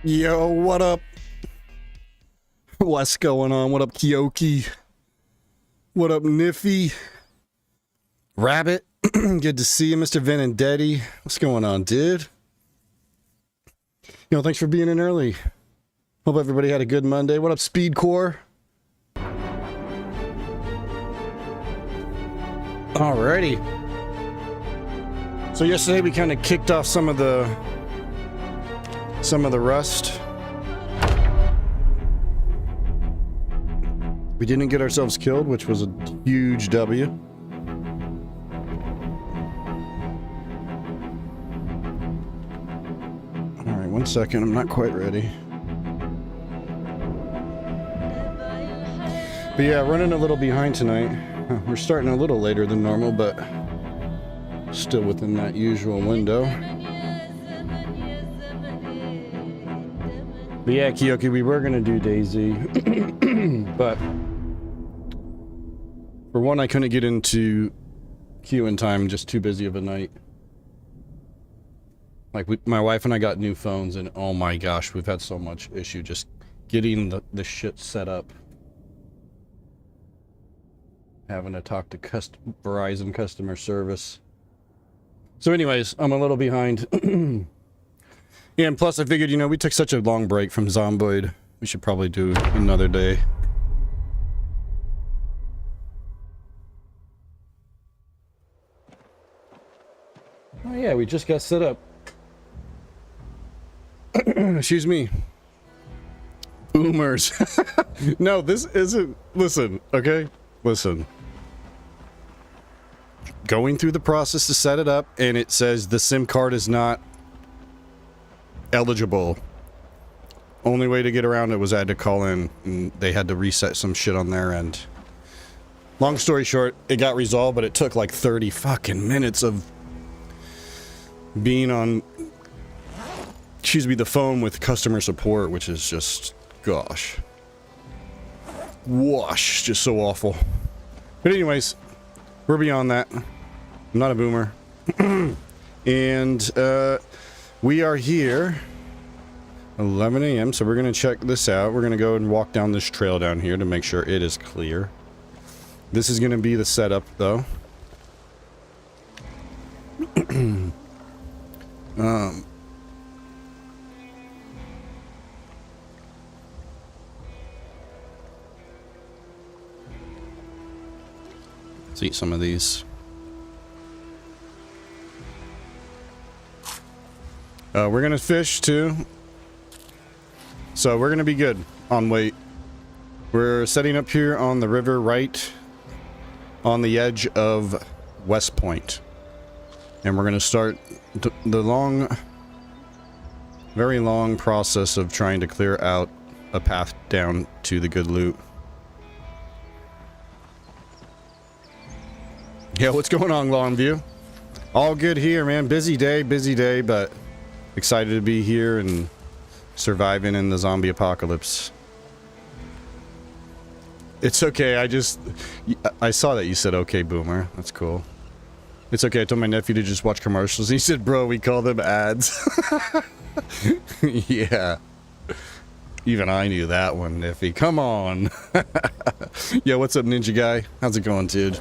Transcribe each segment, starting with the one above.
Yo, what up? What's going on? What up, Kyoki? What up, Niffy? Rabbit? Good to see you, Mr. Venendetti. What's going on, dude? You know, thanks for being in early. Hope everybody had a good Monday. What up, Speedcore? Alrighty. So yesterday we kind of kicked off some of the rust. We didn't get ourselves killed, which was a huge W. Alright, 1 second, I'm not quite ready. But yeah, running a little behind tonight. We're starting a little later than normal, but still within that usual window. But yeah, Kyoki, we were gonna do Daisy, but for one, I couldn't get into queue in time, just too busy of a night. Like, my wife and I got new phones, and oh my gosh, we've had so much issue just getting the shit set up. Having to talk to Verizon customer service. So anyways, I'm a little behind. Yeah, and plus I figured, you know, we took such a long break from Zomboid. We should probably do another day. Oh yeah, we just got set up. Excuse me. Boomers. No, this isn't... Listen, okay? Listen. Going through the process to set it up, and it says the SIM card is not eligible. Only way to get around it was I had to call in, and they had to reset some shit on their end. Long story short, it got resolved, but it took like 30 fucking minutes of being on, excuse me, the phone with customer support, which is just, gosh. Whoosh, just so awful. But anyways, we're beyond that. I'm not a boomer. And we are here 11 a.m. so we're gonna check this out. We're gonna go and walk down this trail down here to make sure it is clear. This is gonna be the setup though. Let's eat some of these. We're gonna fish too. So we're gonna be good on weight. We're setting up here on the river right on the edge of West Point. And we're gonna start the long, very long process of trying to clear out a path down to the good loot. Yeah, what's going on, Longview? All good here, man. Busy day, but excited to be here and surviving in the zombie apocalypse. It's okay, I saw that you said okay, boomer. That's cool. It's okay, I told my nephew to just watch commercials. He said, bro, we call them ads. Yeah. Even I knew that one, Niffy. Come on. Yo, what's up, ninja guy? How's it going, dude?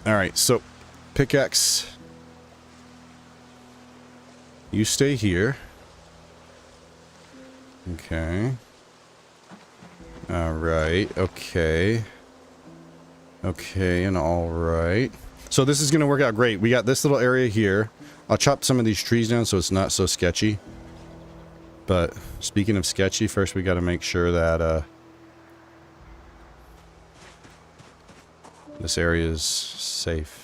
Alright, so pickaxe. You stay here. Okay. Alright, okay. Okay, and alright. So this is gonna work out great. We got this little area here. I'll chop some of these trees down so it's not so sketchy. But speaking of sketchy, first we gotta make sure that this area is safe.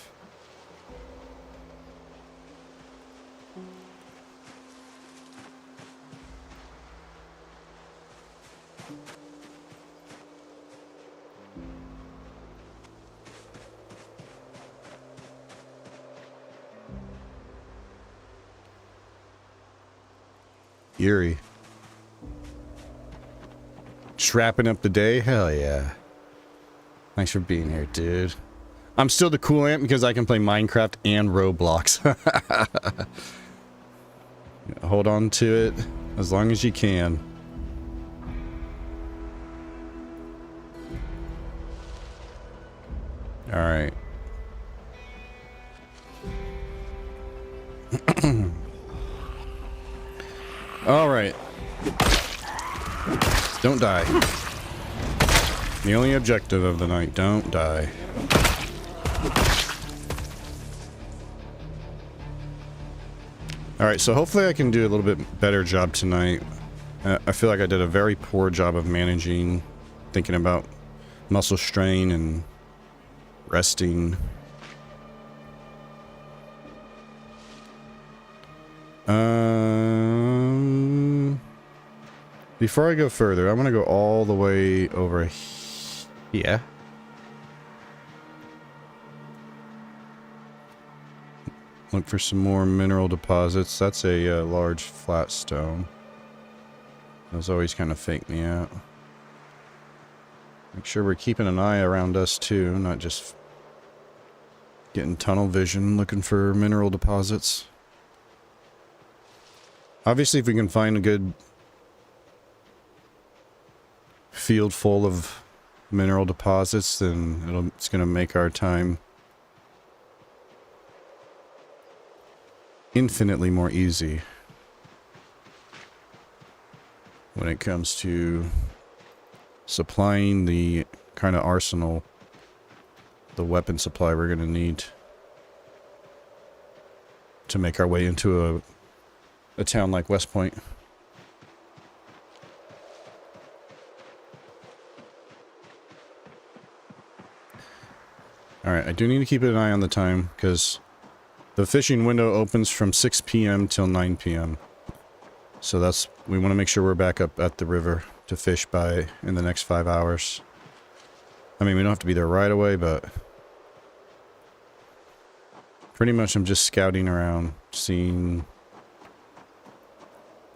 Eerie. Just wrapping up the day? Hell yeah. Thanks for being here, dude. I'm still the cool amp because I can play Minecraft and Roblox. Hold on to it as long as you can. All right. All right. Don't die. The only objective of the night, don't die. All right, so hopefully I can do a little bit better job tonight. I feel like I did a very poor job of managing, thinking about muscle strain and resting. Before I go further, I'm gonna go all the way over here. Look for some more mineral deposits. That's a large flat stone. Those always kind of fake me out. Make sure we're keeping an eye around us too, not just getting tunnel vision looking for mineral deposits. Obviously, if we can find a good field full of mineral deposits, then it's going to make our time infinitely more easy when it comes to supplying the kind of arsenal, the weapon supply we're going to need to make our way into a town like West Point. Alright, I do need to keep an eye on the time, because the fishing window opens from 6 p.m. till 9 p.m. So we want to make sure we're back up at the river to fish in the next 5 hours. I mean, we don't have to be there right away, but pretty much I'm just scouting around, seeing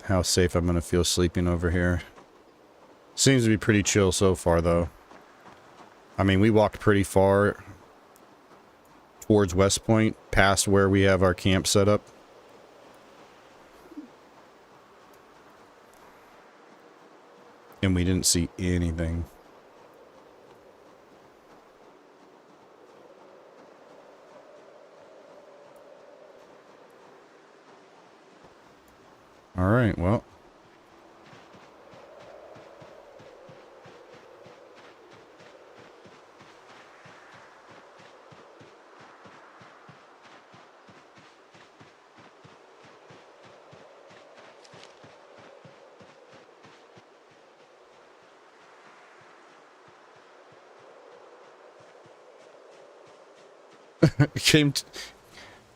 how safe I'm going to feel sleeping over here. Seems to be pretty chill so far, though. I mean, we walked pretty far towards West Point, past where we have our camp set up. And we didn't see anything. All right, well.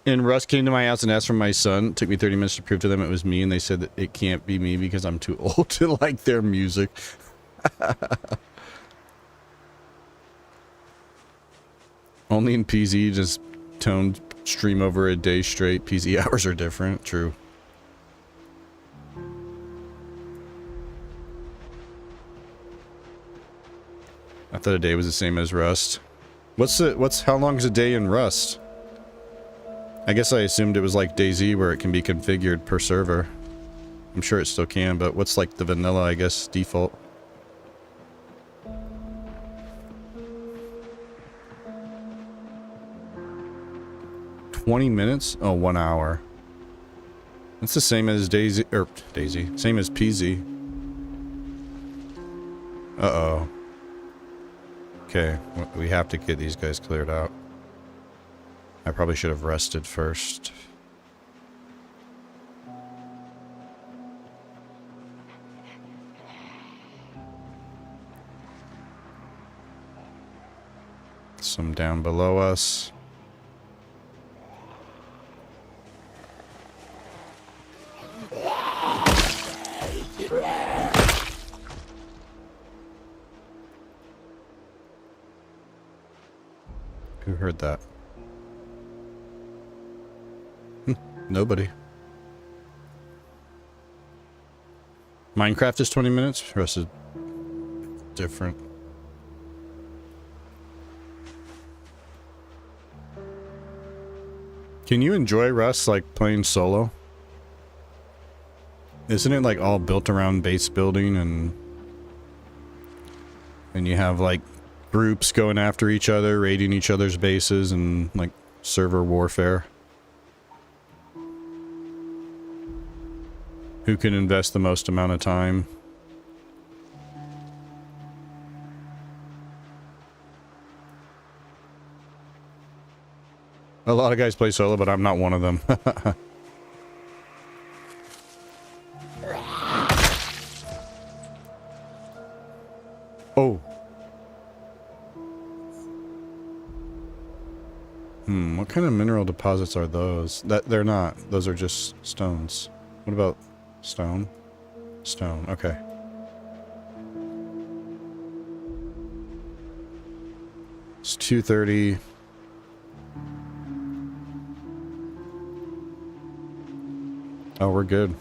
And Russ came to my house and asked for my son. It took me 30 minutes to prove to them it was me, and they said that it can't be me because I'm too old to like their music. Only in PZ, just toned stream over a day straight. PZ hours are different, true. I thought a day was the same as Rust. How long is a day in Rust? I guess I assumed it was like DayZ where it can be configured per server. I'm sure it still can, but what's like the vanilla, I guess, default? $20? Oh, 1 hour. It's the same as DayZ, same as PZ. Uh-oh. Okay, we have to get these guys cleared out. I probably should have rested first. Some down below us. Who heard that? Nobody. Minecraft is 20 minutes. The rest is different. Can you enjoy Rust like playing solo? Isn't it like all built around base building and you have like groups going after each other, raiding each other's bases and like server warfare? Who can invest the most amount of time? A lot of guys play solo, but I'm not one of them. Oh. What kind of mineral deposits are those? They're not. Those are just stones. What about stone? Stone, okay. It's 2:30. Oh, we're good.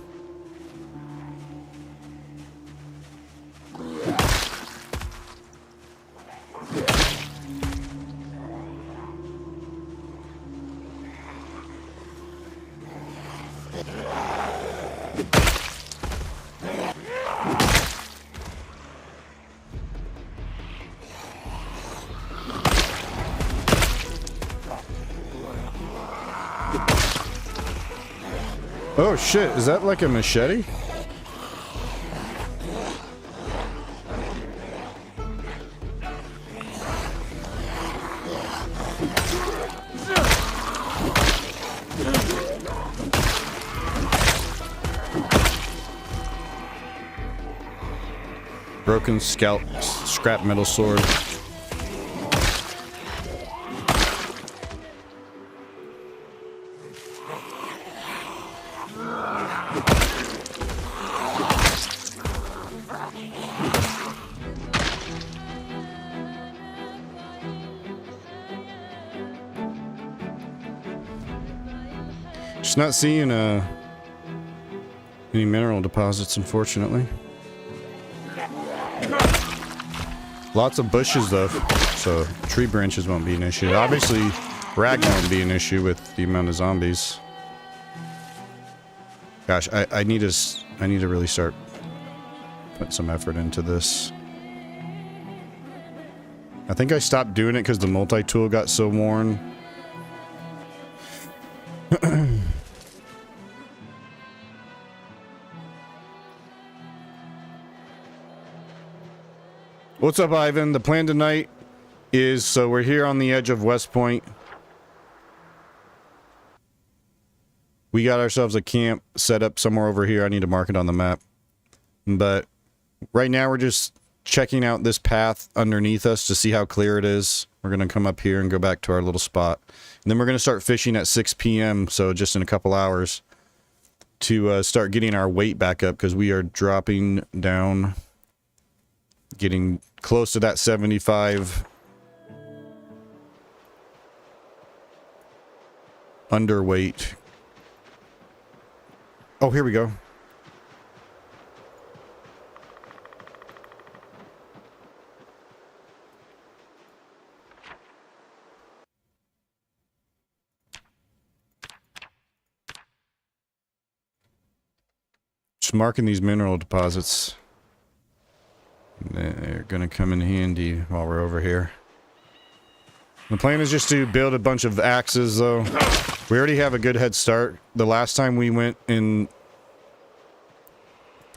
Oh shit, is that like a machete? Broken scrap metal sword. Just not seeing any mineral deposits, unfortunately. Lots of bushes though, so tree branches won't be an issue. Obviously, rag won't be an issue with the amount of zombies. Gosh, I need to really start putting some effort into this. I think I stopped doing it because the multi-tool got so worn. What's up, Ivan? The plan tonight is, so we're here on the edge of West Point. We got ourselves a camp set up somewhere over here. I need to mark it on the map. But right now we're just checking out this path underneath us to see how clear it is. We're going to come up here and go back to our little spot. And then we're going to start fishing at 6 p.m., so just in a couple hours, to start getting our weight back up, because we are dropping down, getting close to that 75 underweight. Oh, here we go. Just marking these mineral deposits. They're gonna come in handy while we're over here. The plan is just to build a bunch of axes, though. We already have a good head start. The last time we went and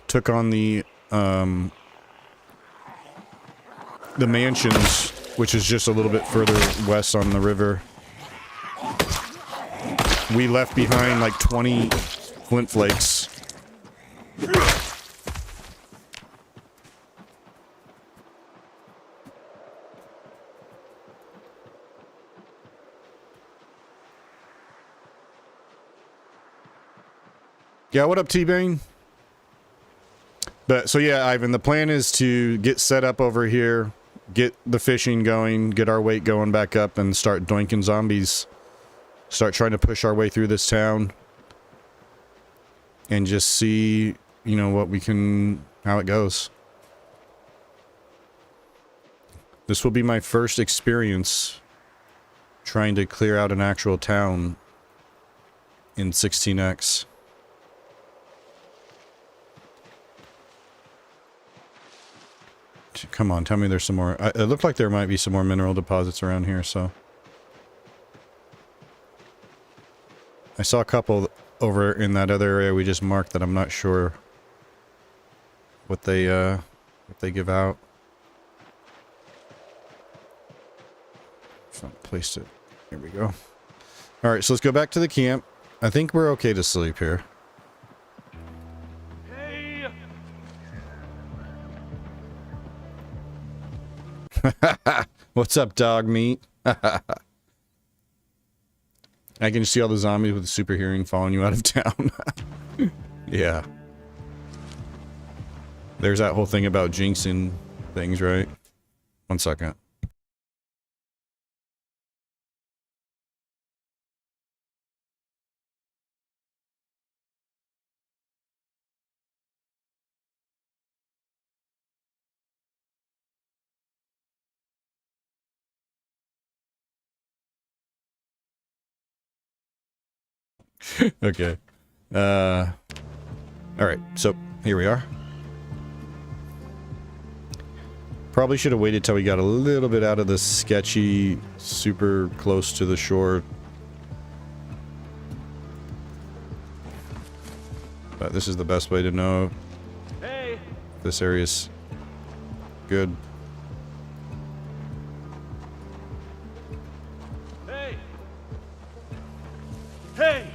took on the mansions, which is just a little bit further west on the river, we left behind like 20 flint flakes. Yeah, what up, T-Bane? But, so yeah, Ivan, the plan is to get set up over here, get the fishing going, get our weight going back up, and start doinking zombies. Start trying to push our way through this town. And just see, you know, what we can, how it goes. This will be my first experience trying to clear out an actual town in 16x. Come on, tell me there's some more. It looked like there might be some more mineral deposits around here, so. I saw a couple over in that other area we just marked that I'm not sure what they give out. So I placed it. Here we go. Alright, so let's go back to the camp. I think we're okay to sleep here. Hey. What's up, dog meat? I can see all the zombies with the super hearing following you out of town. Yeah. There's that whole thing about jinxing things, right? 1 second. Okay. Alright, so here we are. Probably should have waited till we got a little bit out of the sketchy, super close to the shore. But this is the best way to know if this area's good. Hey. Hey.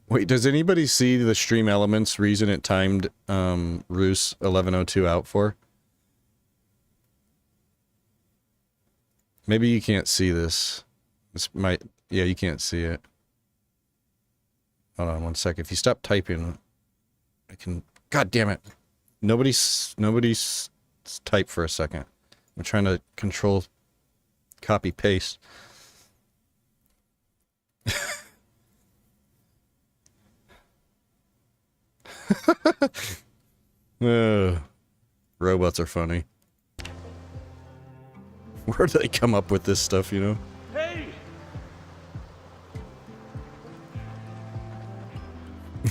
Wait, does anybody see the stream elements reason it timed Roos 1102 out for? Maybe you can't see this. This might... Yeah, you can't see it. Hold on 1 sec. If you stop typing, I can... God damn it. Nobody's type for a second. I'm trying to control copy paste. Robots are funny. Where do they come up with this stuff, you know? Hey.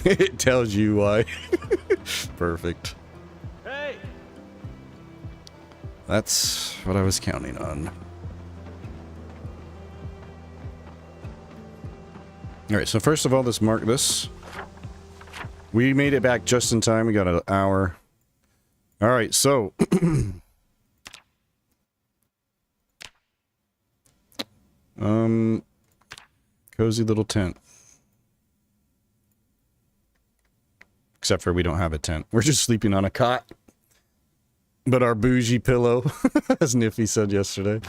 It tells you why. Perfect. Hey. That's what I was counting on. Alright, so first of all, let's mark this. We made it back just in time. We got an hour. Alright, so... cozy little tent. Except for we don't have a tent. We're just sleeping on a cot. But our bougie pillow, as Niffy said yesterday.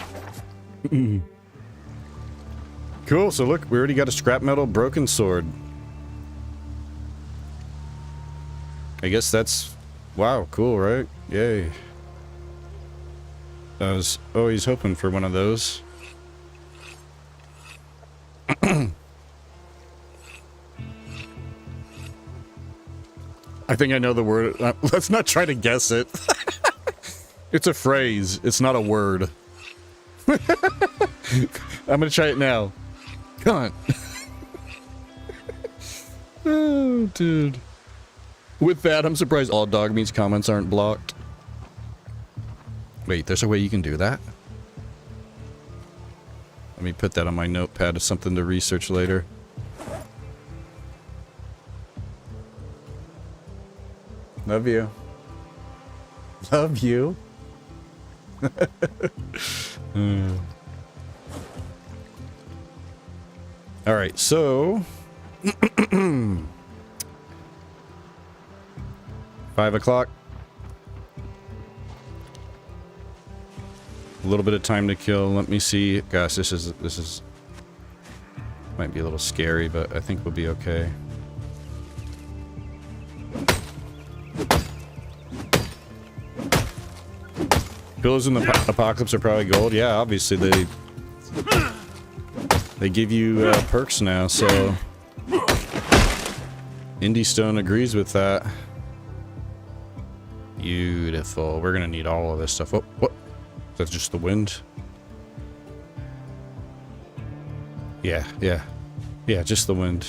Cool, so look, we already got a scrap metal broken sword. I guess that's... Wow, cool, right? Yay. I was always hoping for one of those. I think I know the word. Let's not try to guess it. It's a phrase. It's not a word. I'm gonna try it now. Come on. Oh, dude. With that, I'm surprised all dog meat's comments aren't blocked. Wait, there's a way you can do that? Let me put that on my notepad as something to research later. Love you. Love you. All right, so 5 o'clock. A little bit of time to kill. Let me see. Gosh, this is might be a little scary, but I think we'll be okay. Pillows in the apocalypse are probably gold. Yeah, obviously they give you perks now, so Indie Stone agrees with that. Beautiful. We're gonna need all of this stuff. What? That's just the wind. Yeah, yeah. Yeah, just the wind.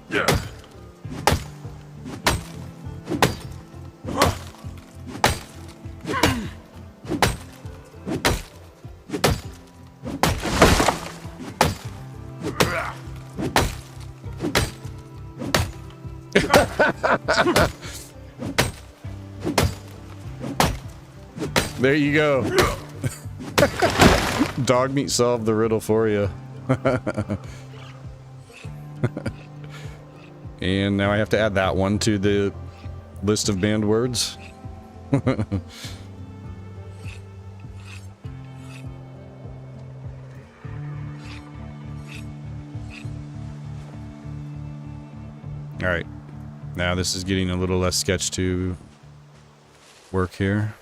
Yeah. There you go. Dog meat solved the riddle for you. And now I have to add that one to the list of banned words. Alright. Now this is getting a little less sketch to work here.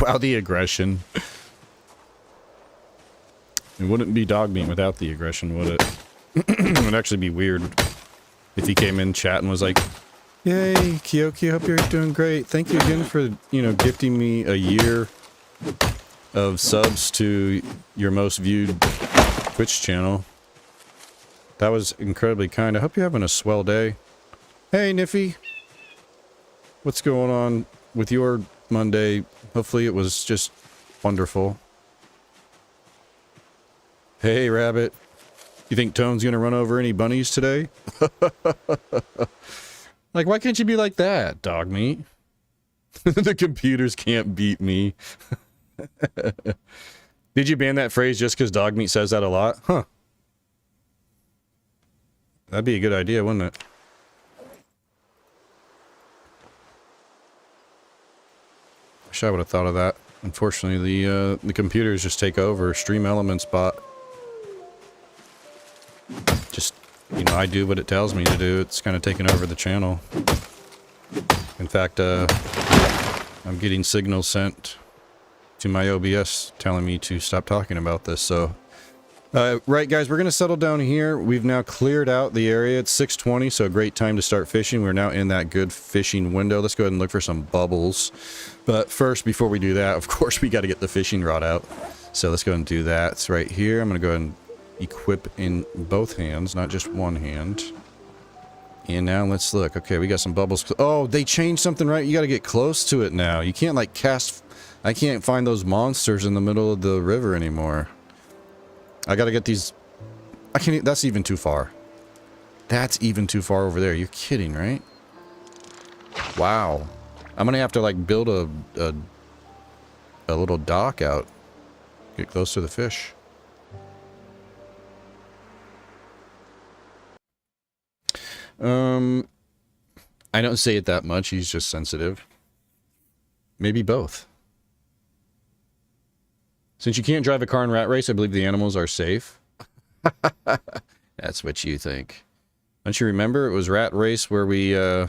Wow, the aggression. It wouldn't be dog meat without the aggression, would it? It would actually be weird if he came in chat and was like, "Yay, Kyoki, hope you're doing great. Thank you again for, you know, gifting me a year of subs to your most viewed Twitch channel. That was incredibly kind. I hope you're having a swell day." Hey, Niffy. What's going on with your Monday? Hopefully it was just wonderful. Hey, Rabbit. You think Tone's gonna run over any bunnies today? Like, why can't you be like that, dog meat? The computers can't beat me. Did you ban that phrase just because dog meat says that a lot? Huh. That'd be a good idea, wouldn't it? Wish I would have thought of that. Unfortunately, the computers just take over. Stream Elements bot. Just, you know, I do what it tells me to do. It's kind of taking over the channel. In fact, I'm getting signals sent to my OBS telling me to stop talking about this, so... right, guys, we're going to settle down here. We've now cleared out the area. It's 6:20, so a great time to start fishing. We're now in that good fishing window. Let's go ahead and look for some bubbles. But first, before we do that, of course, we got to get the fishing rod out. So let's go ahead and do that. It's right here. I'm going to go ahead and equip in both hands, not just one hand. And now let's look. Okay, we got some bubbles. Oh, they changed something, right? You got to get close to it now. You can't, like, cast... I can't find those monsters in the middle of the river anymore. I gotta get these... I can't... That's even too far. That's even too far over there. You're kidding, right? Wow. I'm gonna have to, like, build a little dock out. Get close to the fish. I don't say it that much. He's just sensitive. Maybe both. Since you can't drive a car in RatRace, I believe the animals are safe. That's what you think. Don't you remember? It was RatRace where we, you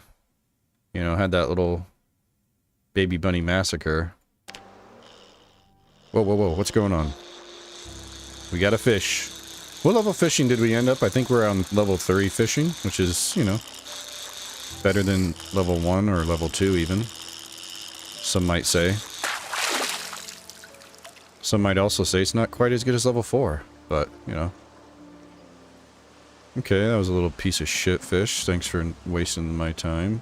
know, had that little baby bunny massacre. Whoa, whoa, whoa. What's going on? We got a fish. What level fishing did we end up? I think we're on level 3 fishing, which is, you know, better than level 1 or level 2 even. Some might say. Some might also say it's not quite as good as level 4, but, you know. Okay, that was a little piece of shit fish. Thanks for wasting my time.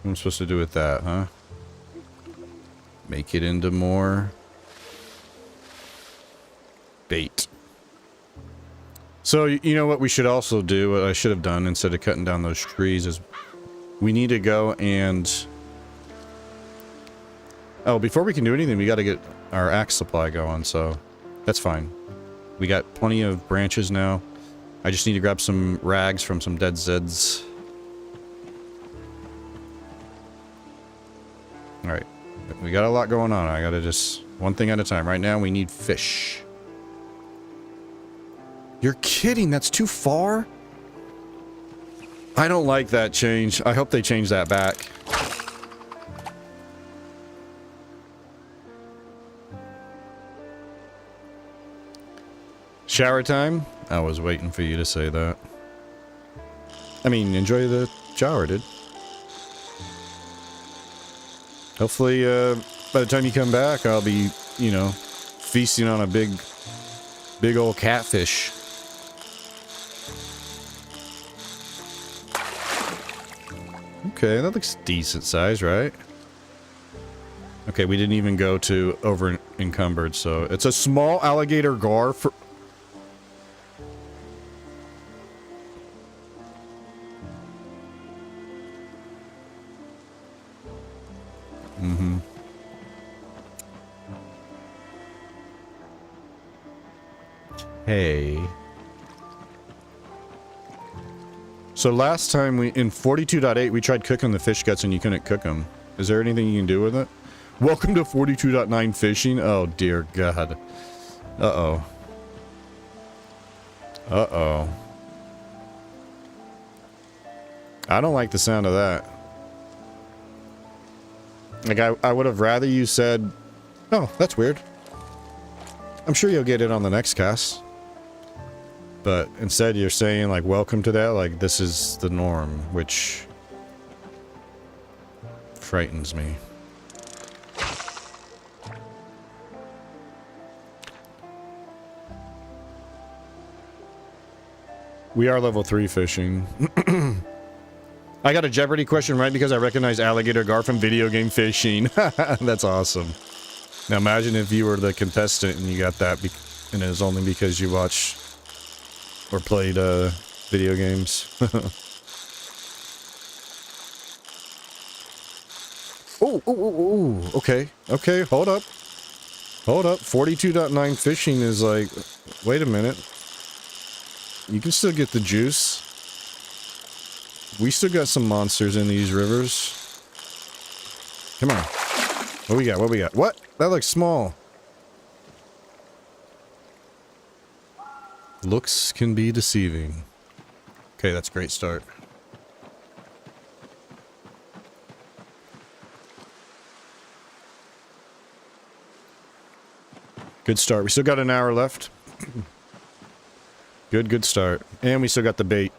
What am I supposed to do with that, huh? Make it into more bait. So, you know what we should also do, what I should have done instead of cutting down those trees is we need to go and... Oh, before we can do anything, we got to get our axe supply going, so that's fine. We got plenty of branches now. I just need to grab some rags from some dead Zeds. Alright. We got a lot going on. I gotta just... one thing at a time. Right now, we need fish. You're kidding! That's too far? I don't like that change. I hope they change that back. Shower time? I was waiting for you to say that. I mean, enjoy the shower, dude. Hopefully, by the time you come back, I'll be, you know, feasting on a big old catfish. Okay, that looks decent size, right? Okay, we didn't even go to over encumbered, so it's a small alligator gar for... Mm-hmm. Hey. So last time in 42.8 we tried cooking the fish guts and you couldn't cook them. Is there anything you can do with it? Welcome to 42.9 fishing. Oh dear God. Uh-oh. Uh-oh. I don't like the sound of that. Like, I would have rather you said, oh, that's weird. I'm sure you'll get it on the next cast. But instead you're saying, like, welcome to that, like, this is the norm, which frightens me. We are level 3 fishing. I got a Jeopardy question right because I recognize alligator gar from video game fishing. That's awesome. Now imagine if you were the contestant and you got that and it was only because you watched or played video games. Oh, okay. Okay, hold up. Hold up. 42.9 fishing is like, wait a minute. You can still get the juice. We still got some monsters in these rivers. Come on. What we got? What we got? What? That looks small. Looks can be deceiving. Okay, that's a great start. Good start. We still got an hour left. Good start. And we still got the bait.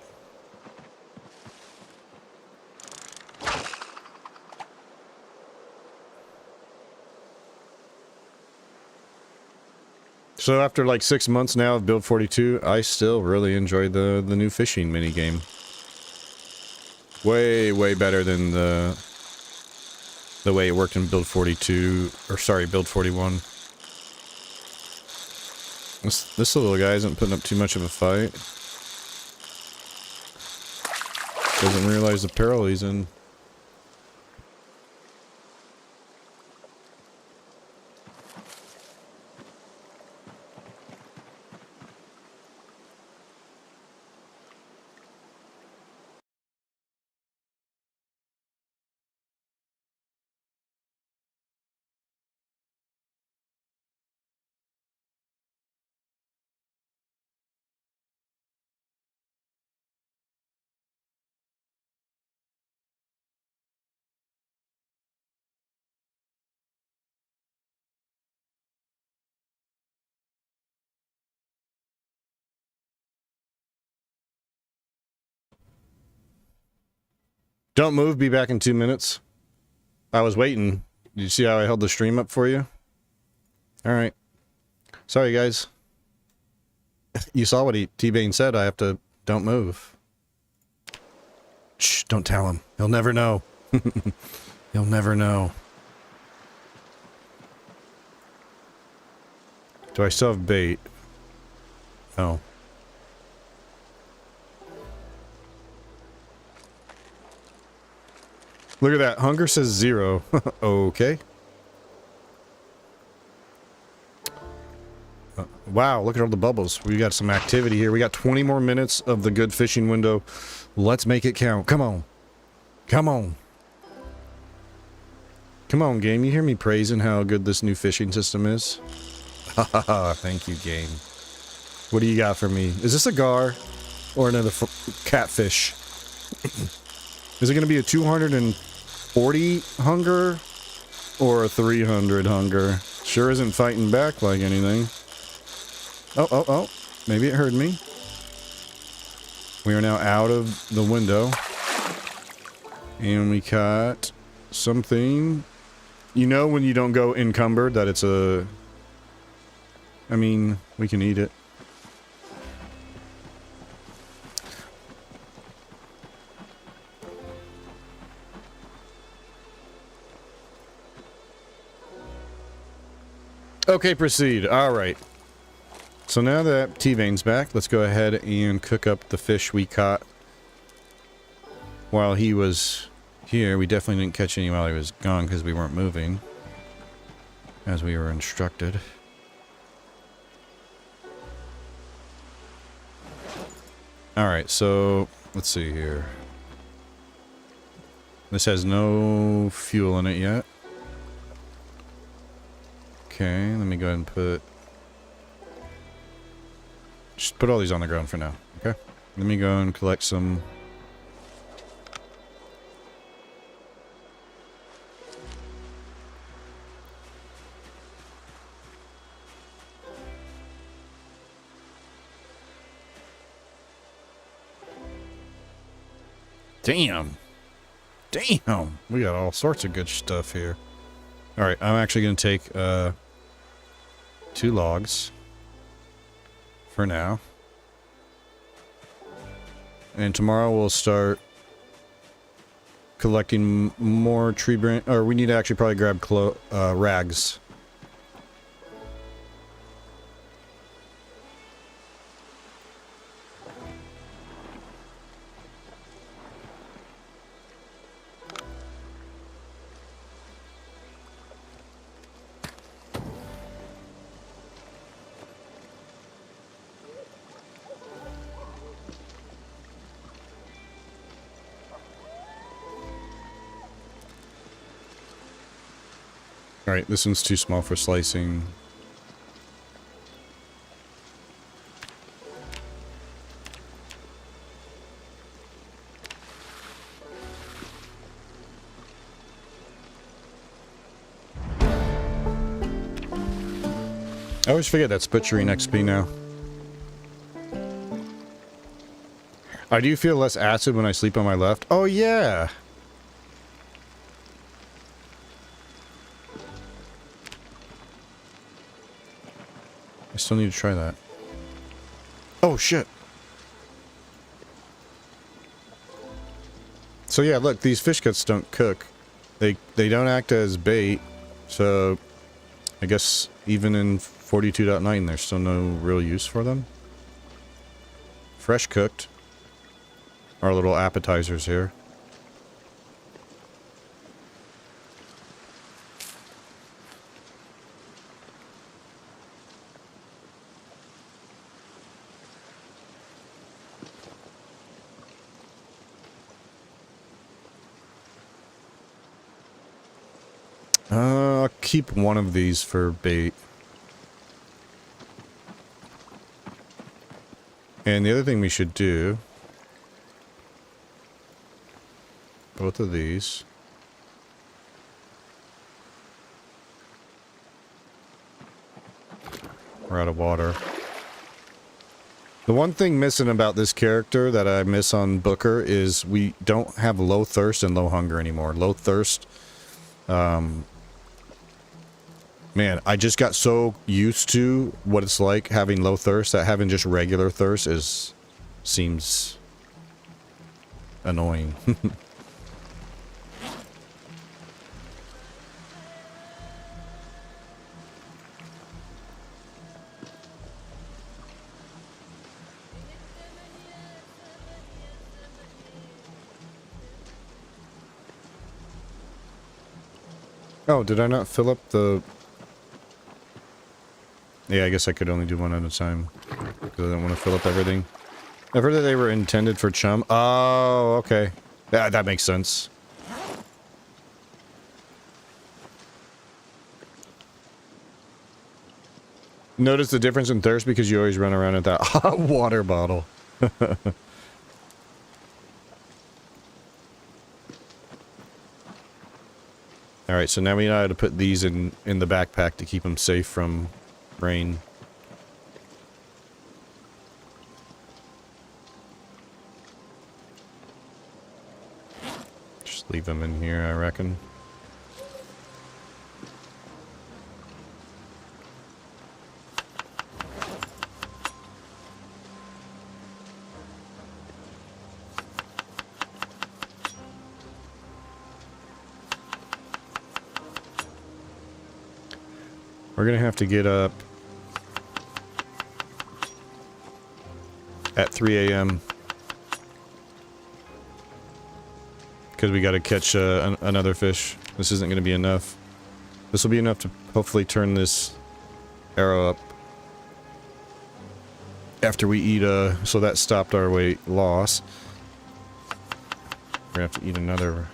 So after like 6 months now of Build 42, I still really enjoyed the new fishing minigame. Way better than the way it worked in Build 42, or sorry, Build 41. This little guy isn't putting up too much of a fight. Doesn't realize the peril he's in. Don't move, be back in 2 minutes. I was waiting. Did you see how I held the stream up for you? Alright. Sorry, guys. You saw what T-Bane said. I have to... Don't move. Shh, don't tell him. He'll never know. He'll never know. Do I still have bait? Oh. Look at that. Hunger says 0. Okay. Wow, look at all the bubbles. We got some activity here. We got 20 more minutes of the good fishing window. Let's make it count. Come on. Come on. Come on, game. You hear me praising how good this new fishing system is? Haha, thank you, game. What do you got for me? Is this a gar or another catfish? Is it going to be a 240 hunger or a 300 hunger? Sure isn't fighting back like anything. Oh. maybe it heard me. We are now out of the window. And we caught something. You know when you don't go encumbered that it's a... I mean, we can eat it. Okay, proceed. Alright. So now that T-Vane's back, let's go ahead and cook up the fish we caught while he was here. We definitely didn't catch any while he was gone because we weren't moving, as we were instructed. Alright, so let's see here. This has no fuel in it yet. Okay, let me go ahead and just put all these on the ground for now, okay? Let me go and collect some... Damn! Damn! We got all sorts of good stuff here. Alright, I'm actually going to take 2 logs for now. And tomorrow we'll start collecting more tree branch, or we need to actually probably grab rags. Alright, this one's too small for slicing. I always forget that's butchering XP now. I do feel less acid when I sleep on my left. Oh yeah! I still need to try that. Oh shit! So yeah, look, these fish guts don't cook. They don't act as bait, so I guess even in 42.9 there's still no real use for them. Fresh cooked. Our little appetizers here. I'll keep one of these for bait. And the other thing we should do... both of these. We're out of water. The one thing missing about this character that I miss on Booker is we don't have low thirst and low hunger anymore. Low thirst... man, I just got so used to what it's like having low thirst that having just regular thirst seems annoying. Oh, did I not fill up the... Yeah, I guess I could only do one at a time. Because I don't want to fill up everything. I've heard that they were intended for chum. Oh, okay. Yeah, that makes sense. Notice the difference in thirst because you always run around with that hot water bottle. Alright, so now we know how to put these in the backpack to keep them safe from rain. leave them in here, I reckon. We're gonna have to get up at 3 a.m. because we got to catch another fish. This isn't going to be enough. This will be enough to hopefully turn this arrow up after we eat so that stopped our weight loss. We're gonna have to eat another.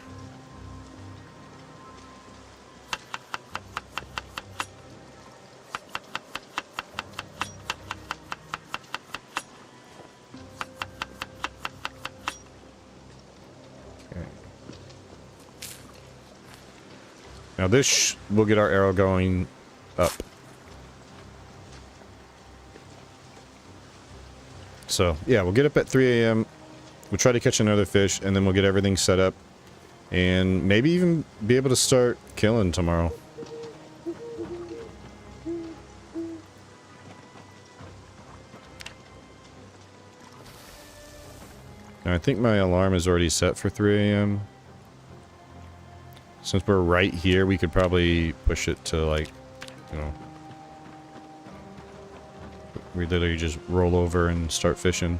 Now this will get our arrow going up. So, yeah, we'll get up at 3 a.m. We'll try to catch another fish, and then we'll get everything set up. And maybe even be able to start killing tomorrow. Now, I think my alarm is already set for 3 a.m. Since we're right here, we could probably push it to, like, you know, we literally just roll over and start fishing.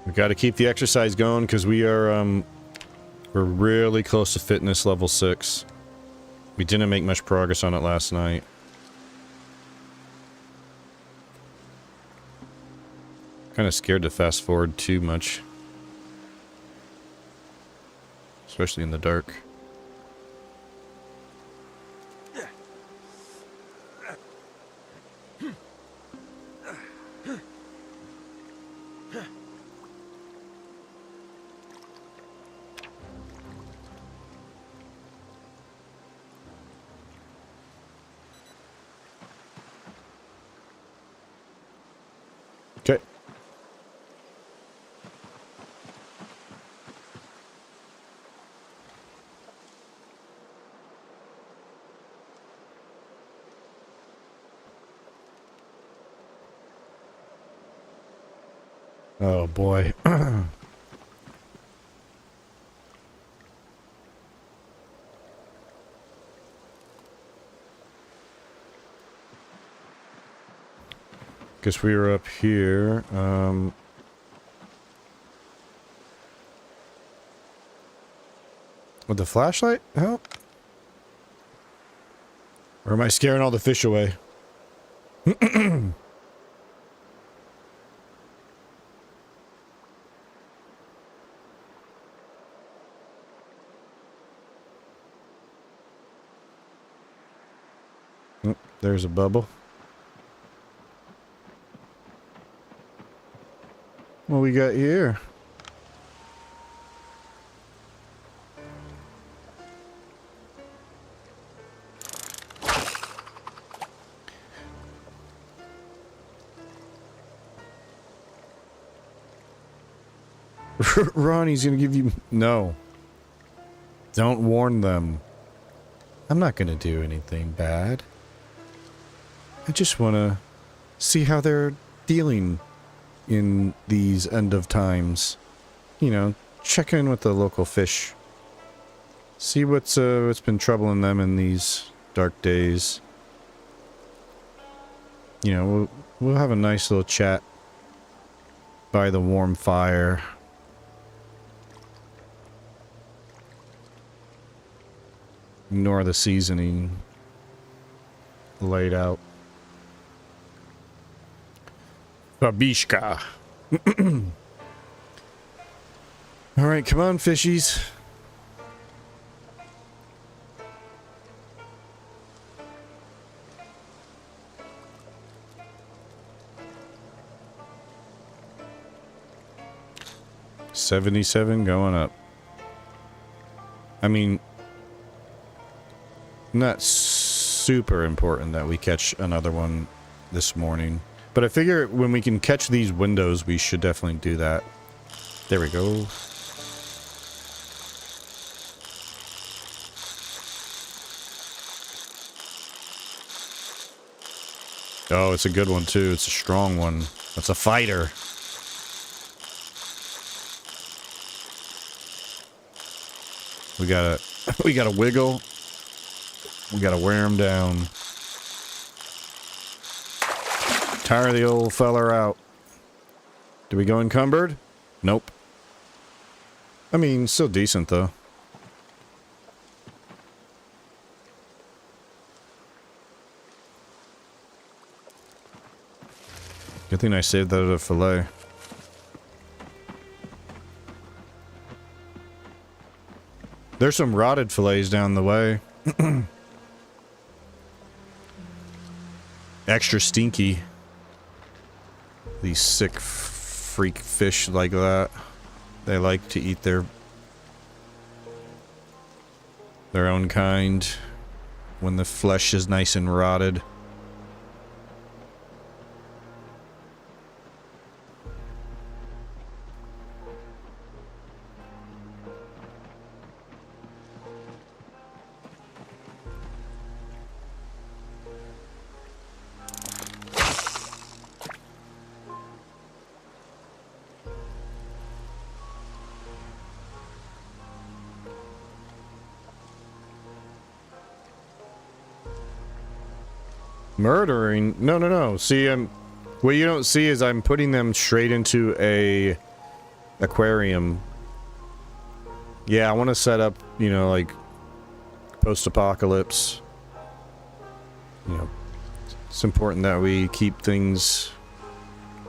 We got to keep the exercise going because we are, we're really close to fitness level 6. We didn't make much progress on it last night. Kind of scared to fast forward too much. Especially in the dark. Okay. Oh boy. Guess we were up here. Would the flashlight help? Or am I scaring all the fish away? Oh, there's a bubble. What we got here? Ronnie's gonna give you... No. Don't warn them. I'm not gonna do anything bad. I just wanna see how they're dealing in these end of times. You know, check in with the local fish. See what's been troubling them in these dark days. You know, we'll have a nice little chat by the warm fire. Ignore the seasoning laid out. Babishka. Alright, come on, fishies. $77 going up. I mean, Not super important that we catch another one this morning. But I figure when we can catch these windows, we should definitely do that. There we go. Oh, it's a good one too. It's a strong one. That's a fighter. We gotta wiggle. We gotta wear him down. Tire the old feller out. Do we go encumbered? Nope. I mean, still decent though. Good thing I saved that at a fillet. There's some rotted fillets down the way. Extra stinky. These sick freak fish like that. They like to eat their own kind when the flesh is nice and rotted. Murdering? No, no, no. See, what you don't see is I'm putting them straight into a aquarium. Yeah, I want to set up, you know, like post-apocalypse. You know, it's important that we keep things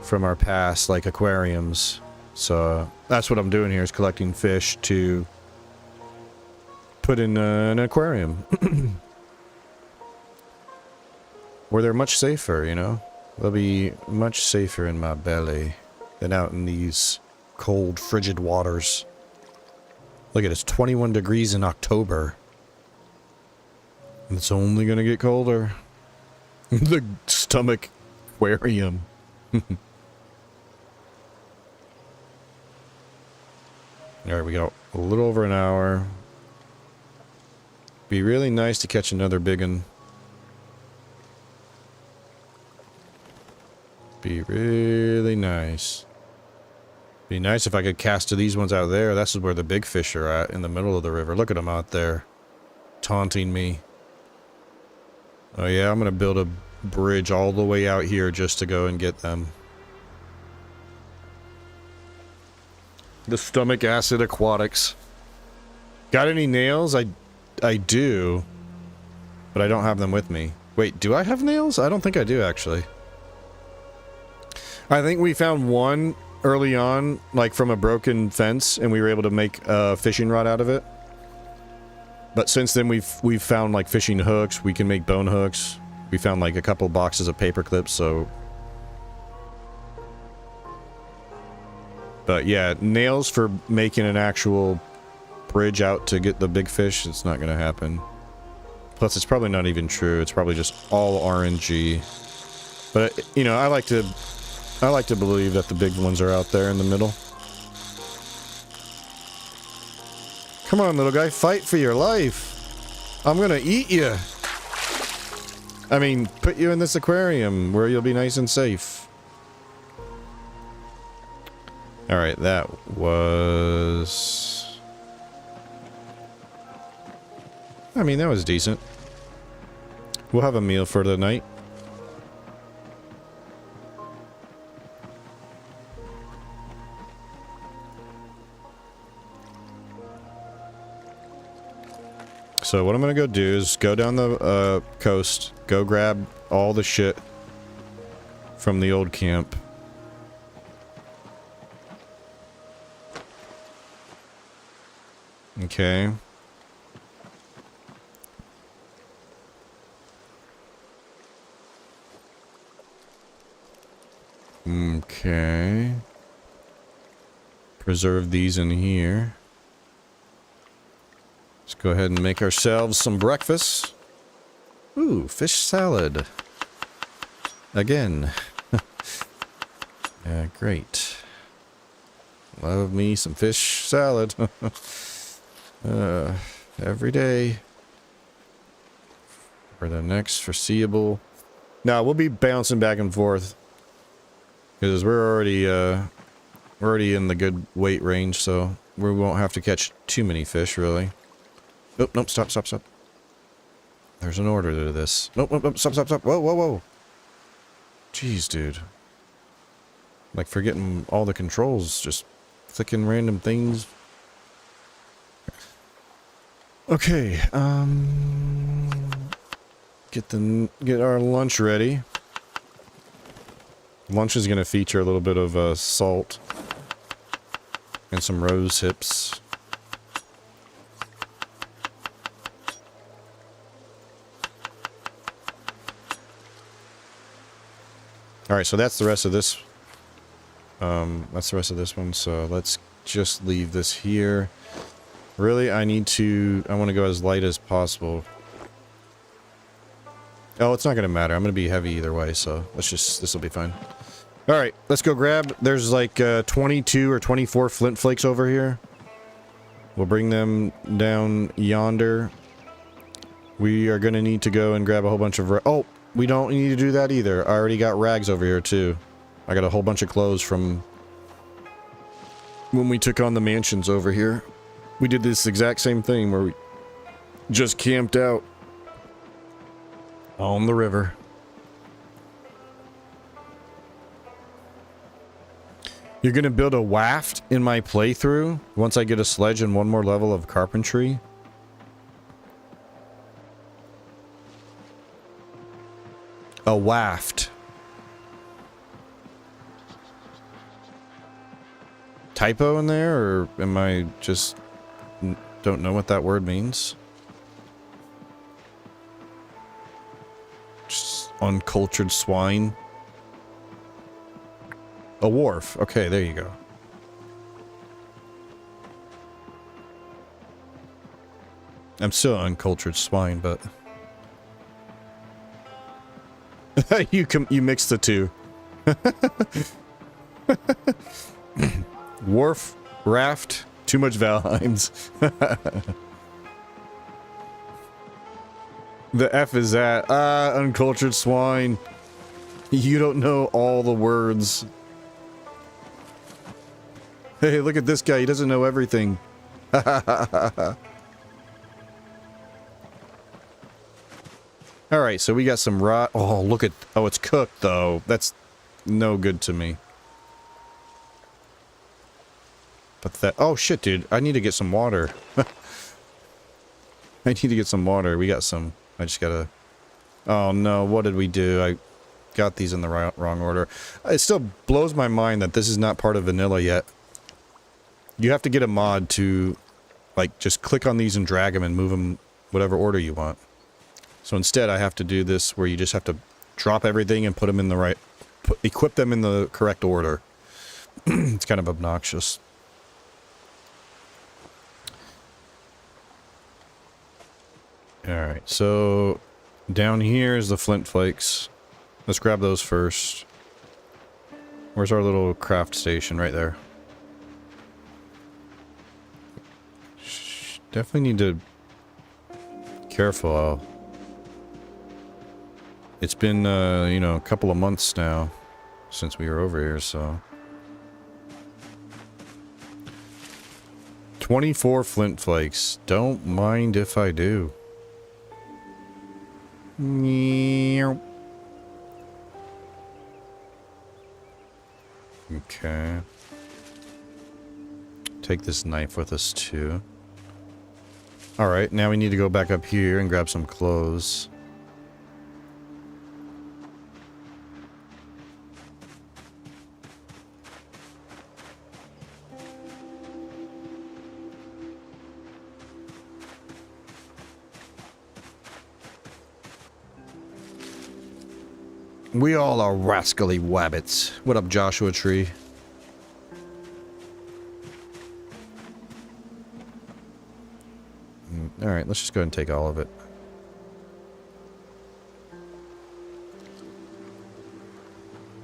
from our past, like aquariums. So that's what I'm doing here, is collecting fish to put in an aquarium. Where they're much safer, you know? They'll be much safer in my belly than out in these cold, frigid waters. Look at it, it's 21 degrees in October. And it's only gonna get colder. The stomach aquarium. Alright, we got a little over an hour. Be really nice to catch another big one. Be really nice. Be nice if I could cast to these ones out there. This is where the big fish are at, in the middle of the river. Look at them out there, taunting me. Oh yeah, I'm gonna build a bridge all the way out here just to go and get them. The stomach acid aquatics. Got any nails? I do, but I don't have them with me. Wait, do I have nails? I don't think I do, actually. I think we found one early on, like from a broken fence, and we were able to make a fishing rod out of it. But since then, we've found like fishing hooks. We can make bone hooks. We found like a couple boxes of paper clips. So, but yeah, nails for making an actual bridge out to get the big fish. It's not gonna happen. Plus, it's probably not even true. It's probably just all RNG. But you know, I like to believe that the big ones are out there in the middle. Come on, little guy, fight for your life. I'm gonna eat you. I mean, put you in this aquarium where you'll be nice and safe. Alright, that was... I mean, that was decent. We'll have a meal for the night. So what I'm gonna go do is go down the coast, go grab all the shit from the old camp. Okay. Okay. Preserve these in here. Let's go ahead and make ourselves some breakfast. Ooh, fish salad. Again. Yeah, great. Love me some fish salad. Every day. For the next foreseeable. Now, we'll be bouncing back and forth. Because we're already in the good weight range, so we won't have to catch too many fish, really. Oh, nope, stop. There's an order to this. Nope, stop. Whoa. Jeez, dude. Like, forgetting all the controls, just clicking random things. Okay, get our lunch ready. Lunch is gonna feature a little bit of salt and some rose hips. All right, so that's the rest of this. That's the rest of this one. So let's just leave this here. Really, I want to go as light as possible. Oh, it's not going to matter. I'm going to be heavy either way, so this will be fine. All right, let's go grab. There's like 22 or 24 flint flakes over here. We'll bring them down yonder. We are going to need to go and grab a whole bunch of... Oh, we don't need to do that either. I already got rags over here, too. I got a whole bunch of clothes from when we took on the mansions over here. We did this exact same thing where we just camped out on the river. You're gonna build a waft in my playthrough once I get a sledge and one more level of carpentry? A waft. Typo in there, or am I just don't know what that word means? Just uncultured swine. A wharf. Okay, there you go. I'm still uncultured swine, but you mix the two. Wharf, raft, too much Valheims. The F is that. Uncultured swine. You don't know all the words. Hey, look at this guy. He doesn't know everything. Alright, so we got some raw... Oh, look at... Oh, it's cooked, though. That's no good to me. But that... Oh, shit, dude. I need to get some water. I need to get some water. We got some... I just gotta... Oh, no. What did we do? I got these in the wrong order. It still blows my mind that this is not part of vanilla yet. You have to get a mod to, like, just click on these and drag them and move them whatever order you want. So instead, I have to do this where you just have to drop everything and put them in the right... equip them in the correct order. It's kind of obnoxious. Alright, so down here is the flint flakes. Let's grab those first. Where's our little craft station? Right there. Definitely need to... Careful. It's been, you know, a couple of months now since we were over here, so... 24 flint flakes. Don't mind if I do. Okay. Take this knife with us, too. Alright, now we need to go back up here and grab some clothes. We all are rascally wabbits. What up, Joshua Tree? Alright, let's just go ahead and take all of it.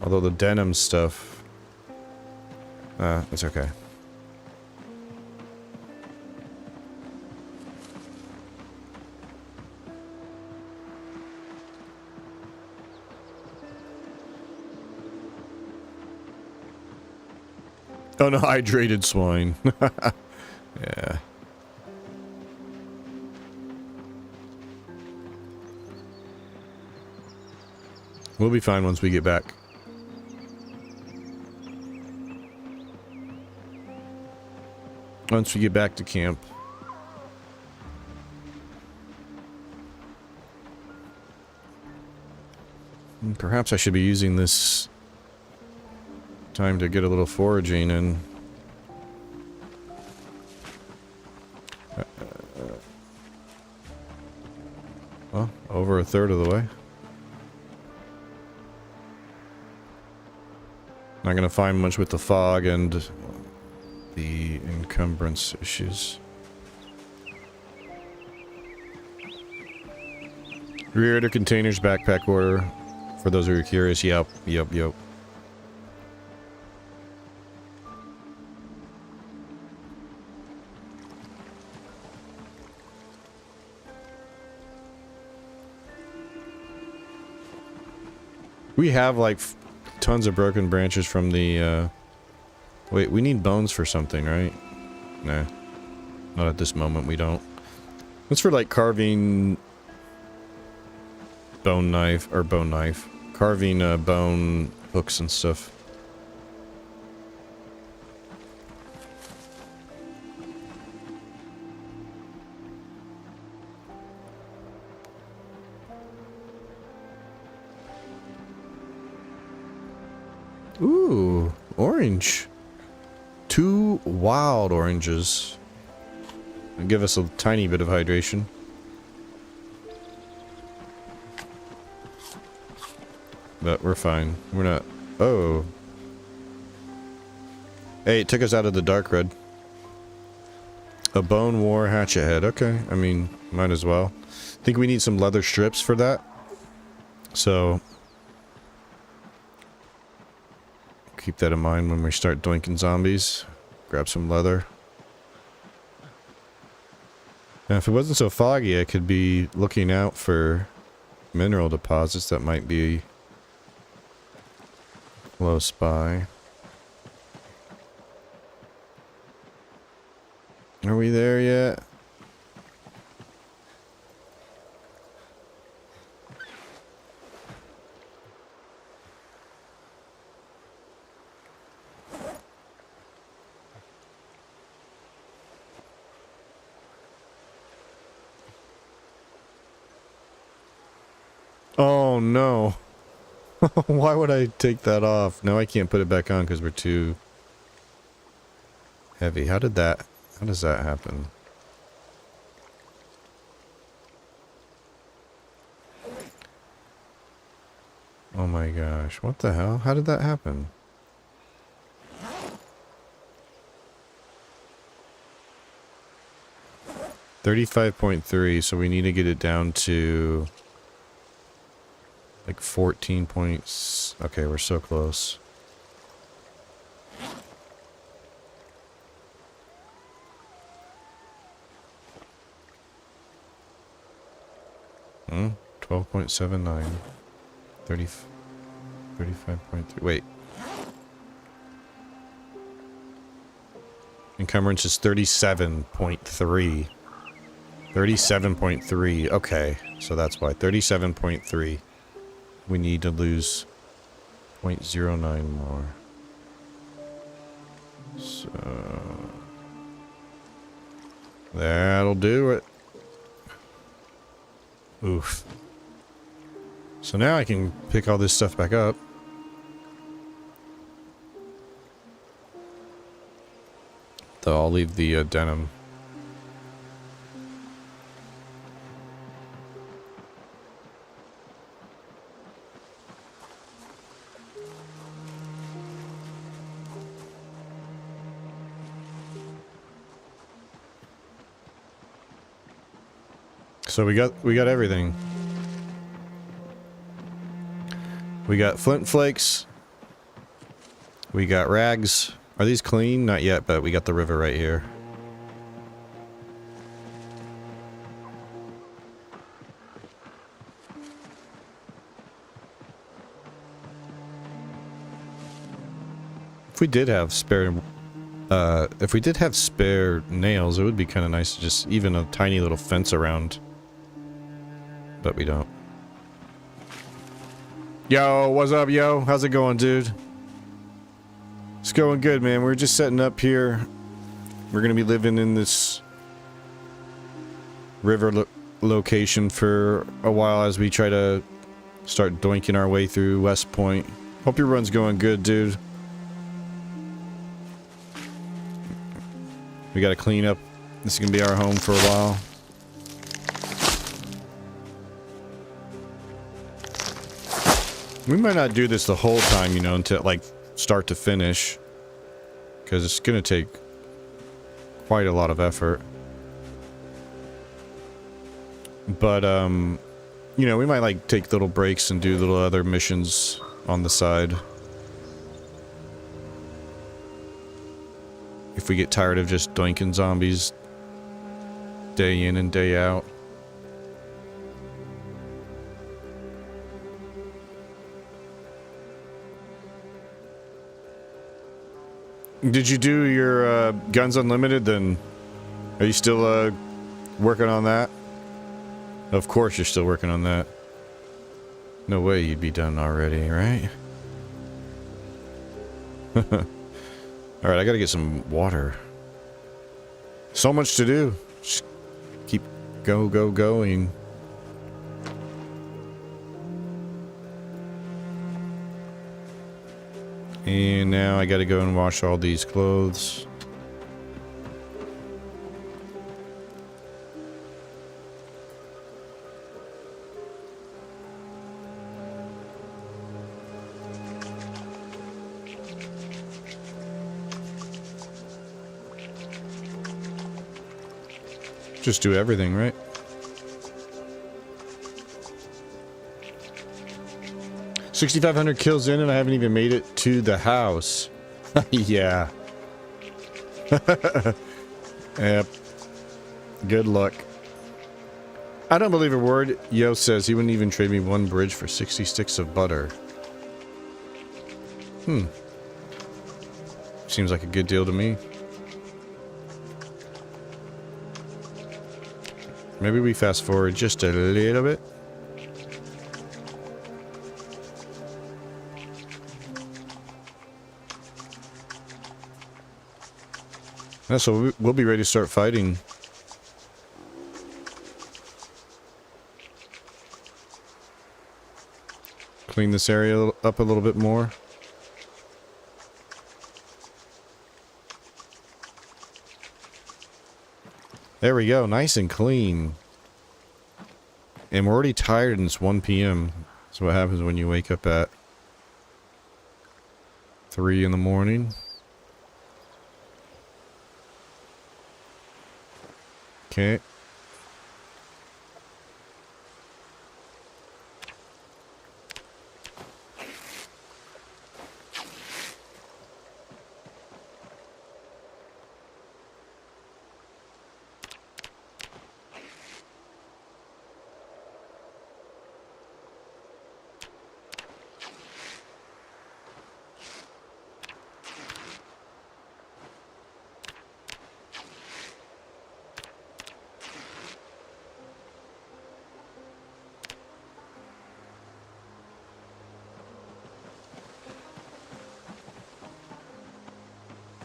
Although the denim stuff... it's okay. Unhydrated swine. Yeah. We'll be fine once we get back. Once we get back to camp. And perhaps I should be using this time to get a little foraging in. Well, over a third of the way. Not gonna find much with the fog and the encumbrance issues. Reorder containers, backpack order. For those who are curious, yep. We have like tons of broken branches from the wait, we need bones for something, right? Nah. Not at this moment, we don't. It's for like carving bone knife, or bone knife. Carving bone hooks and stuff. Ooh, orange. 2 wild oranges. It'll give us a tiny bit of hydration. But we're fine. We're not... Oh. Hey, it took us out of the dark red. A bone war hatchet head. Okay, I mean, might as well. I think we need some leather strips for that. So... keep that in mind when we start doinking zombies. Grab some leather. Now, if it wasn't so foggy, I could be looking out for mineral deposits that might be close by. Are we there yet? Oh no. Why would I take that off? No, I can't put it back on because we're too heavy. How does that happen? Oh my gosh, what the hell? How did that happen? $35.3, so we need to get it down to like 14 points. Okay, we're so close. Hmm? 12.79. 35.3. Wait. Encumbrance is 37.3. 37.3. Okay, so that's why. 37.3. We need to lose 0.09 more. So... that'll do it. Oof. So now I can pick all this stuff back up. Though I'll leave the denim. So we got everything. We got flint flakes, We got rags. Are these clean? Not yet, but we got the river right here. If we did have spare nails, it would be kind of nice to just even a tiny little fence around. But we don't. Yo, what's up, yo? How's it going, dude? It's going good, man. We're just setting up here. We're gonna be living in this river location for a while as we try to start doinking our way through West Point. Hope your run's going good, dude. We gotta clean up. This is gonna be our home for a while. We might not do this the whole time, you know, until like start to finish, because it's gonna take quite a lot of effort. But you know, we might like take little breaks and do little other missions on the side if we get tired of just doinking zombies day in and day out. Did you do your Guns Unlimited then? Are you still working on that? Of course you're still working on that. No way you'd be done already, right? Alright, I gotta get some water. So much to do. Just keep going. And now I gotta go and wash all these clothes. Just do everything, right? $6,500 kills in and I haven't even made it to the house. Yeah. Yep. Good luck. I don't believe a word Yo says. He wouldn't even trade me one bridge for 60 sticks of butter. Seems like a good deal to me. Maybe we fast forward just a little bit. Yeah, so we'll be ready to start fighting. Clean this area up a little bit more. There we go, nice and clean. And we're already tired and it's 1 p.m. That's what happens when you wake up at 3 in the morning. Okay.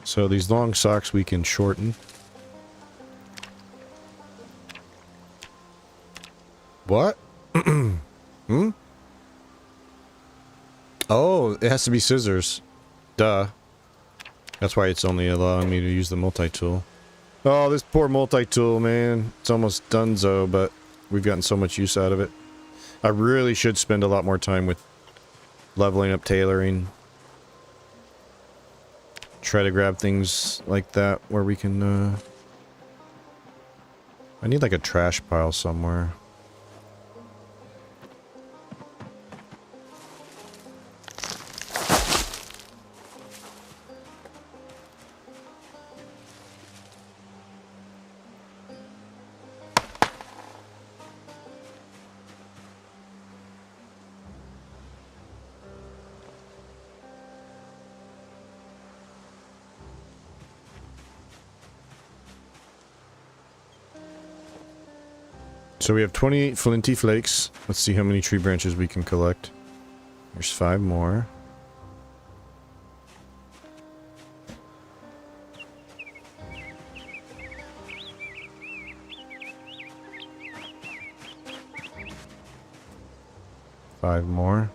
So these long socks we can shorten. What? Oh, it has to be scissors. Duh. That's why it's only allowing me to use the multi-tool. Oh, this poor multi-tool, man. It's almost donezo, but we've gotten so much use out of it. I really should spend a lot more time with leveling up tailoring. Try to grab things like that where we can, I need like a trash pile somewhere. So we have 28 flinty flakes. Let's see how many tree branches we can collect. There's 5 more. Five more.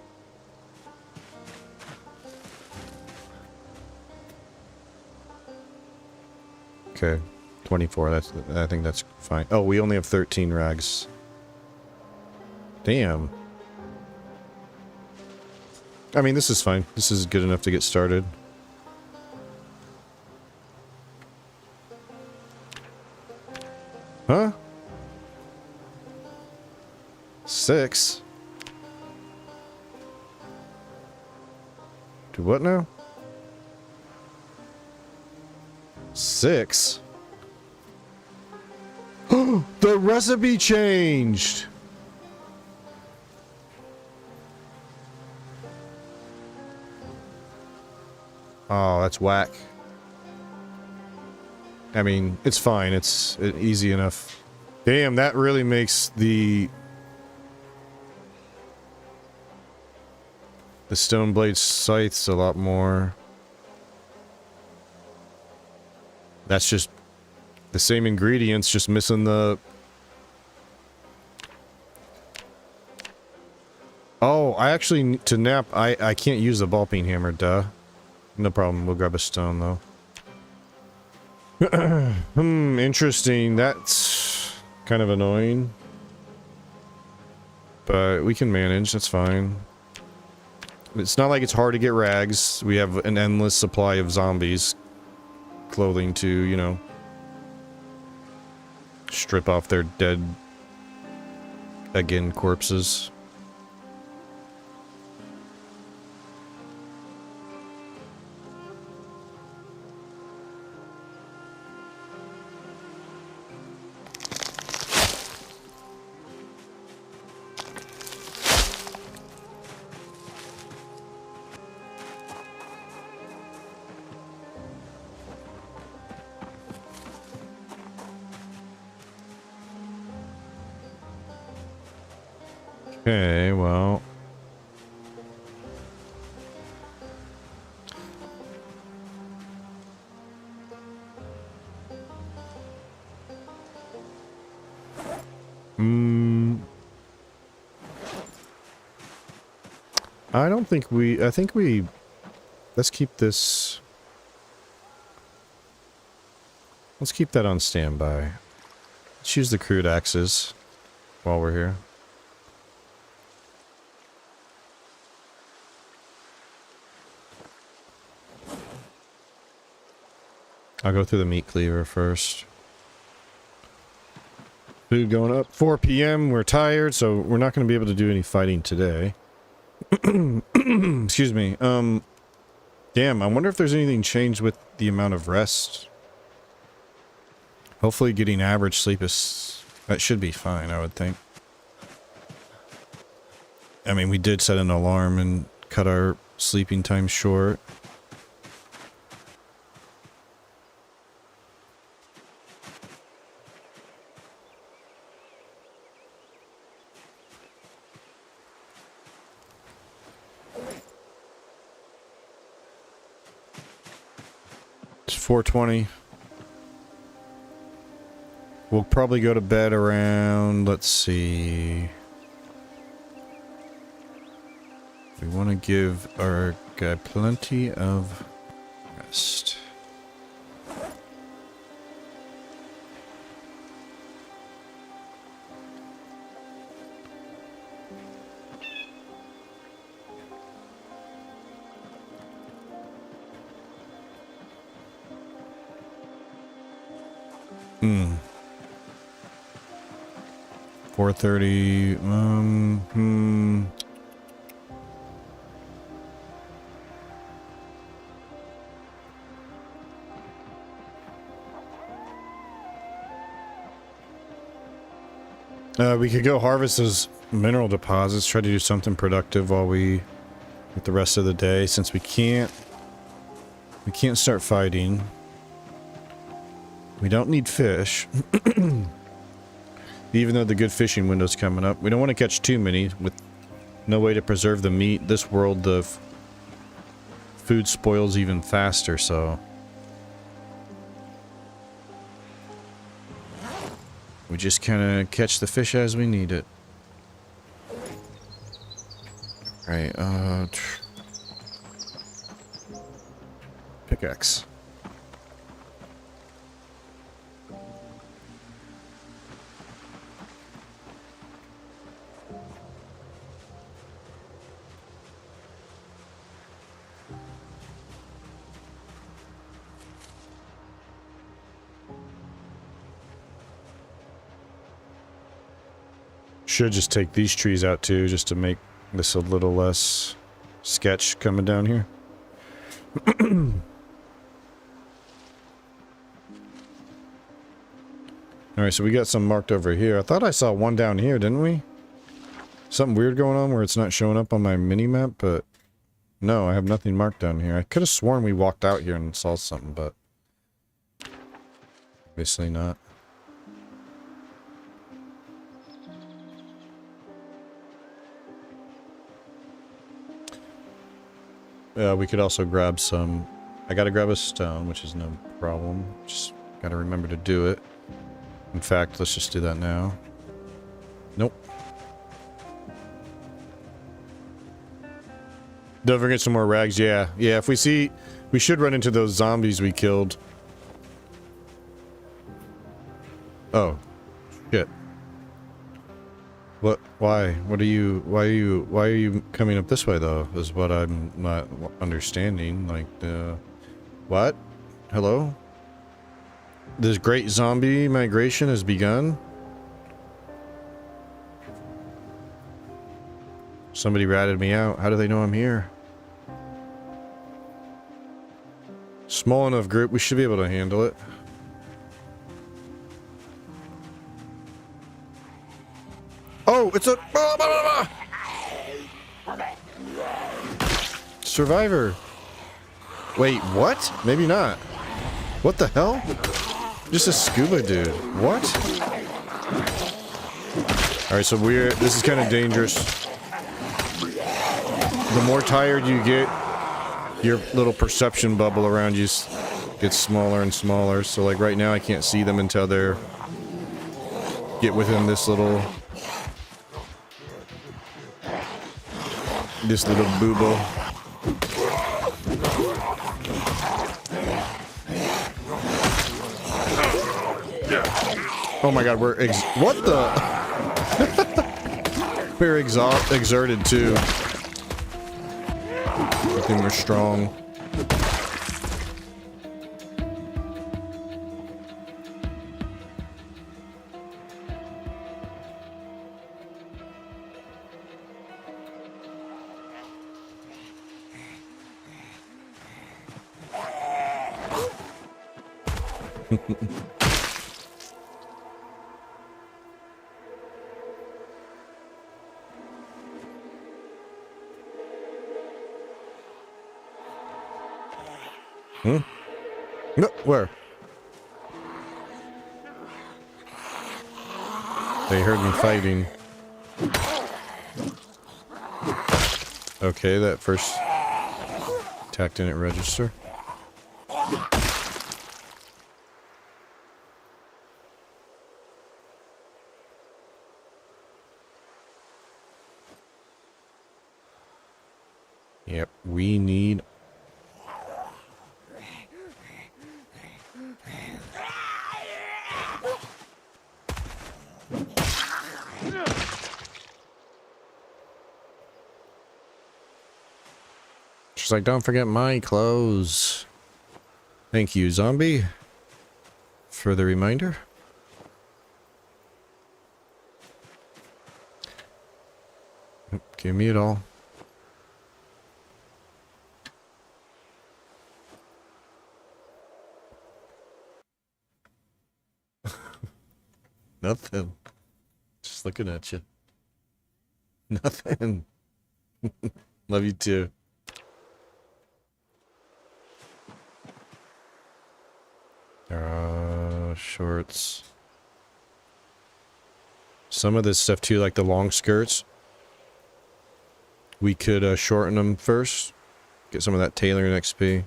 Okay, 24. I think that's fine. Oh, we only have 13 rags. Damn. I mean, this is fine. This is good enough to get started. Huh? 6? Do what now? 6? The recipe changed! Oh, that's whack. I mean, it's fine. It's easy enough. Damn, that really makes the stone blade scythes a lot more. That's just the same ingredients, just missing the... Oh, I actually, to nap, I can't use the ball peen hammer, duh. No problem, we'll grab a stone, though. Interesting. That's kind of annoying. But we can manage, that's fine. It's not like it's hard to get rags. We have an endless supply of zombies. Clothing to, you know, strip off their dead, again, corpses. Okay, well... I don't think we... I think we... Let's keep this... Let's keep that on standby. Let's use the crude axes while we're here. I'll go through the meat cleaver first. Food going up. 4 p.m. We're tired, so we're not going to be able to do any fighting today. Excuse me. Damn, I wonder if there's anything changed with the amount of rest. Hopefully getting average sleep is... That should be fine, I would think. I mean, we did set an alarm and cut our sleeping time short. It's 4:20. We'll probably go to bed around, let's see. We want to give our guy plenty of rest. Hmm. 4:30. We could go harvest those mineral deposits, try to do something productive while we get the rest of the day, since we can't start fighting. We don't need fish. The Even though the good fishing window's coming up. We don't want to catch too many. With no way to preserve the meat. This world, the food spoils even faster, so... we just kind of catch the fish as we need it. Right, pickaxe. Should just take these trees out too, just to make this a little less sketch coming down here. Alright, so we got some marked over here. I thought I saw one down here, didn't we? Something weird going on where it's not showing up on my mini-map, but... no, I have nothing marked down here. I could have sworn we walked out here and saw something, but... obviously not. We could also grab some... I gotta grab a stone, which is no problem. Just gotta remember to do it. In fact, let's just do that now. Nope. Don't forget some more rags. Yeah, yeah, if we see... we should run into those zombies we killed. Oh. Shit. What? Why? What are you... why are you coming up this way, though? Is what I'm not understanding. Like, what? Hello? This great zombie migration has begun? Somebody ratted me out. How do they know I'm here? Small enough group, we should be able to handle it. Oh, it's a... survivor. Wait, what? Maybe not. What the hell? Just a scuba dude. What? Alright, so this is kind of dangerous. The more tired you get, your little perception bubble around you gets smaller and smaller. So like right now I can't see them until they're... get within this little booble. Oh my god, we're what the? We're exerted too. I think we're strong. Hmm? No, where? They heard me fighting. Okay, that first attack didn't register. Yep, we need... She's like, don't forget my clothes. Thank you, zombie, for the reminder. Give me it all. Nothing. Just looking at you. Nothing. Love you too. Shorts. some of this stuff too, like the long skirts. We could shorten them first. Get some of that tailoring XP.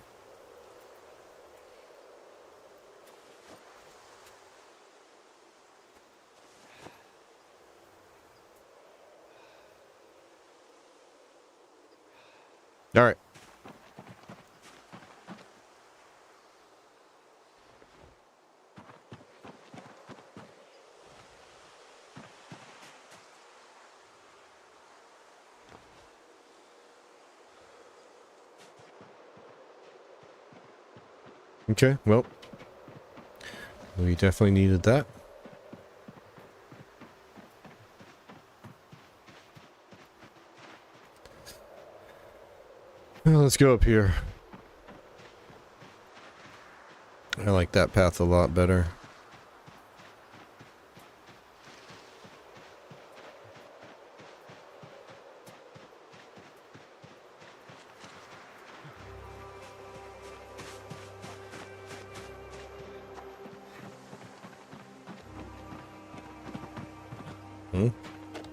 All right. Okay, well, we definitely needed that. Well, let's go up here. I like that path a lot better.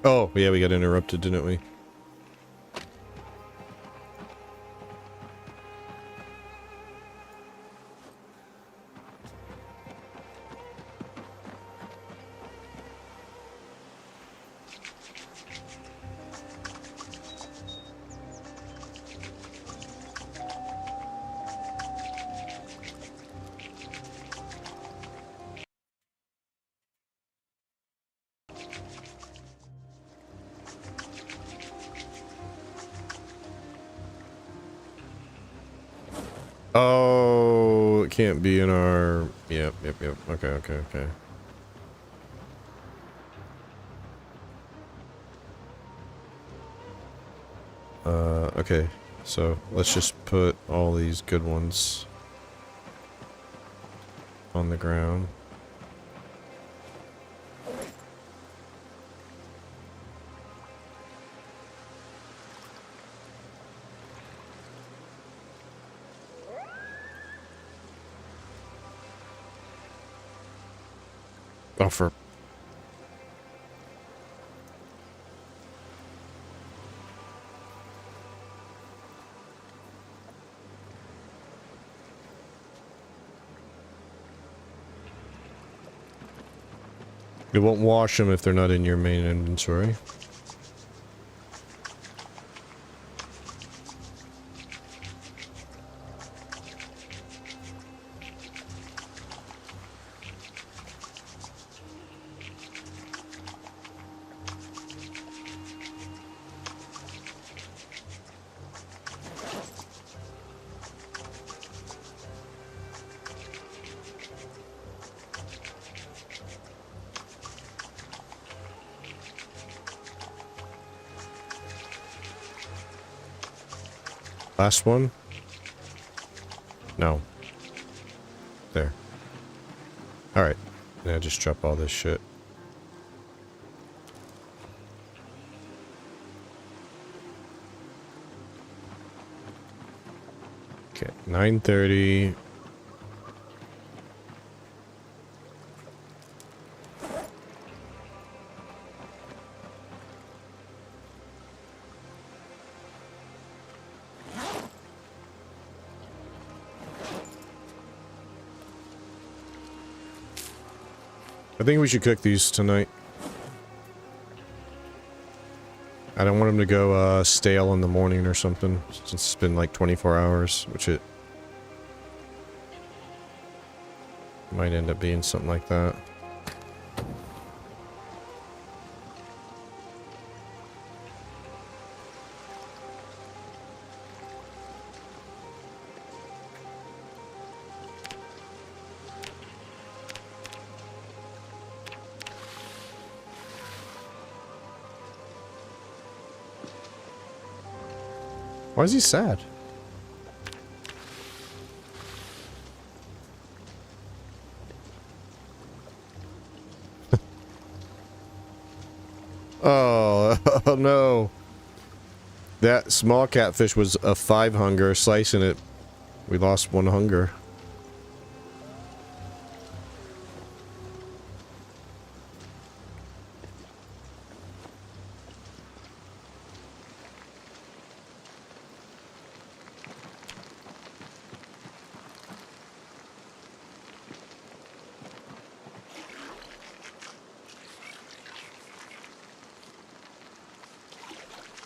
Oh, yeah, we got interrupted, didn't we? Oh, it can't be in our... Yep. Okay. Okay. So, let's just put all these good ones on the ground. Oh, for... It won't wash them if they're not in your main inventory. Last one? No. There. Alright. Now just drop all this shit. Okay, 9:30. I think we should cook these tonight. I don't want them to go stale in the morning or something, since it's been like 24 hours, which it might end up being something like that. Why is he sad? Oh, oh no. That small catfish was a 5 hunger. Slicing it, we lost 1 hunger.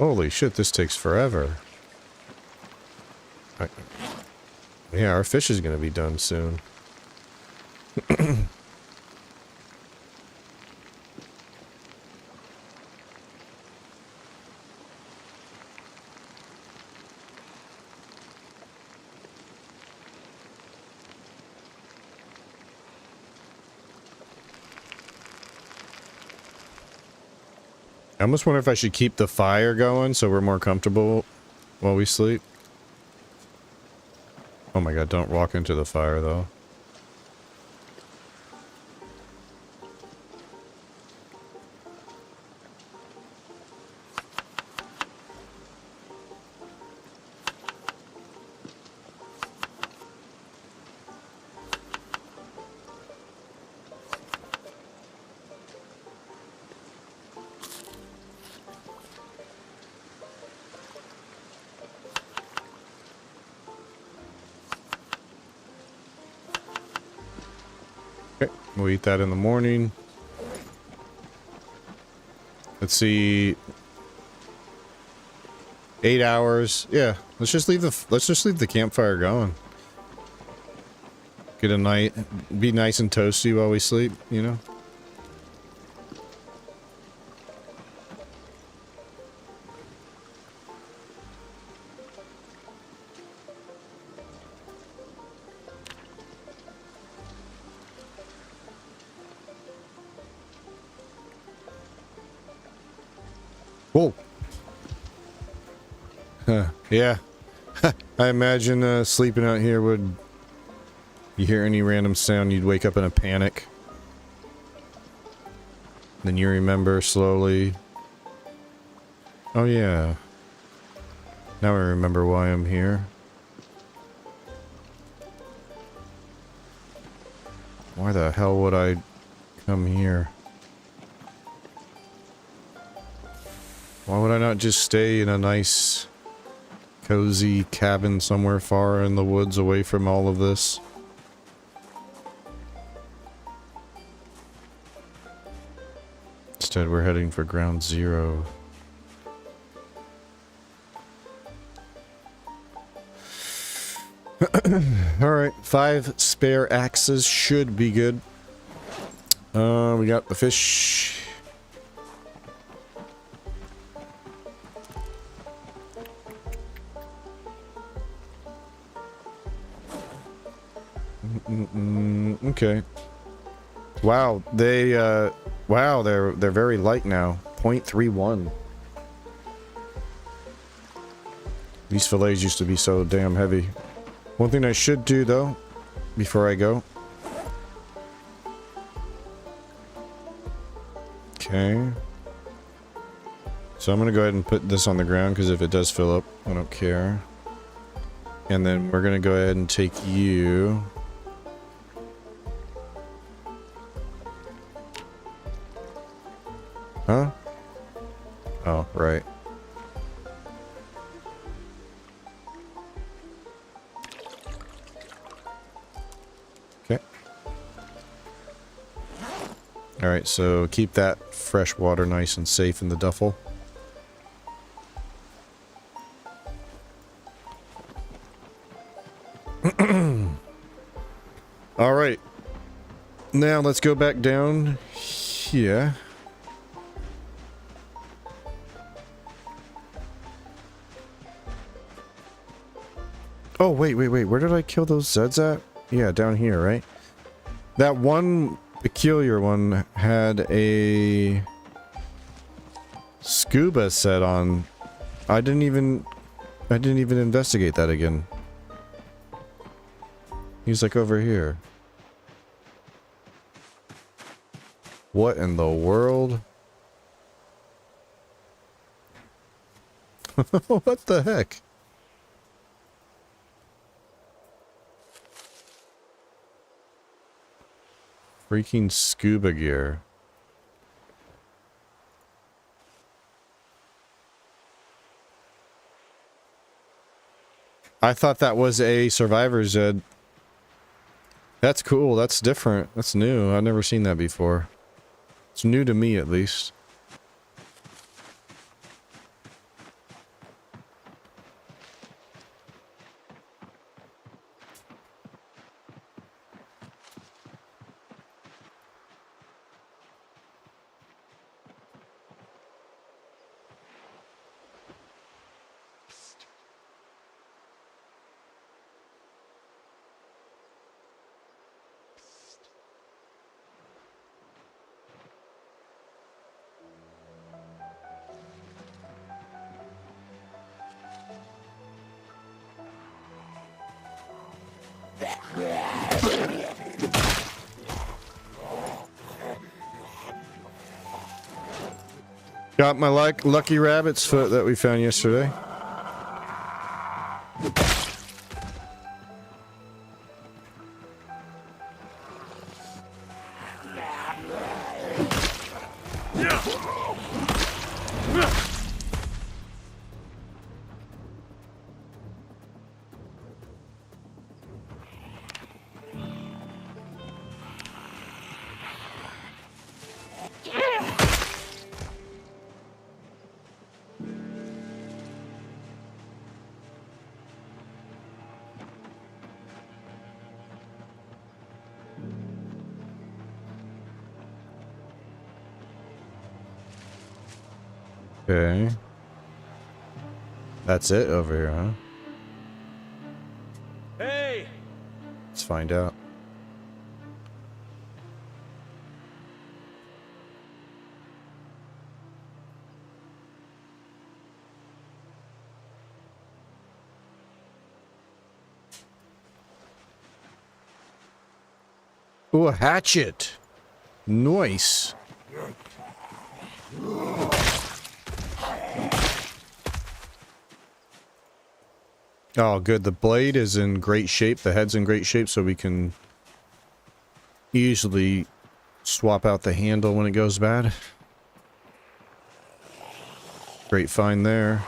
Holy shit, this takes forever. Yeah, our fish is gonna be done soon. I almost wonder if I should keep the fire going so we're more comfortable while we sleep. Oh my god, don't walk into the fire though. Okay, we'll eat that in the morning. Let's see. 8 hours. Yeah, let's just leave the campfire going. Get a night, be nice and toasty while we sleep, you know? Whoa. Yeah. I imagine sleeping out here would... You hear any random sound, you'd wake up in a panic. Then you remember slowly. Oh yeah. Now I remember why I'm here. Why the hell would I come here? Why would I not just stay in a nice, cozy cabin somewhere far in the woods away from all of this? Instead, we're heading for ground zero. Alright, 5 spare axes should be good. We got the fish. Okay. Wow, wow, they're very light now. 0.31. These fillets used to be so damn heavy. One thing I should do though, before I go. Okay. So I'm gonna go ahead and put this on the ground because if it does fill up, I don't care. And then we're gonna go ahead and take you. Huh? Oh, right. Okay. Alright, so keep that fresh water nice and safe in the duffel. Alright. Now let's go back down here. Oh, wait. Where did I kill those Zeds at? Yeah, down here, right? That one peculiar one had a scuba set on. I didn't even investigate that again. He's like over here. What in the world? What the heck? Freaking scuba gear. I thought that was a Survivor's Ed. That's cool. That's different. That's new. I've never seen that before. It's new to me, at least. Got my lucky rabbit's foot that we found yesterday. Okay. That's it over here, huh? Hey! Let's find out. Ooh, a hatchet. Nice. Oh, good. The blade is in great shape. The head's in great shape, so we can easily swap out the handle when it goes bad. Great find there.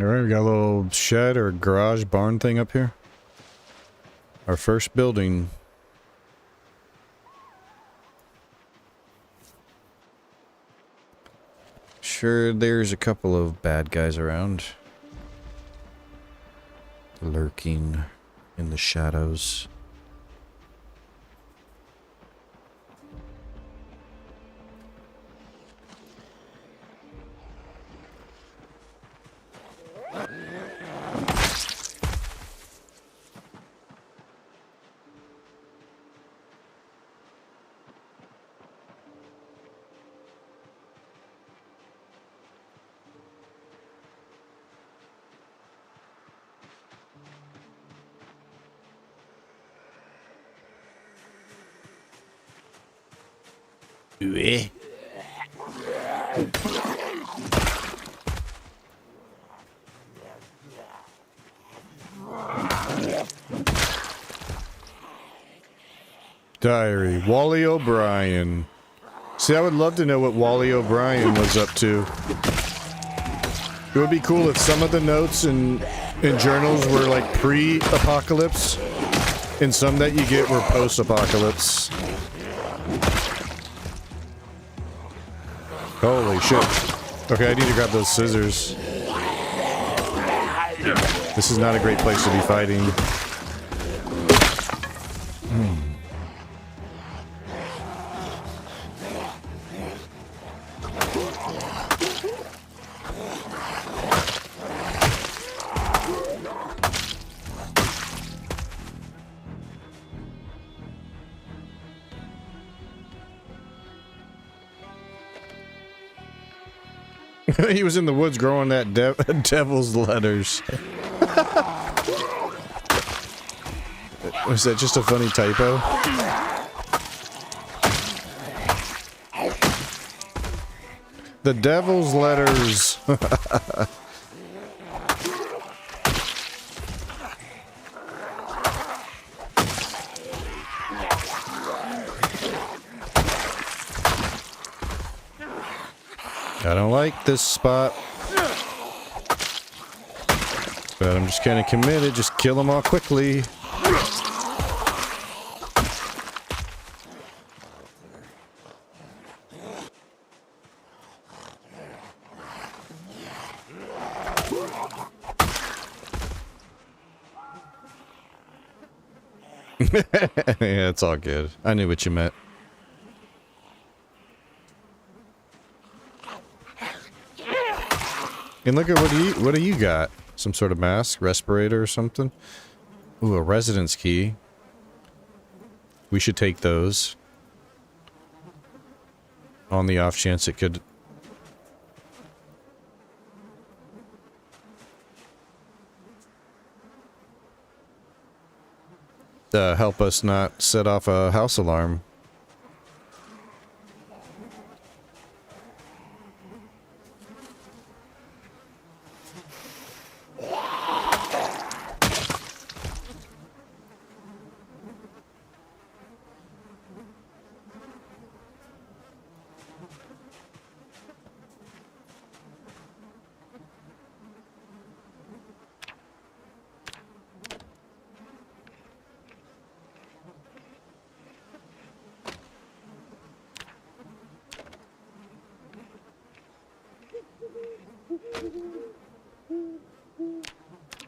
Alright, we got a little shed or garage barn thing up here. Our first building. Sure, there's a couple of bad guys around. Lurking in the shadows. Eh. Diary, Wally O'Brien. See, I would love to know what Wally O'Brien was up to. It would be cool if some of the notes in journals were like pre-apocalypse, and some that you get were post-apocalypse. Holy shit. Okay, I need to grab those scissors. This is not a great place to be fighting. He was in the woods growing that devil's letters. Was that just a funny typo? The devil's letters. I don't like this spot. But I'm just kind of committed. Just kill them all quickly. Yeah, it's all good. I knew what you meant. And look at what do you got? Some sort of mask, respirator or something? Ooh, a residence key. We should take those. On the off chance it could... help us not set off a house alarm.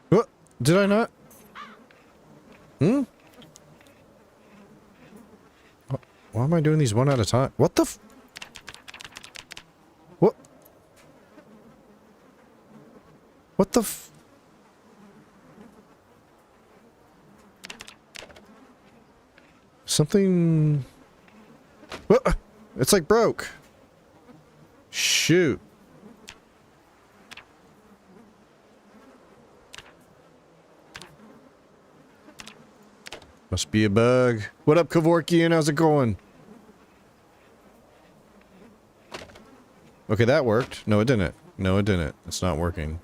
What? Did I not? Hmm? Why am I doing these one at a time? What the f... What? What the f... Something... What? It's like broke. Shoot. Must be a bug. What up, Kevorkian? How's it going? Okay, that worked. No, it didn't. No, it didn't. It's not working.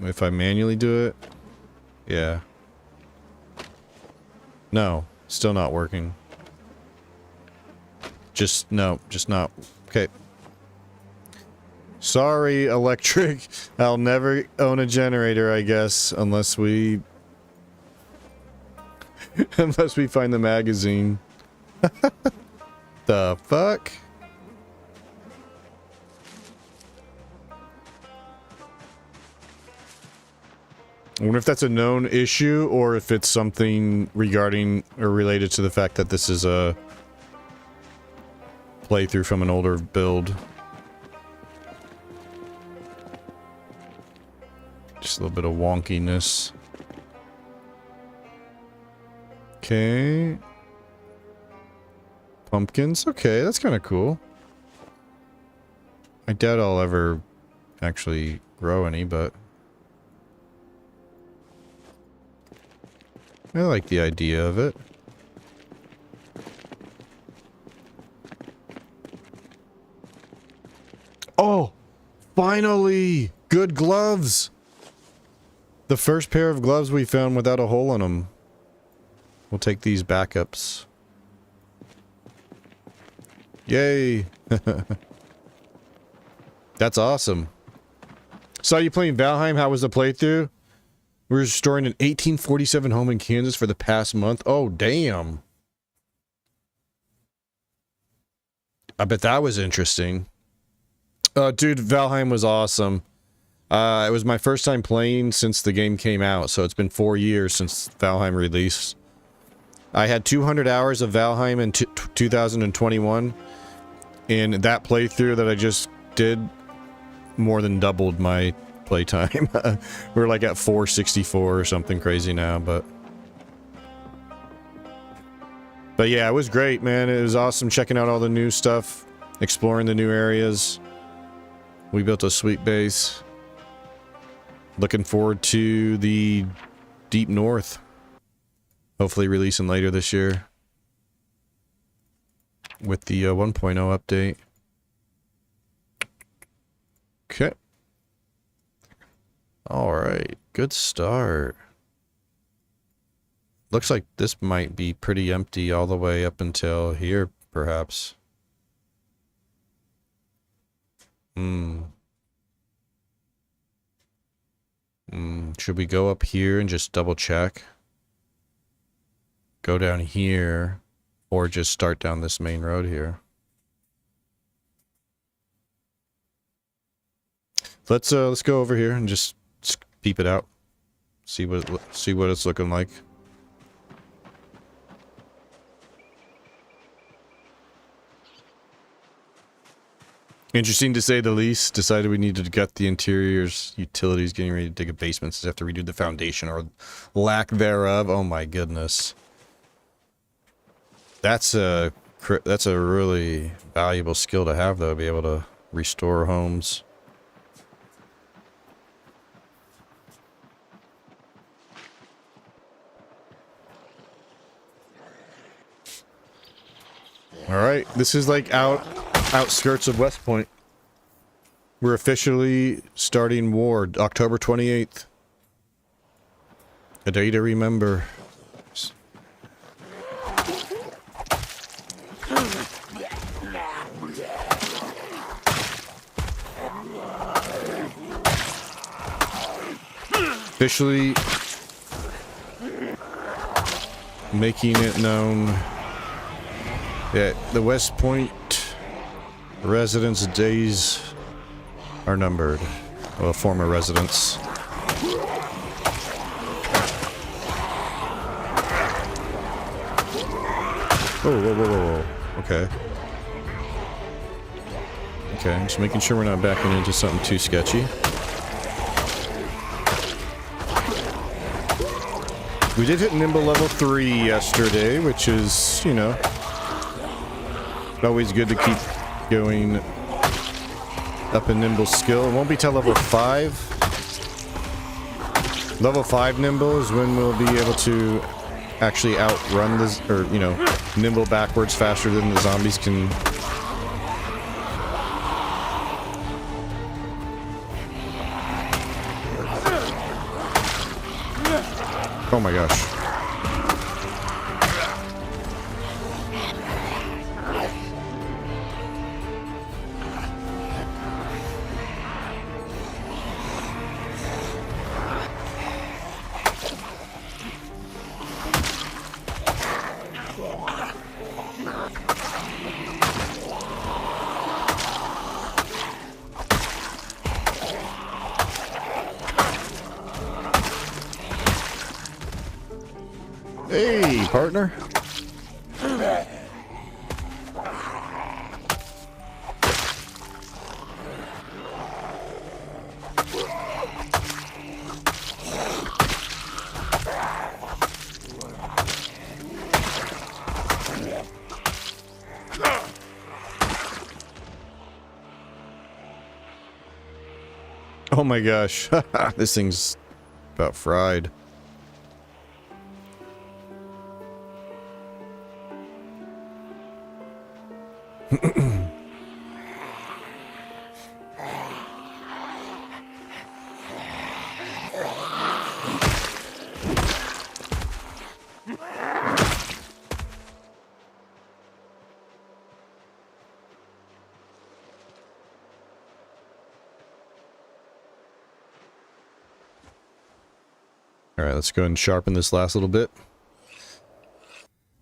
If I manually do it... Yeah. No. Still not working. Just... No. Just not... Okay. Sorry, electric. I'll never own a generator, I guess, unless we... Unless we find the magazine. The fuck? I wonder if that's a known issue or if it's something regarding or related to the fact that this is a playthrough from an older build. Just a little bit of wonkiness. Okay. Pumpkins. Okay, that's kind of cool. I doubt I'll ever actually grow any, but... I like the idea of it. Oh! Finally! Good gloves! The first pair of gloves we found without a hole in them. We'll take these backups. Yay! That's awesome. Saw you playing Valheim. How was the playthrough? We're restoring an 1847 home in Kansas for the past month. Oh, damn. I bet that was interesting. Dude, Valheim was awesome. It was my first time playing since the game came out, so it's been 4 years since Valheim released. I had 200 hours of Valheim in 2021, and that playthrough that I just did more than doubled my playtime. We're like at 464 or something crazy now, but yeah, it was great, man. It was awesome checking out all the new stuff, exploring the new areas. We built a sweet base. Looking forward to the Deep North. Hopefully releasing later this year. With the 1.0 update. Okay. Alright, good start. Looks like this might be pretty empty all the way up until here, perhaps. Should we go up here and just double check? Go down here, or just start down this main road here? Let's go over here and just peep it out. See what it's looking like. Interesting to say the least. Decided we needed to gut the interiors, utilities, getting ready to dig a basement. So have to redo the foundation or lack thereof. Oh my goodness. That's a really valuable skill to have, though. Be able to restore homes. All right, this is like outskirts of West Point. We're officially starting war, October 28th. A day to remember. Officially making it known that the West Point residents' days are numbered. Well, former residents. Whoa. Okay. Okay, just making sure we're not backing into something too sketchy. We did hit Nimble level 3 yesterday, which is, you know, always good to keep going up in Nimble's skill. It won't be till level 5. Level 5 Nimble is when we'll be able to actually outrun this, or, you know, Nimble backwards faster than the zombies can. Oh my gosh. Hey, partner. Oh my gosh. This thing's about fried. All right, let's go and sharpen this last little bit.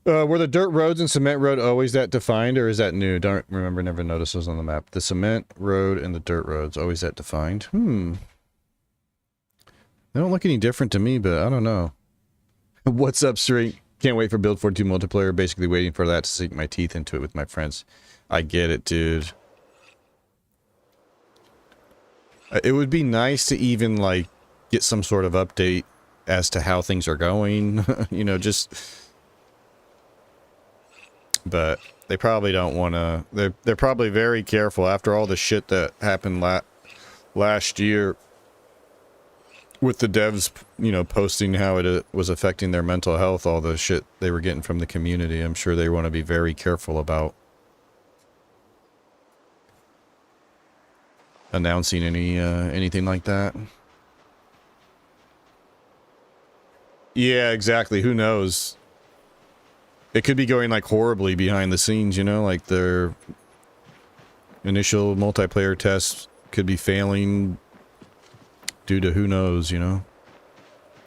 Were the dirt roads and cement road always that defined, or is that new? Don't remember, never noticed those on the map. The cement road and the dirt roads, always that defined? They don't look any different to me, but I don't know. What's up, Street? Can't wait for Build 42 multiplayer. Basically waiting for that to sink my teeth into it with my friends. I get it, dude. It would be nice to even, like, get some sort of update as to how things are going. You know, just... But they probably don't want to... They're probably very careful after all the shit that happened last year with the devs, you know, posting how it was affecting their mental health, all the shit they were getting from the community. I'm sure they want to be very careful about announcing anything like that. Yeah, exactly. Who knows? It could be going like horribly behind the scenes, you know, like they're Initial multiplayer tests could be failing due to who knows, you know?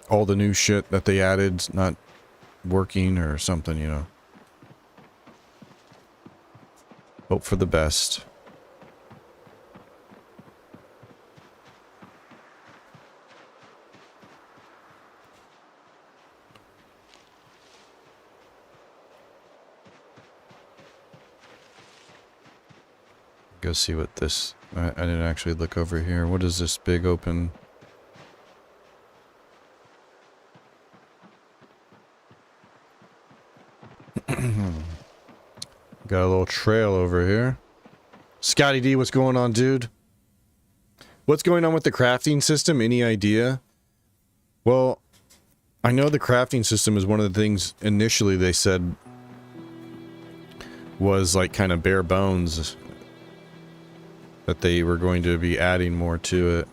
All the new shit that they added's not working or something, you know? Hope for the best. Go see what this... I didn't actually look over here. What is this big open... Got a little trail over here. Scotty D, what's going on, dude? What's going on with the crafting system? Any idea? Well, I know the crafting system is one of the things initially they said was like kind of bare bones, that they were going to be adding more to it.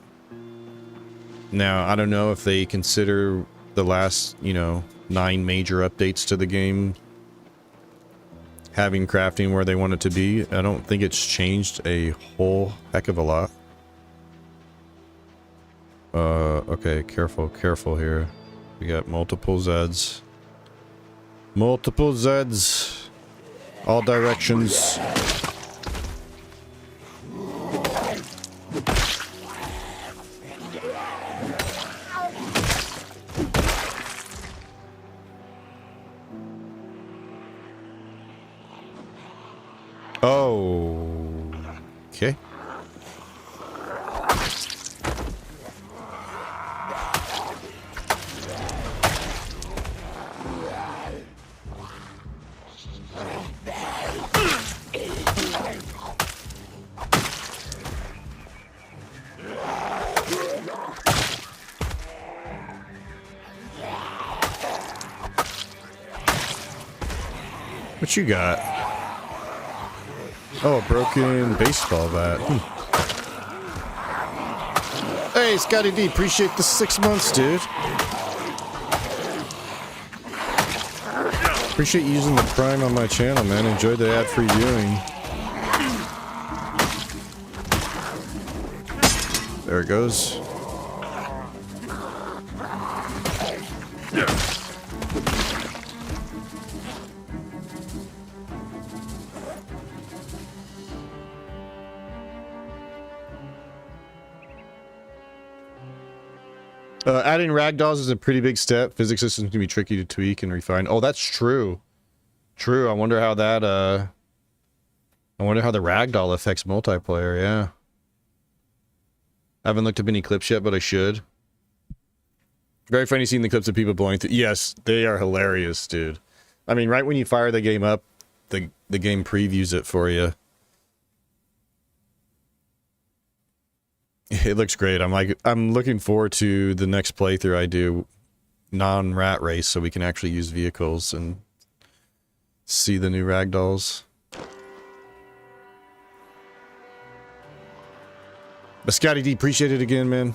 Now, I don't know if they consider the last, you know, 9 major updates to the game having crafting where they want it to be. I don't think it's changed a whole heck of a lot. Okay, careful here. We got multiple Zeds. Multiple Zeds. All directions. Oh, okay. What you got? Oh, a broken baseball bat. Hey, Scotty D, appreciate the 6 months, dude. Appreciate you using the Prime on my channel, man. Enjoyed the ad-free viewing. There it goes. Adding ragdolls is a pretty big step. Physics systems can be tricky to tweak and refine. Oh, that's true. True. I wonder how that, I wonder how the ragdoll affects multiplayer, yeah. I haven't looked up any clips yet, but I should. Very funny seeing the clips of people blowing through. Yes, they are hilarious, dude. I mean, right when you fire the game up, the game previews it for you. It looks great. I'm looking forward to the next playthrough I do non-RatRace so we can actually use vehicles and see the new ragdolls. But Scotty D, appreciate it again, man.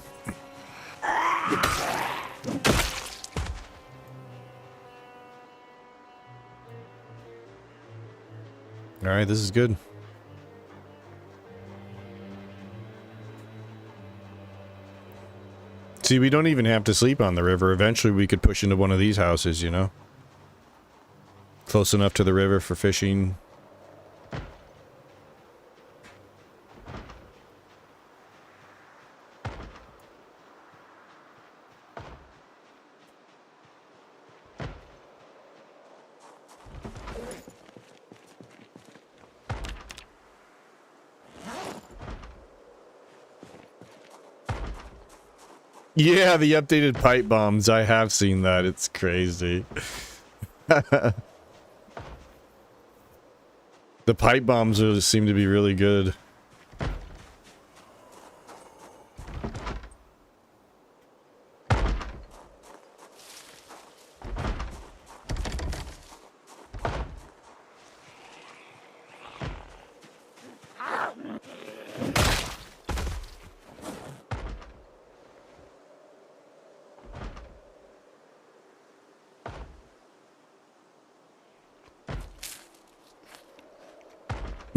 Alright, this is good. See, we don't even have to sleep on the river. Eventually we could push into one of these houses, you know? Close enough to the river for fishing. Yeah, the updated pipe bombs. I have seen that. It's crazy. The pipe bombs seem to be really good.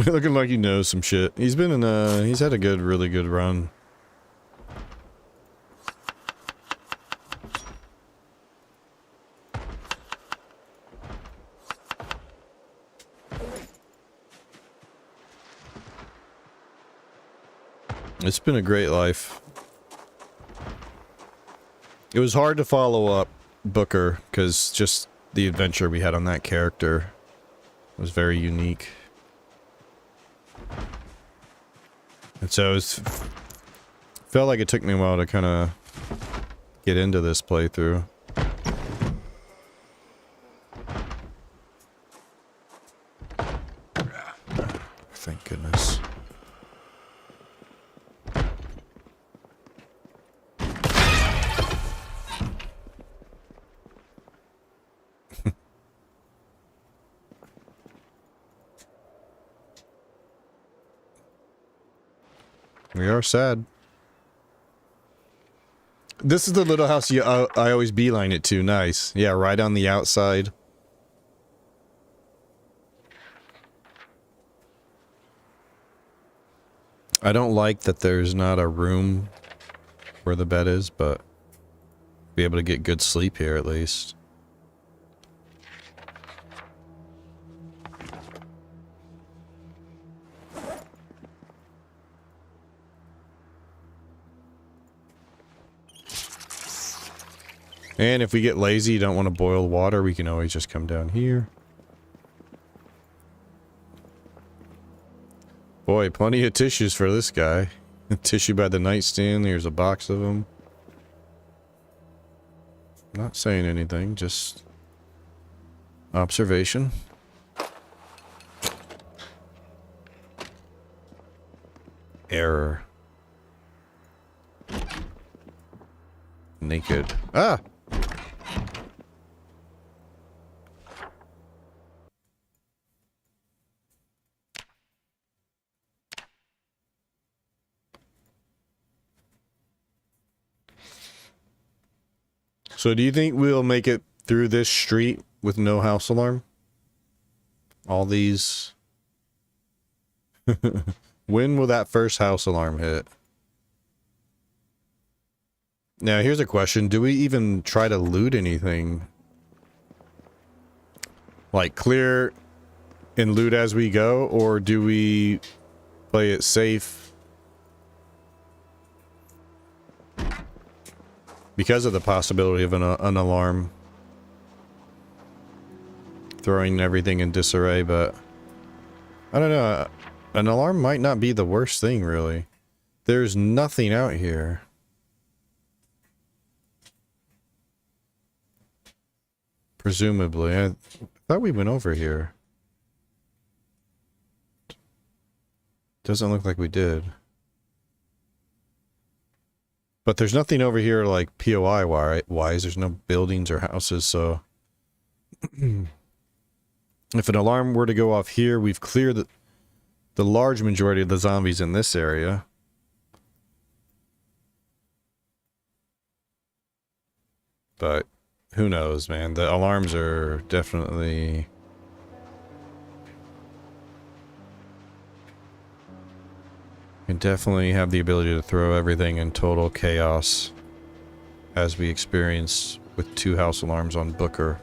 Looking like he knows some shit. He's been in he's had a really good run. It's been a great life. It was hard to follow up Booker, because just the adventure we had on that character was very unique. And so it felt like it took me a while to kind of get into this playthrough. Thank goodness. We are sad. This is the little house I always beeline it to. Nice. Yeah, right on the outside. I don't like that there's not a room where the bed is, but be able to get good sleep here at least. And if we get lazy, don't want to boil water, we can always just come down here. Boy, plenty of tissues for this guy. Tissue by the nightstand, here's a box of them. Not saying anything, just observation. Error. Naked. Ah! So do you think we'll make it through this street with no house alarm? All these... When will that first house alarm hit? Now here's a question. Do we even try to loot anything? Like clear and loot as we go? Or do we play it safe? Because of the possibility of an alarm throwing everything in disarray, but I don't know. An alarm might not be the worst thing, really. There's nothing out here. Presumably. I thought we went over here. Doesn't look like we did. But there's nothing over here like POI wise. There's no buildings or houses, so... If an alarm were to go off here, we've cleared the large majority of the zombies in this area. But who knows, man. The alarms are definitely... can definitely have the ability to throw everything in total chaos, as we experienced with 2 house alarms on Booker.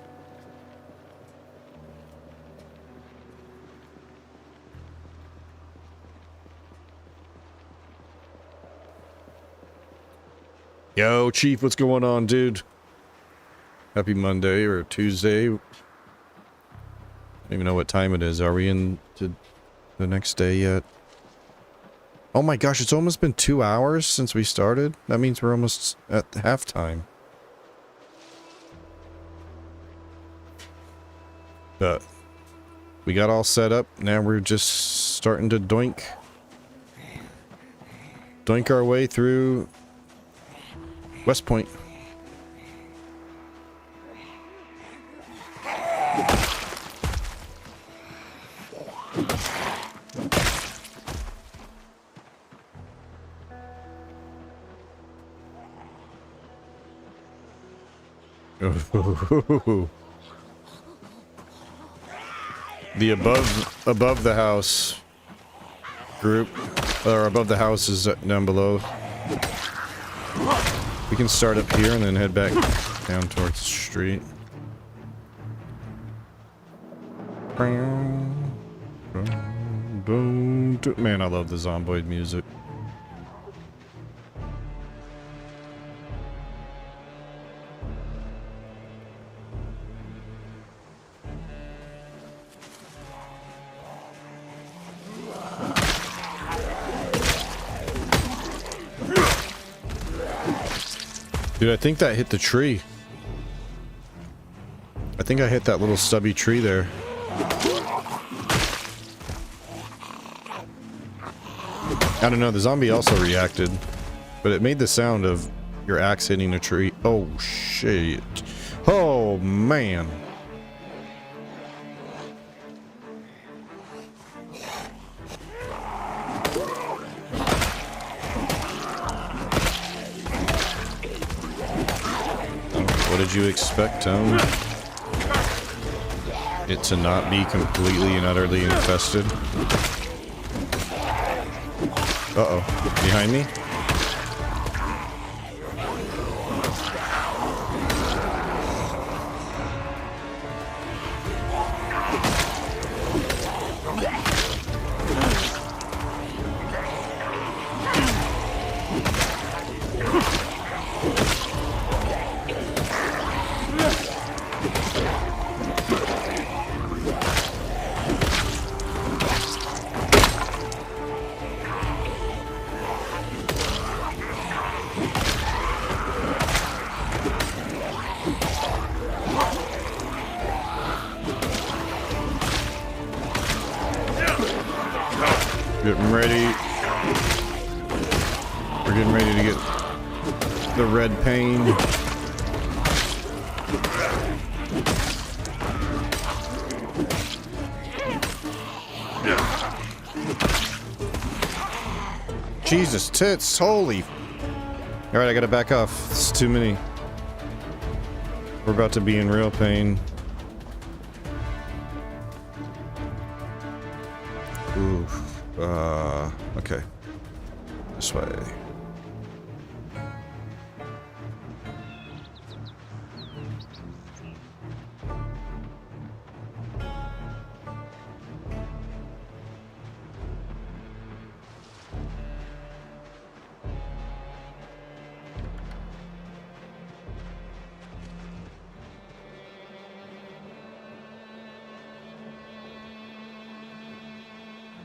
Yo, Chief, what's going on, dude? Happy Monday or Tuesday. I don't even know what time it is. Are we into the next day yet? Oh my gosh, it's almost been 2 hours since we started. That means we're almost at halftime. But we got all set up. Now we're just starting to doink our way through West Point. The above the house group, or above the houses down below. We can start up here and then head back down towards the street. Man, I love the Zomboid music. Dude, I think that hit the tree. I think I hit that little stubby tree there. I don't know, the zombie also reacted, but it made the sound of your axe hitting a tree. Oh, shit. Oh, man. What did you expect, Tone? It to not be completely and utterly infested? Uh-oh. Behind me? Getting ready. We're getting ready to get the red pain. Jesus tits, holy. Alright, I gotta back off. It's too many. We're about to be in real pain. Oof. Okay. This way.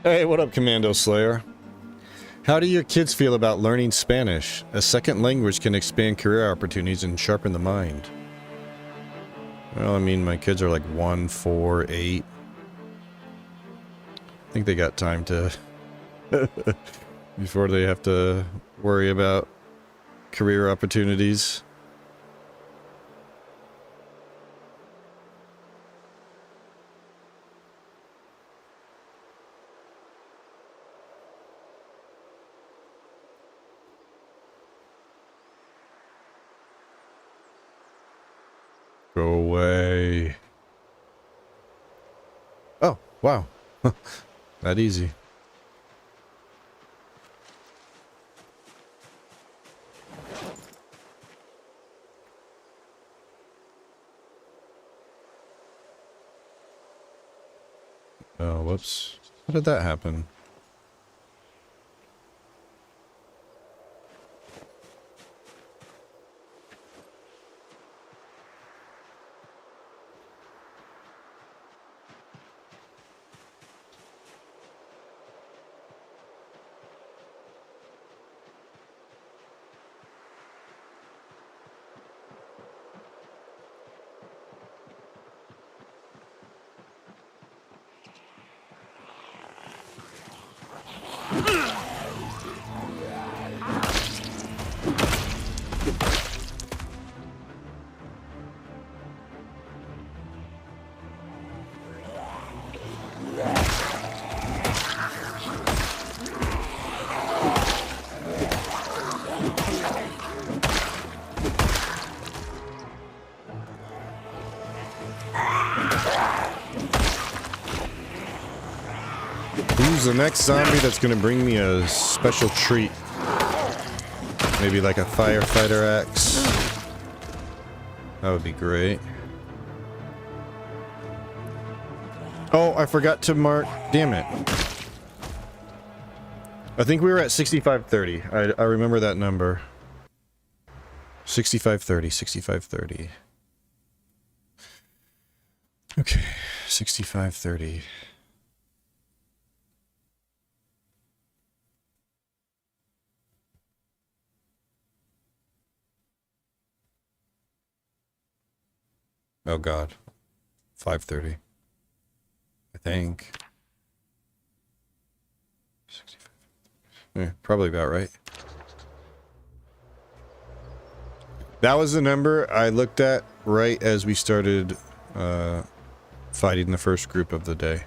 Hey, what up, Commando Slayer? How do your kids feel about learning Spanish? A second language can expand career opportunities and sharpen the mind. Well, I mean, my kids are like 1, 4, 8. I think they got time to... before they have to worry about career opportunities. Go away. Oh, wow. That easy. Oh, whoops. How did that happen? Who's the next zombie that's gonna bring me a special treat? Maybe like a firefighter axe. That would be great. Oh, I forgot to mark. Damn it. I think we were at 6530. I remember that number. 6530, 6530. Okay, 6530. Oh god. 530. I think. 65. Yeah, probably about right. That was the number I looked at right as we started fighting the first group of the day.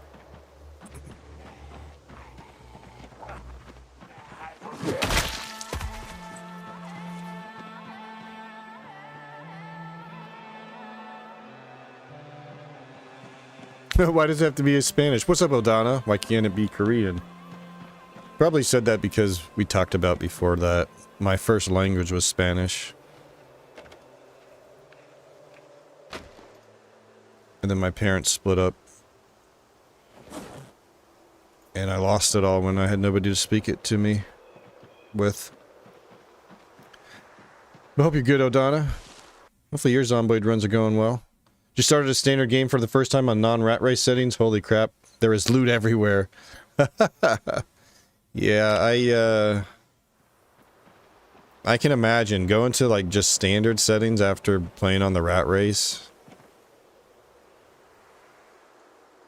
Why does it have to be in Spanish? What's up, Odana? Why can't it be Korean? Probably said that because we talked about before that my first language was Spanish. And then my parents split up. And I lost it all when I had nobody to speak it to me with. I hope you're good, Odana. Hopefully your Zomboid runs are going well. Just started a standard game for the first time on non-RatRace settings. Holy crap. There is loot everywhere. Yeah, I can imagine going to like just standard settings after playing on the RatRace.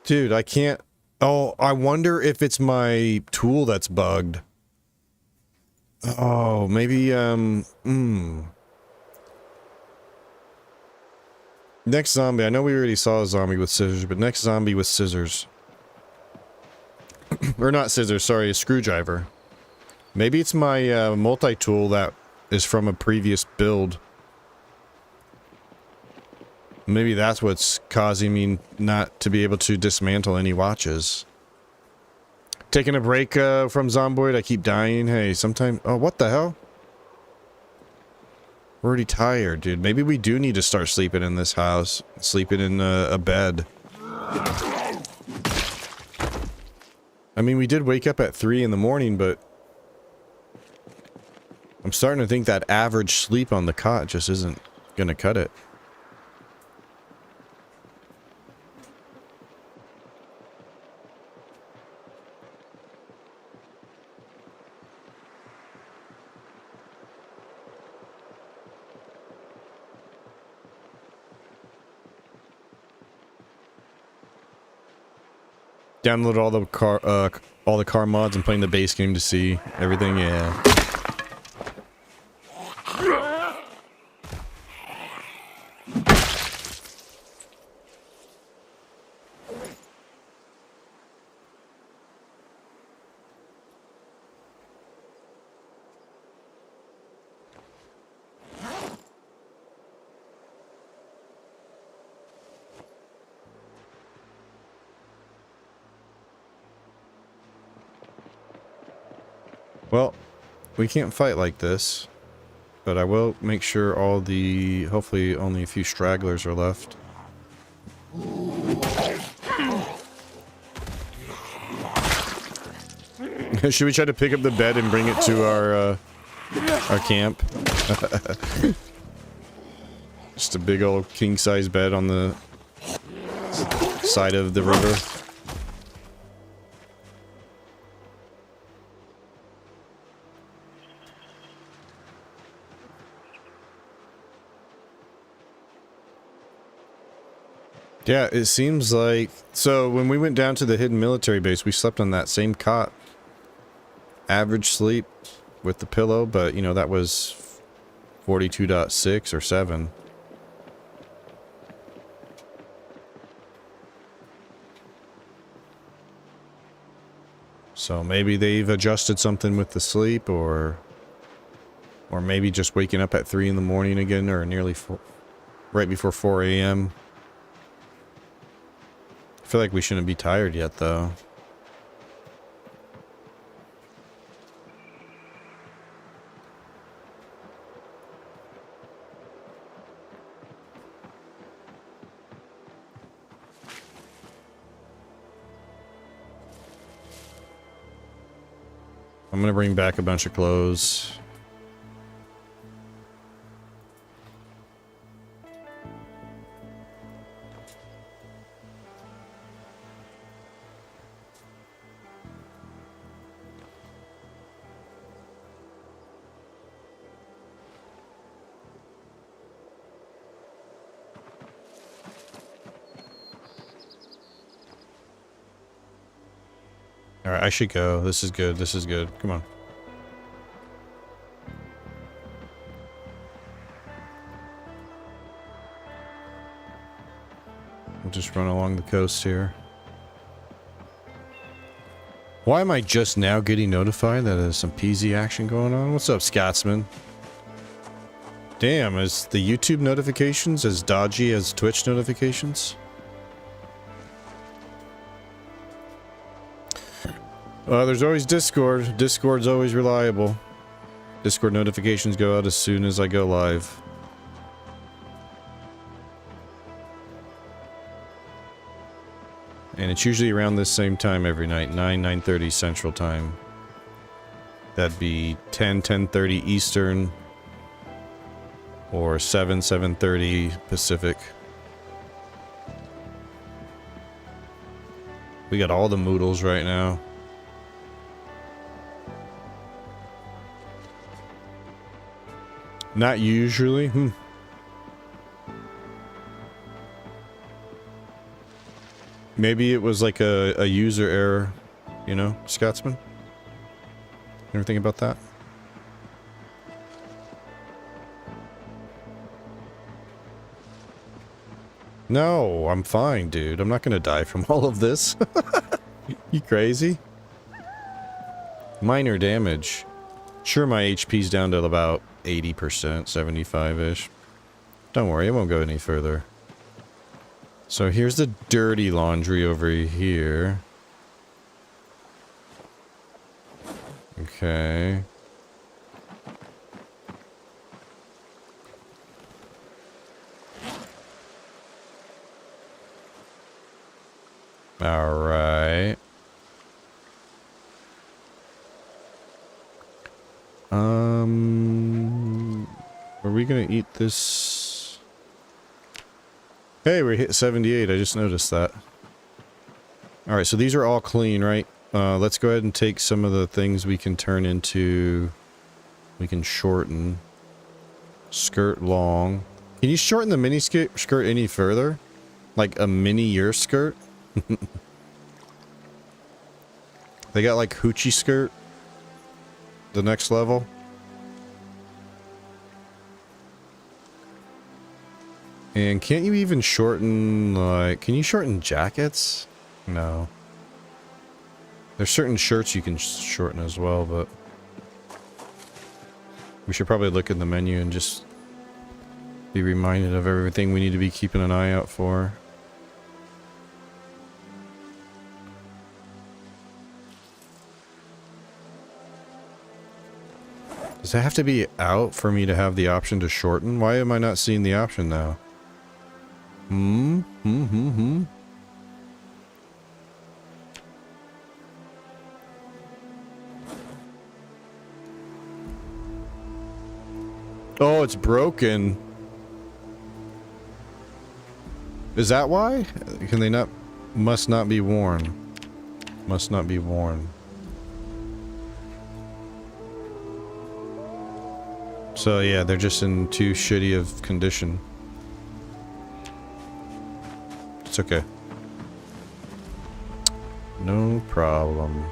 Dude, I can't... Oh, I wonder if it's my tool that's bugged. Oh, maybe, Next zombie. I know we already saw a zombie with scissors, but next zombie with scissors. Or not scissors, sorry, a screwdriver. Maybe it's my multi-tool that is from a previous build. Maybe that's what's causing me not to be able to dismantle any watches. Taking a break from Zomboid, I keep dying. Hey, sometime... Oh, what the hell? We're already tired, dude. Maybe we do need to start sleeping in this house. Sleeping in a bed. I mean, we did wake up at 3 in the morning, but... I'm starting to think that average sleep on the cot just isn't gonna cut it. Download all the car mods and playing the base game to see everything. Yeah. Well, we can't fight like this, but I will make sure all the, hopefully only a few stragglers are left. Should we try to pick up the bed and bring it to our camp? Just a big old king-size bed on the side of the river. Yeah, it seems like... So, when we went down to the hidden military base, we slept on that same cot. Average sleep with the pillow, but, you know, that was 42.6 or 7. So, maybe they've adjusted something with the sleep, or maybe just waking up at 3 in the morning again, or nearly right before 4 a.m. I feel like we shouldn't be tired yet, though. I'm gonna bring back a bunch of clothes. Alright, I should go. This is good. This is good. Come on. We'll just run along the coast here. Why am I just now getting notified that there's some PZ action going on? What's up, Scotsman? Damn, is the YouTube notifications as dodgy as Twitch notifications? There's always Discord. Discord's always reliable. Discord notifications go out as soon as I go live. And it's usually around this same time every night, 9:30 Central Time. That'd be 10:30 Eastern, or 7:30 Pacific. We got all the moodles right now. Not usually. Maybe it was like a user error, you know, Scotsman? You ever think about that? No, I'm fine, dude. I'm not gonna die from all of this. You crazy? Minor damage. Sure, my HP's down to about 80%, 75-ish. Don't worry, it won't go any further. So here's the dirty laundry over here. Okay. All right. Are we gonna eat this? Hey, we hit 78. I just noticed that. All right, so these are all clean, right? Let's go ahead and take some of the things we can turn into. We can shorten. Skirt long. Can you shorten the mini skirt any further? Like a mini your skirt? They got like hoochie skirt. The next level. And can't you even shorten, like, can you shorten jackets? No. There's certain shirts you can shorten as well, but we should probably look in the menu and just be reminded of everything we need to be keeping an eye out for. Does it have to be out for me to have the option to shorten? Why am I not seeing the option now? Oh, it's broken. Is that why? Can they not... Must not be worn. Must not be worn. So yeah, they're just in too shitty of condition. It's okay. No problem.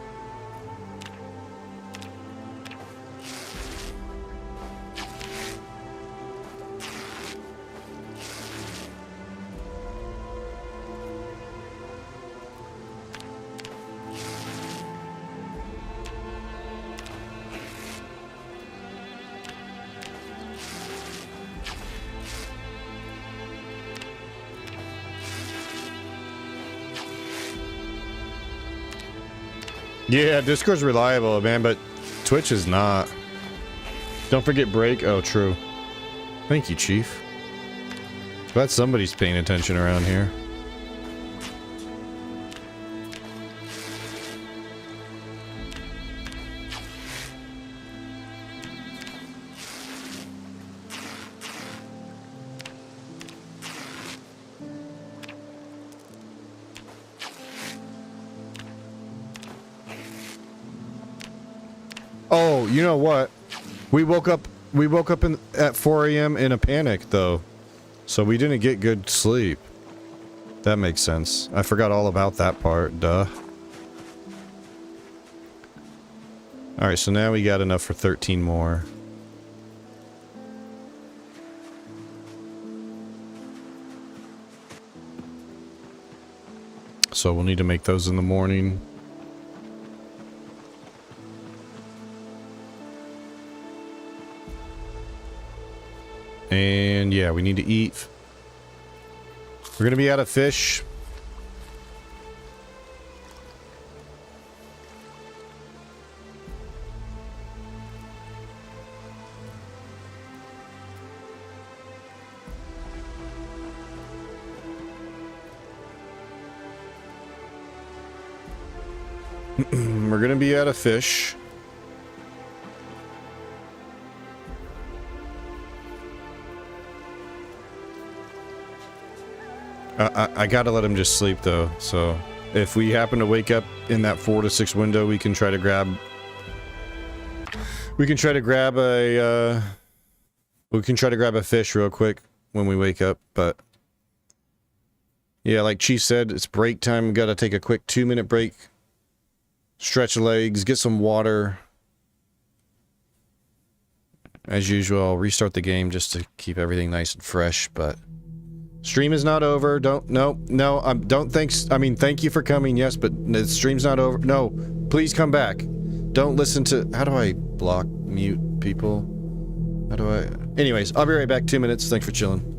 Yeah, Discord's reliable, man, but Twitch is not. Don't forget break. Oh, true. Thank you, Chief. Glad somebody's paying attention around here. Oh, you know what? We woke up at 4 a.m. in a panic, though. So we didn't get good sleep. That makes sense. I forgot all about that part, duh. Alright, so now we got enough for 13 more. So we'll need to make those in the morning. And yeah, we need to eat. We're gonna be out of fish. We're gonna be out of fish. I gotta let him just sleep though, so if we happen to wake up in that 4 to 6 window, we can try to grab a fish real quick when we wake up, but yeah, like Chief said, it's break time. We gotta take a quick 2-minute break, stretch legs, get some water. As usual, I'll restart the game just to keep everything nice and fresh, but stream is not over. Thank you for coming, yes, but the stream's not over. No, please come back. Don't listen to... How do I block, mute people? How do I... Anyways, I'll be right back. 2 minutes. Thanks for chilling.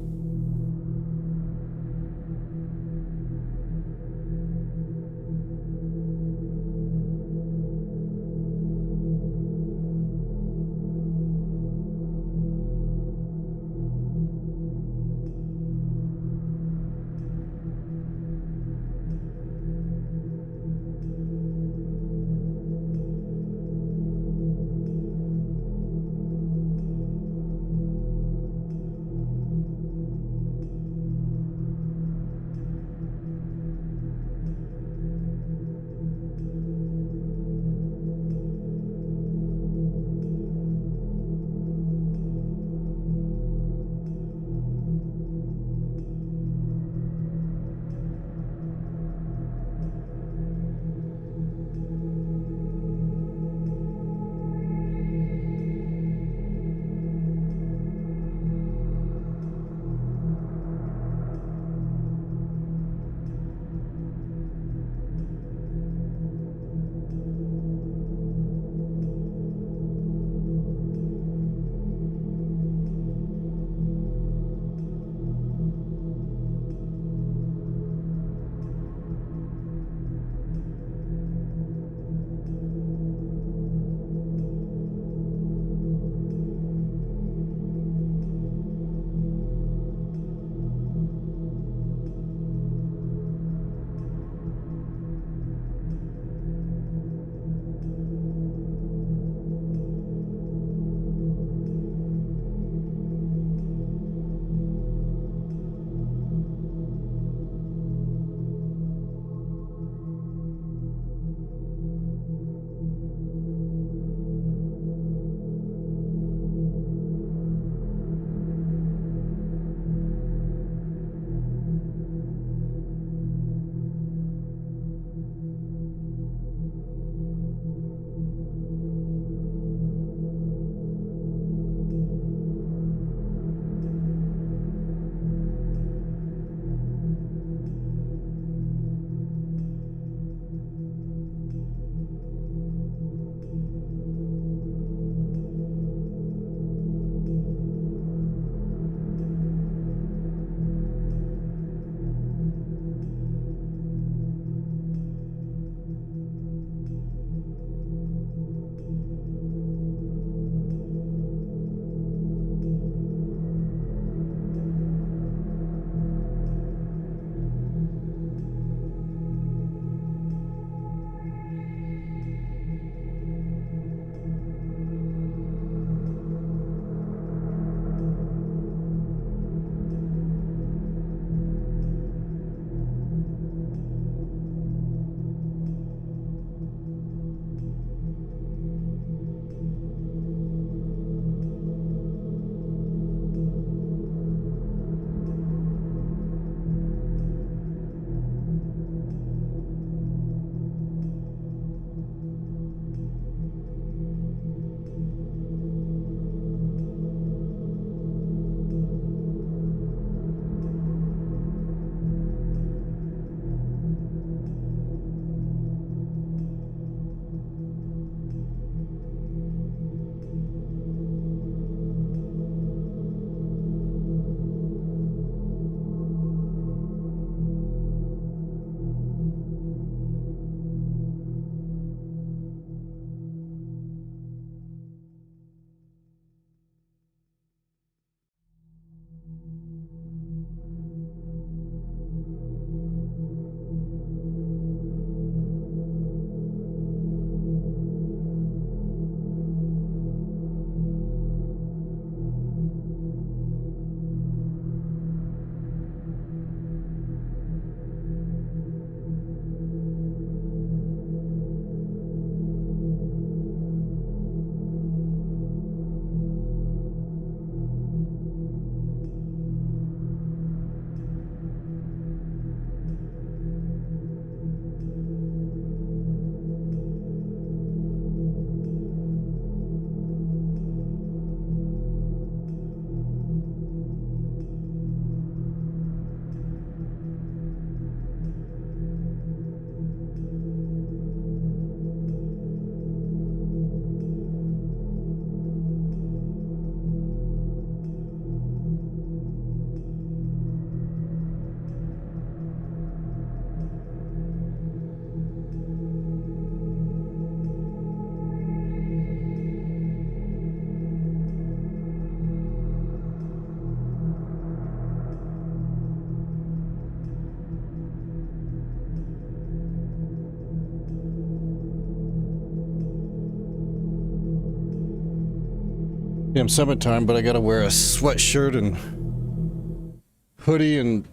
Damn summertime, but I gotta wear a sweatshirt and hoodie and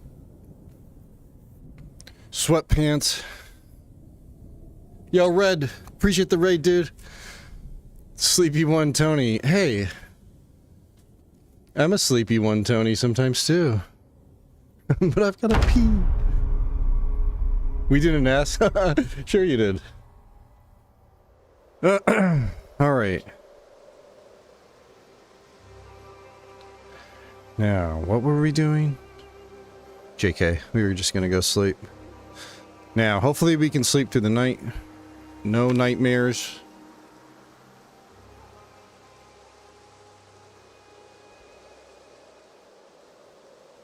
sweatpants. Yo, Red, appreciate the raid, dude. Sleepy one, Tony. Hey, I'm a sleepy one, Tony, sometimes too. But I've gotta pee. We didn't ask. Sure you did. All right. Now, what were we doing? JK, we were just gonna go sleep. Now, hopefully we can sleep through the night. No nightmares.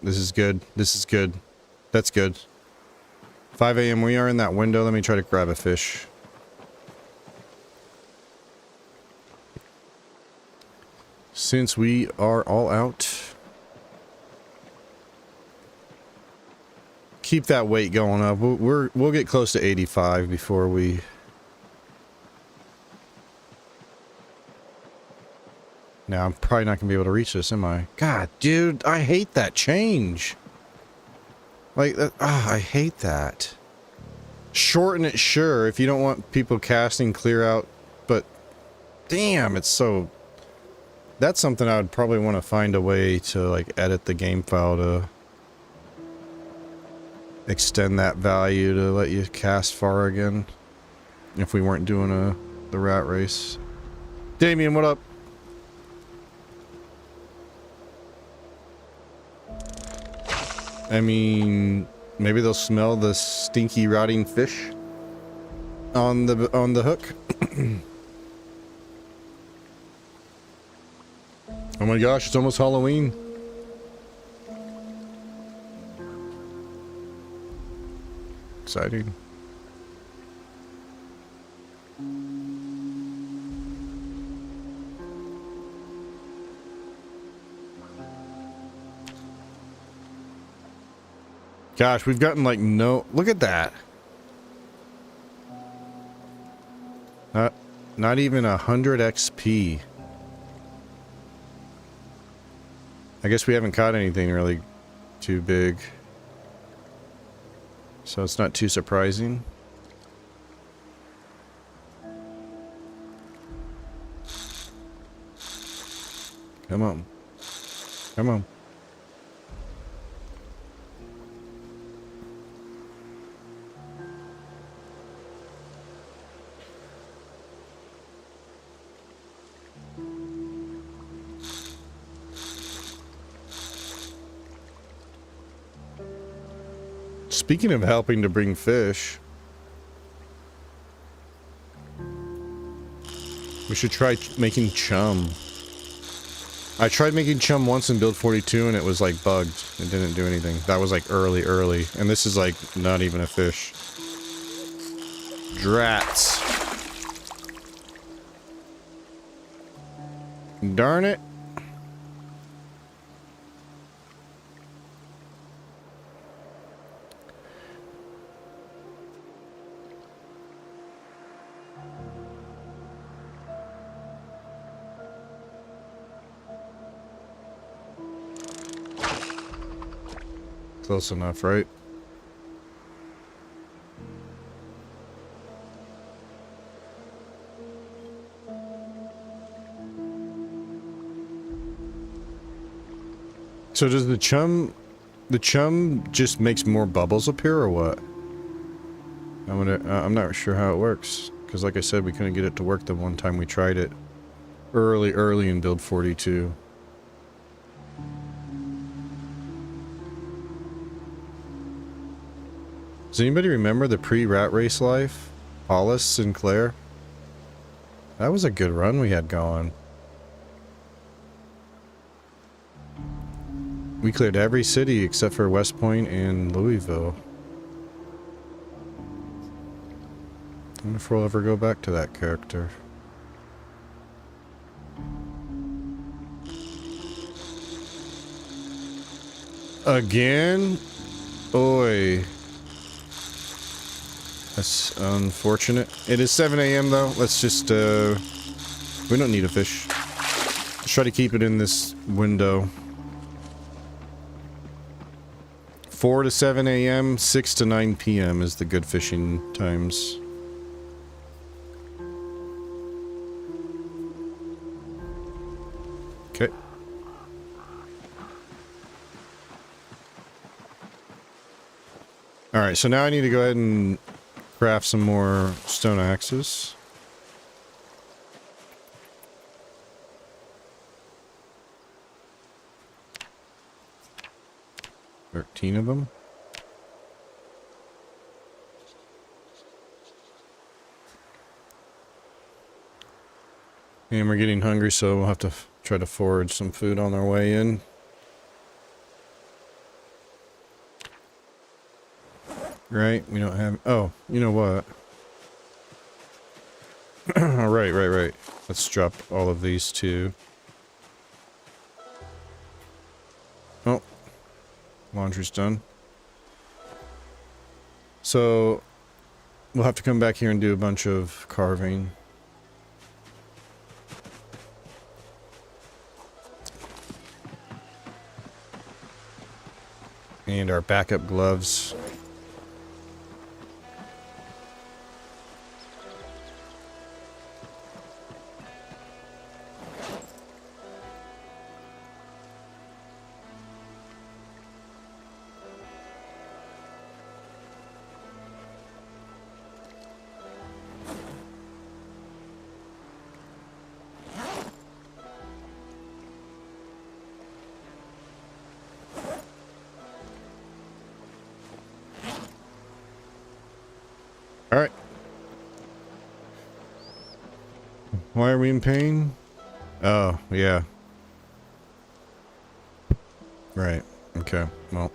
This is good. This is good. That's good. 5 a.m. We are in that window. Let me try to grab a fish. Since we are all out. Keep that weight going up. We'll get close to 85 before we... Now, I'm probably not going to be able to reach this, am I? God, dude, I hate that change. Like, I hate that. Shorten it, sure, if you don't want people casting clear out, but damn, it's so... That's something I would probably want to find a way to, like, edit the game file to extend that value to let you cast far again. If we weren't doing the RatRace. Damien, what up? I mean, maybe they'll smell the stinky rotting fish on the hook. Oh my gosh, it's almost Halloween. Exciting. Gosh, we've gotten like no... Look at that. Not even 100 XP. I guess we haven't caught anything really too big. So it's not too surprising. Come on. Come on. Speaking of helping to bring fish, we should try making chum. I tried making chum once in build 42 and it was like bugged. It didn't do anything. That was like early. And this is like not even a fish. Drats. Darn it. Close enough, right? So does the chum just makes more bubbles appear or what? I'm not sure how it works because like I said, we couldn't get it to work the one time we tried it early in build 42. Does anybody remember the pre-RatRace life? Hollis, Sinclair? That was a good run we had going. We cleared every city except for West Point and Louisville. I wonder if we'll ever go back to that character. Again? Oi. That's unfortunate. It is 7 a.m. though. Let's just, we don't need a fish. Let's try to keep it in this window. 4 to 7 a.m., 6 to 9 p.m. is the good fishing times. Okay. Alright, so now I need to go ahead and craft some more stone axes. 13 of them. And we're getting hungry, so we'll have to try to forage some food on our way in. Right? We don't have... Oh, you know what? Right. Let's drop all of these too. Oh. Laundry's done. So, we'll have to come back here and do a bunch of carving. And our backup gloves. Alright. Why are we in pain? Oh, yeah. Right. Okay. Well.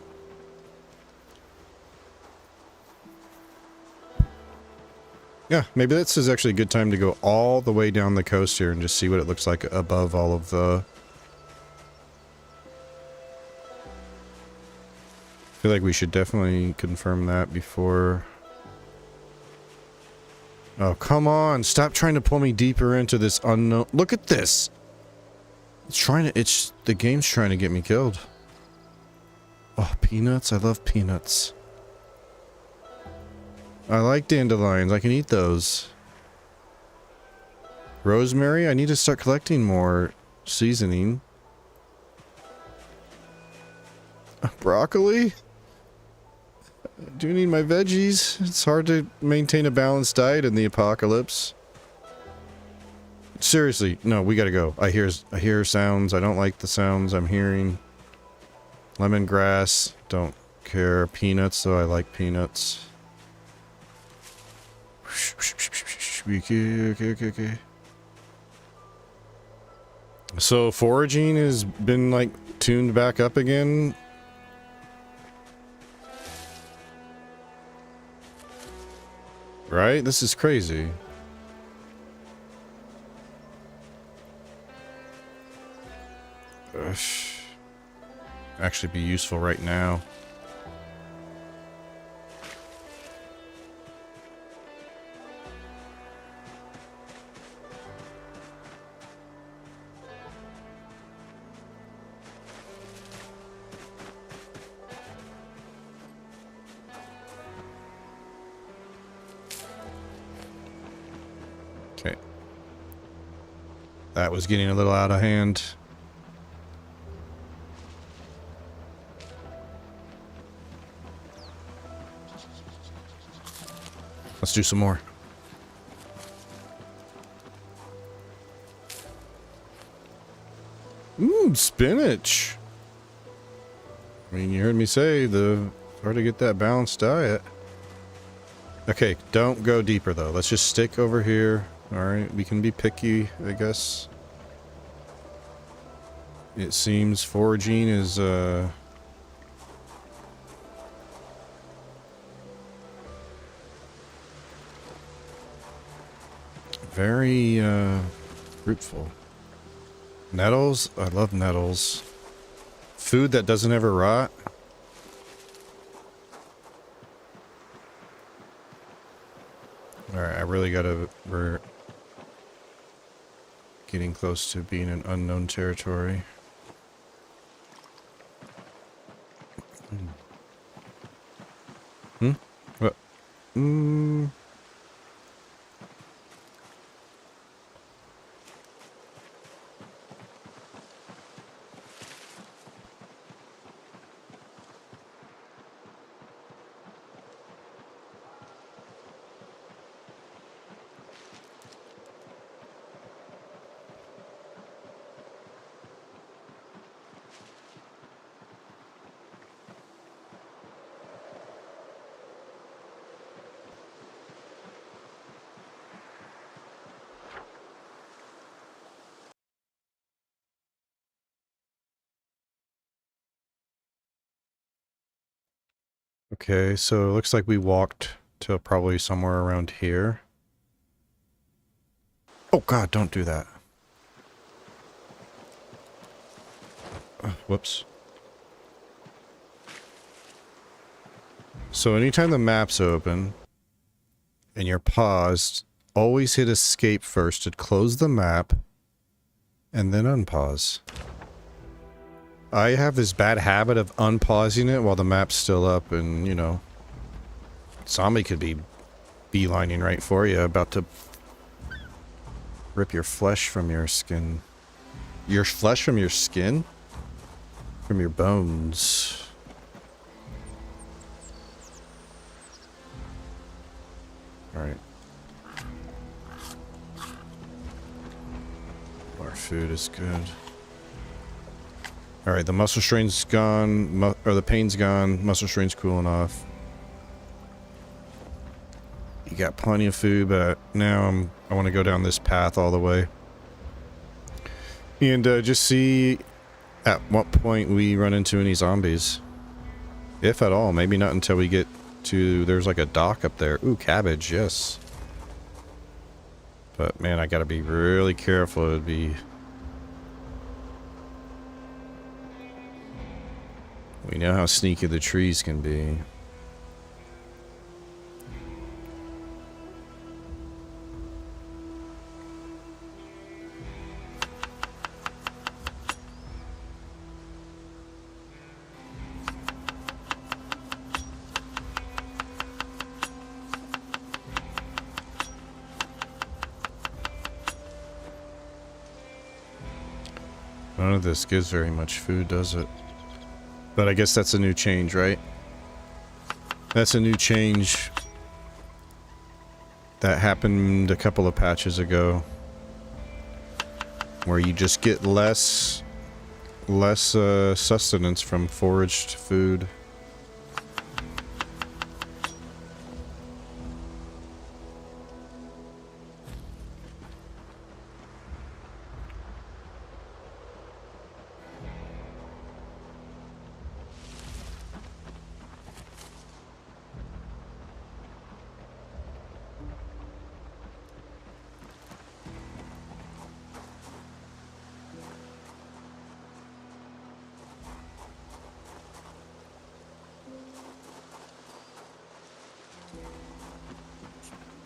Yeah, maybe this is actually a good time to go all the way down the coast here and just see what it looks like above all of the... I feel like we should definitely confirm that before... Oh, come on. Stop trying to pull me deeper into this unknown... Look at this! The game's trying to get me killed. Oh, peanuts? I love peanuts. I like dandelions. I can eat those. Rosemary? I need to start collecting more seasoning. Broccoli? I do need my veggies. It's hard to maintain a balanced diet in the apocalypse. Seriously, no, we gotta go. I hear sounds. I don't like the sounds I'm hearing. Lemongrass. Don't care. Peanuts, though I like peanuts. Okay. So foraging has been like tuned back up again. Right? This is crazy. Actually be useful right now. Okay. That was getting a little out of hand. Let's do some more. Ooh, spinach. I mean, you heard me say hard to get that balanced diet. Okay, don't go deeper though. Let's just stick over here. Alright, we can be picky, I guess. It seems foraging is, very, fruitful. Nettles? I love nettles. Food that doesn't ever rot. Alright, I really gotta... getting close to being an unknown territory. Hmm? What? Okay, so it looks like we walked to probably somewhere around here. Oh god, don't do that. Whoops. So anytime the map's open and you're paused, always hit escape first to close the map and then unpause. I have this bad habit of unpausing it while the map's still up and, you know, zombie could be beelining right for you, about to rip your flesh from your skin. Your flesh from your skin? From your bones. Alright. Our food is good. Alright, the muscle strain's gone, or the pain's gone, muscle strain's cooling off. You got plenty of food, but now I want to go down this path all the way. And just see at what point we run into any zombies. If at all, maybe not until we get to, there's like a dock up there. Ooh, cabbage, yes. But man, I gotta be really careful. It'd be... We know how sneaky the trees can be. None of this gives very much food, does it? But I guess that's a new change, right? That's a new change that happened a couple of patches ago, where you just get less sustenance from foraged food.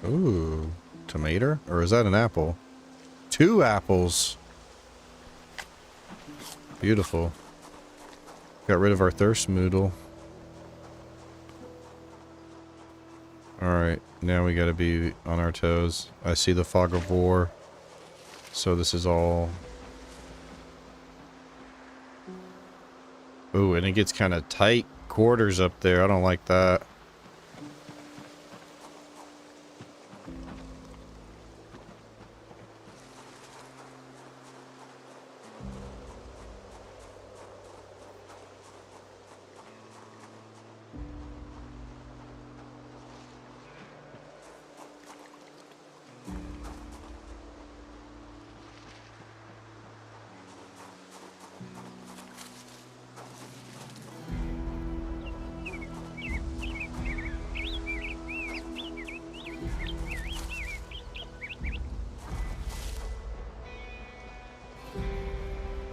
Ooh, tomato? Or is that an apple? 2 apples. Beautiful. Got rid of our thirst moodle. Alright, now we gotta be on our toes. I see the fog of war. So this is all... Ooh, and it gets kind of tight quarters up there. I don't like that.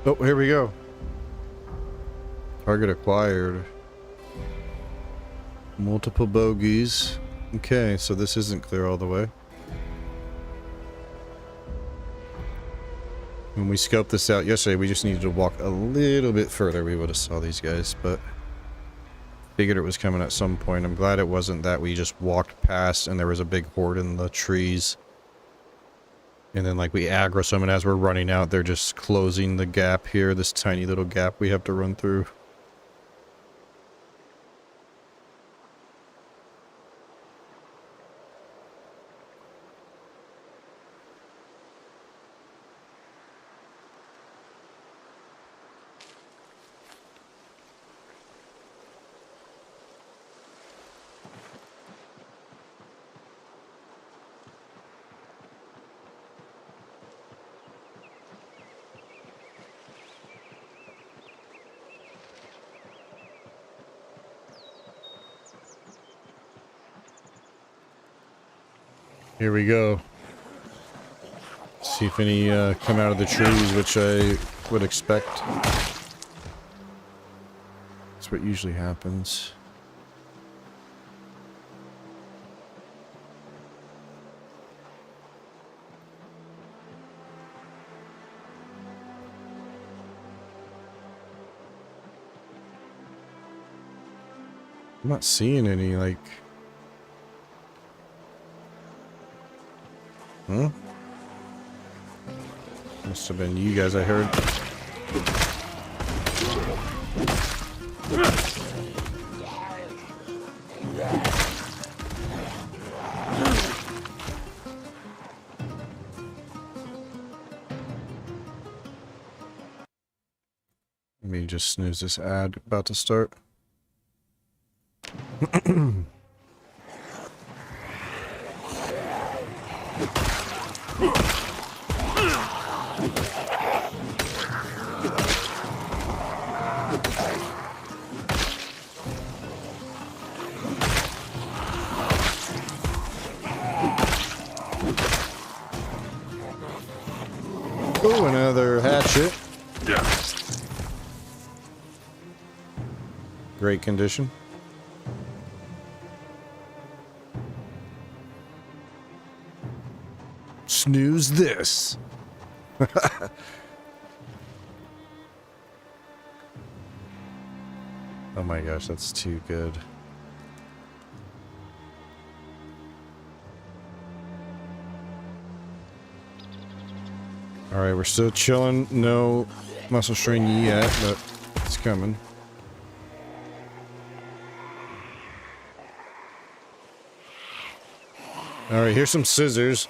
Oh, here we go. Target acquired. Multiple bogeys. Okay, so this isn't clear all the way. When we scoped this out yesterday, we just needed to walk a little bit further. We would have saw these guys, but figured it was coming at some point. I'm glad it wasn't that we just walked past and there was a big horde in the trees. And then like we aggro some, and as we're running out, they're just closing the gap here, this tiny little gap we have to run through. Here we go. See if any come out of the trees, which I would expect. That's what usually happens. I'm not seeing any, like... Huh? Must have been you guys, I heard. Let me just snooze this ad about to start. Oh, another hatchet. Yeah. Great condition. Snooze this. Oh my gosh, that's too good. Alright, we're still chilling. No muscle strain yet, but it's coming. Alright, here's some scissors.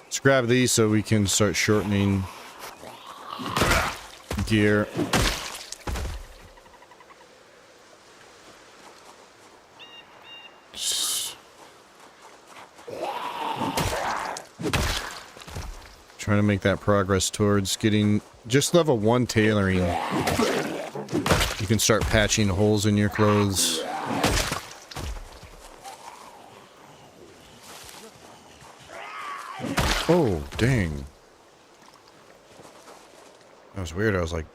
Let's grab these so we can start shortening gear. Trying to make that progress towards getting just level 1 tailoring. You can start patching holes in your clothes. Oh, dang. That was weird. I was like,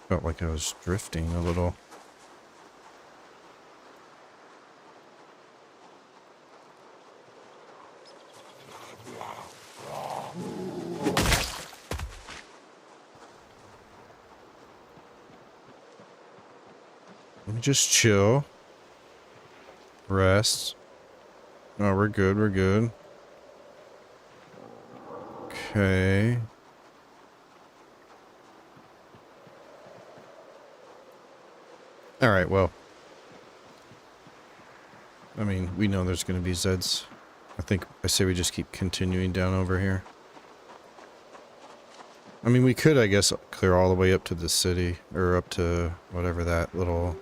felt like I was drifting a little. Let me just chill. Rest. Oh, we're good, we're good. Okay. Alright, well. I mean, we know there's going to be Zeds. I think I say we just keep continuing down over here. I mean, we could, I guess, clear all the way up to the city. Or up to whatever that little...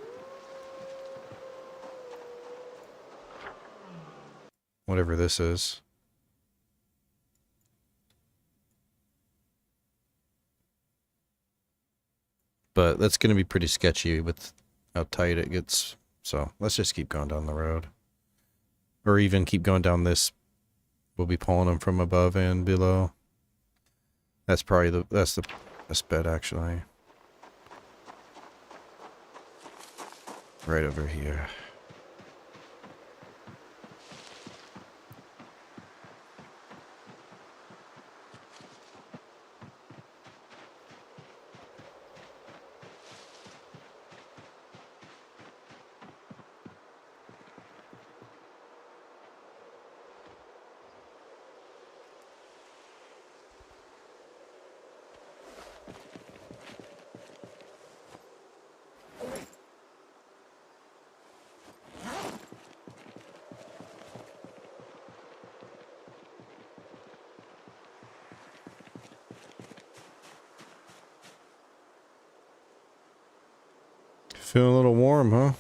whatever this is. But that's going to be pretty sketchy with how tight it gets. So let's just keep going down the road. Or even keep going down this. We'll be pulling them from above and below. That's probably the best bet, actually. Right over here. Feeling a little warm, huh?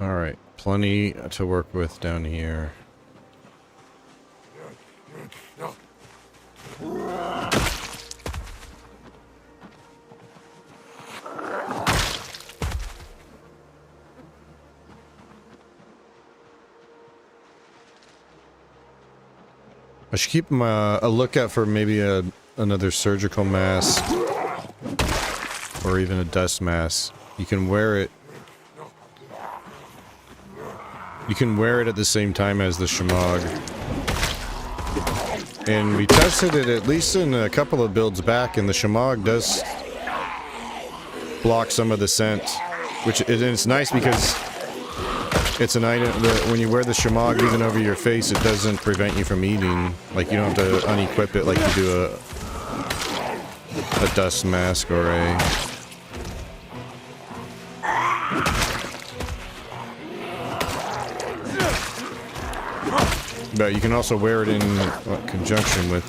All right, plenty to work with down here. I should keep a lookout for maybe another surgical mask or even a dust mask. You can wear it. You can wear it at the same time as the Shemagh. And we tested it at least in a couple of builds back, and the Shemagh does block some of the scent, which it's nice because it's an item that when you wear the Shemagh even over your face, it doesn't prevent you from eating. Like, you don't have to unequip it like you do a dust mask or a... But you can also wear it in conjunction with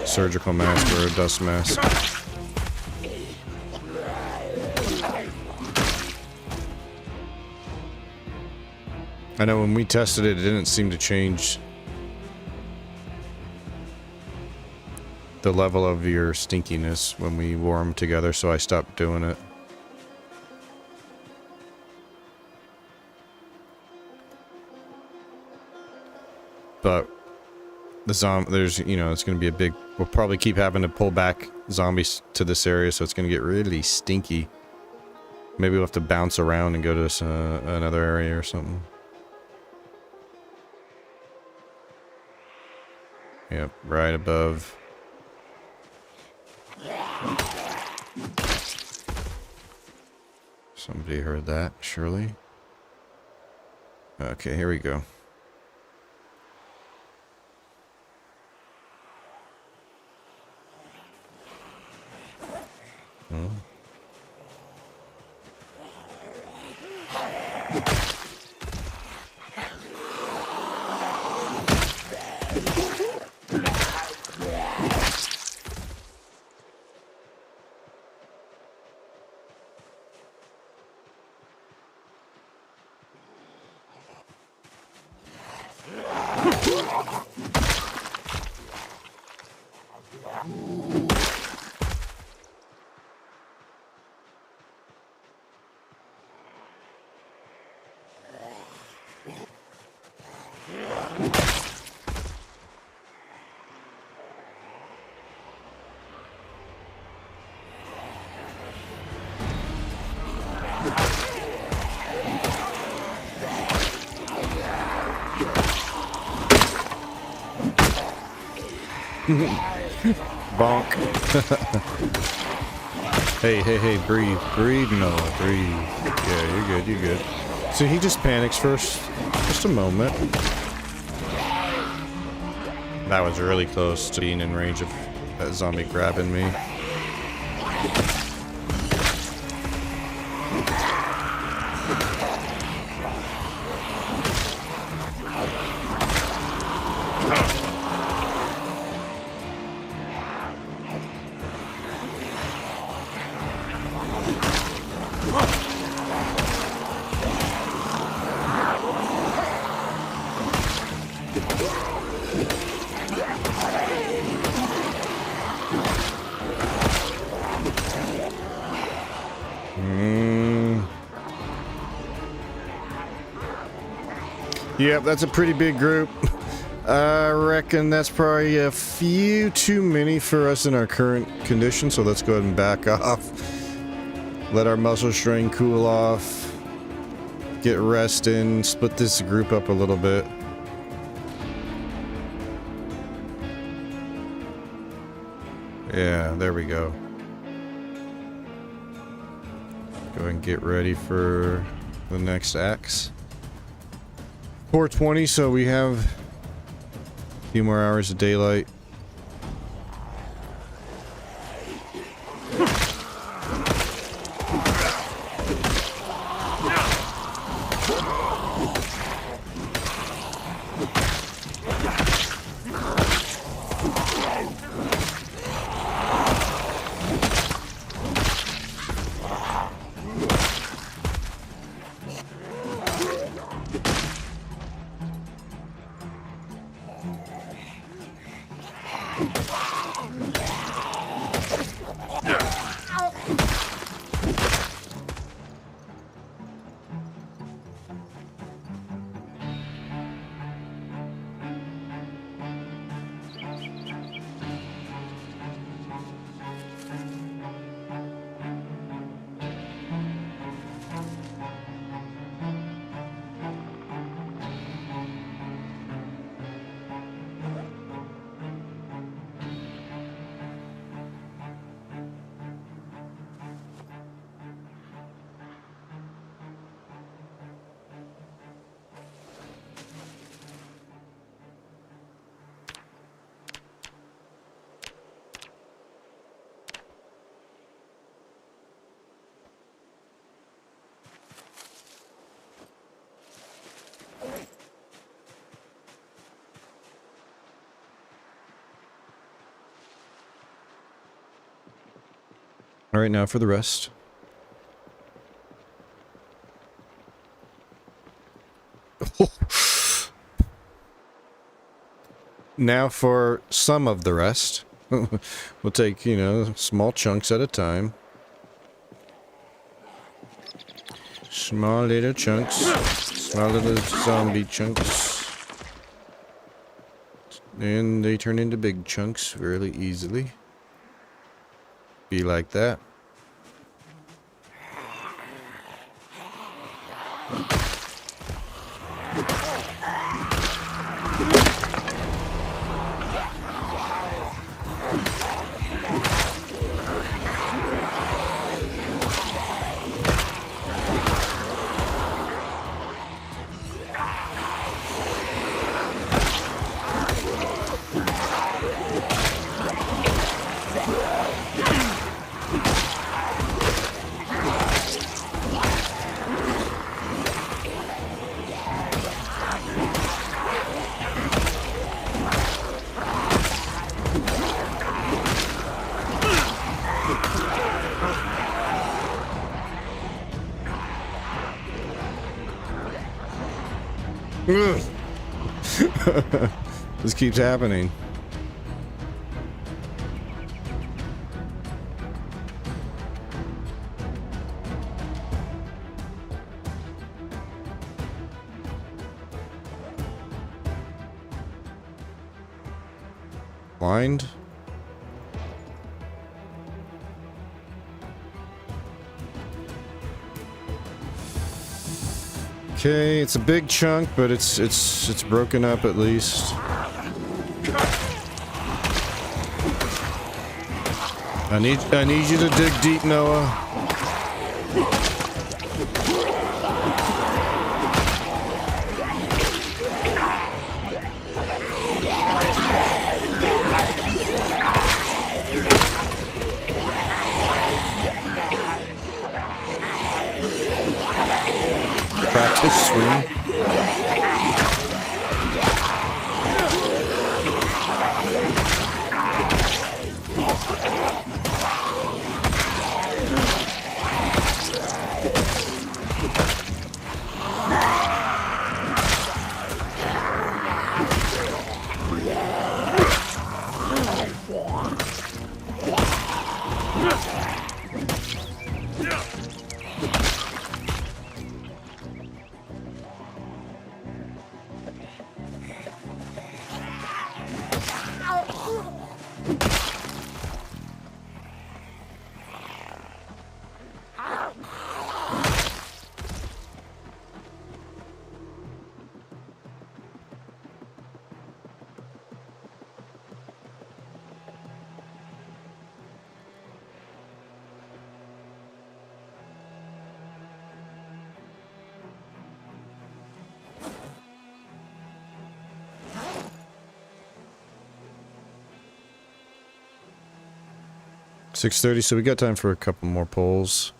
surgical mask or a dust mask. I know when we tested it, it didn't seem to change the level of your stinkiness when we wore them together, so I stopped doing it. But there's, you know, it's going to be a big... We'll probably keep having to pull back zombies to this area, so it's going to get really stinky. Maybe we'll have to bounce around and go to another area or something. Yep, right above. Somebody heard that, surely. Okay, here we go. Oh. Bonk. Hey, breathe. Breathe, Noah, breathe. Yeah, you're good, you're good. So he just panics first. Just a moment. That was really close to being in range of that zombie grabbing me. Yep, that's a pretty big group. I reckon that's probably a few too many for us in our current condition, so let's go ahead and back off. Let our muscle strain cool off. Get rest in, split this group up a little bit. Yeah, there we go. Go and get ready for the next axe. 4:20, so we have a few more hours of daylight. All right, now for the rest. Now for some of the rest. We'll take, you know, small chunks at a time. Small little chunks. Small little zombie chunks. And they turn into big chunks really easily. Be like that. This keeps happening. Blind? Okay, it's a big chunk, but it's broken up at least. I need you to dig deep, Noah. Practice swing. $6:30, so we got time for a couple more polls.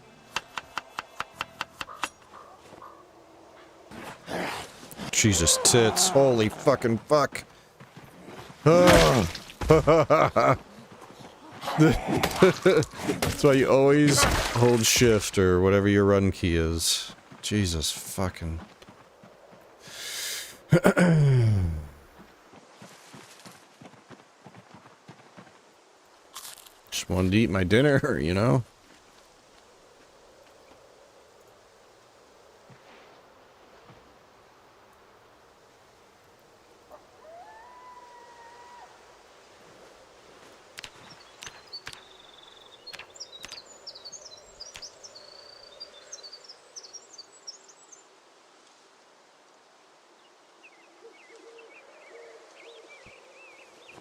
Jesus tits, holy fucking fuck. Oh. That's why you always hold shift or whatever your run key is. Jesus fucking. Just wanted to eat my dinner, you know?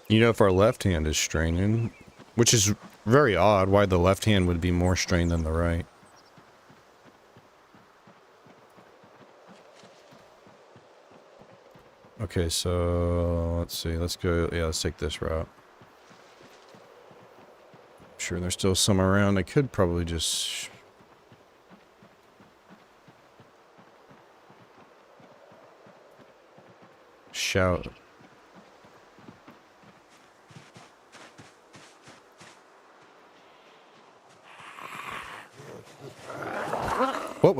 You know, if our left hand is straining, which is very odd, why the left hand would be more strained than the right. Okay, so let's see, let's go, yeah, let's take this route. I'm sure there's still some around. I could probably just shout.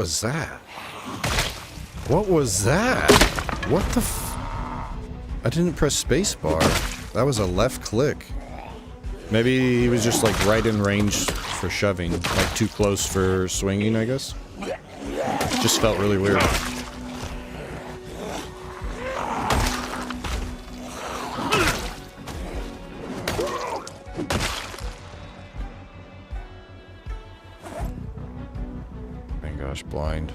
was that? What was that? What the f... I didn't press spacebar. That was a left click. Maybe he was just like right in range for shoving. Like too close for swinging, I guess. Just felt really weird. My gosh, blind.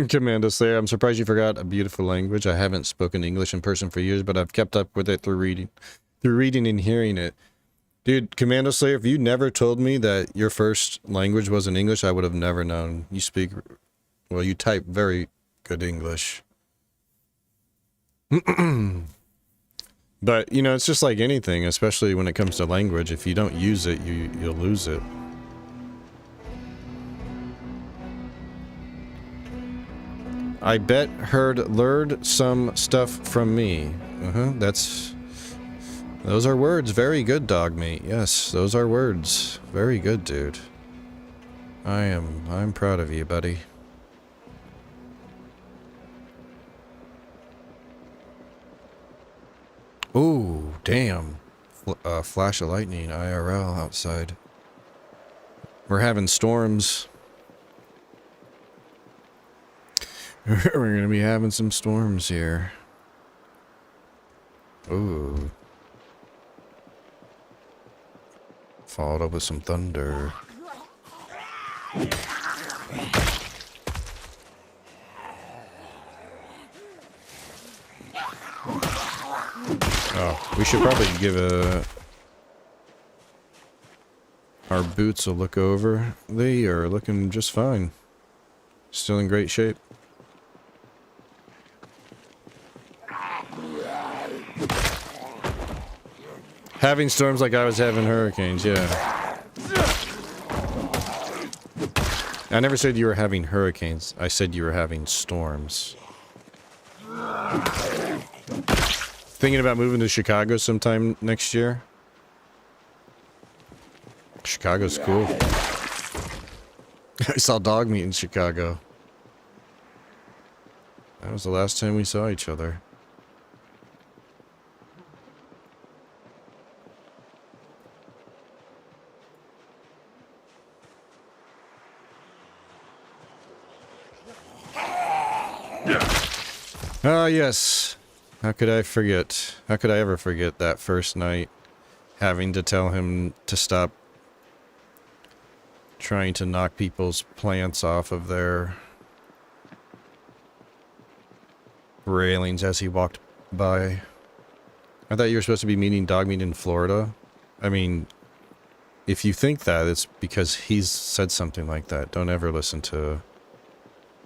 Commando Slayer, I'm surprised you forgot a beautiful language. I haven't spoken English in person for years, but I've kept up with it through reading. Through reading and hearing it. Dude, Commando Slayer, if you never told me that your first language was in English, I would have never known. You speak... Well, you type very good English. But, you know, it's just like anything, especially when it comes to language. If you don't use it, you'll lose it. I bet learned some stuff from me. Those are words. Very good, dog meat. Yes, those are words. Very good, dude. I'm proud of you, buddy. Ooh, damn. Flash of lightning, IRL outside. We're having storms. We're gonna be having some storms here. Ooh. Followed up with some thunder. Oh, we should probably give our boots a look over. They are looking just fine. Still in great shape. Having storms like I was having hurricanes, yeah. I never said you were having hurricanes. I said you were having storms. Thinking about moving to Chicago sometime next year. Chicago's cool. I saw dog meat in Chicago. That was the last time we saw each other. Ah, yes. How could I forget? How could I ever forget that first night? Having to tell him to stop trying to knock people's plants off of their railings as he walked by. I thought you were supposed to be meeting dog meat in Florida. I mean, if you think that, it's because he's said something like that. Don't ever listen to,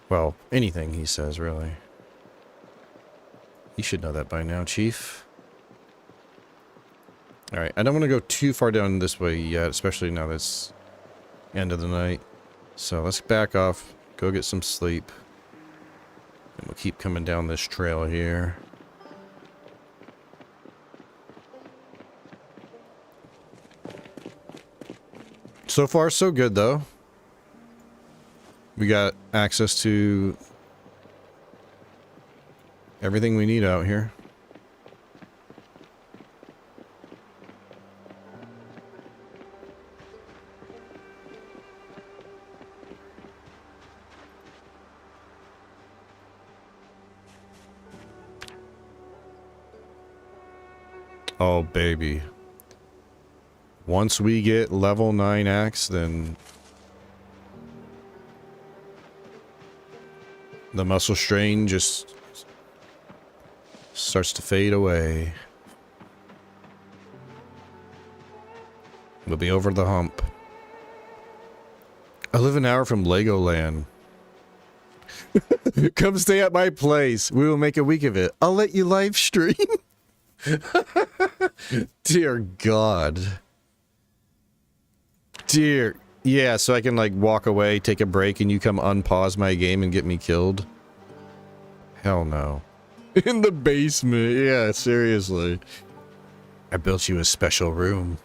well, anything he says, really. You should know that by now, Chief. Alright, I don't want to go too far down this way yet, especially now that it's end of the night. So let's back off, go get some sleep. And we'll keep coming down this trail here. So far, so good, though. We got access to everything we need out here. Oh, baby. Once we get level 9 axe, then the muscle strain just starts to fade away. We'll be over the hump. I live an hour from Legoland. Come stay at my place. We will make a week of it. I'll let you live stream. Dear God. Dear. Yeah, so I can like walk away, take a break, and you come unpause my game and get me killed. Hell no. In the basement, yeah, seriously. I built you a special room.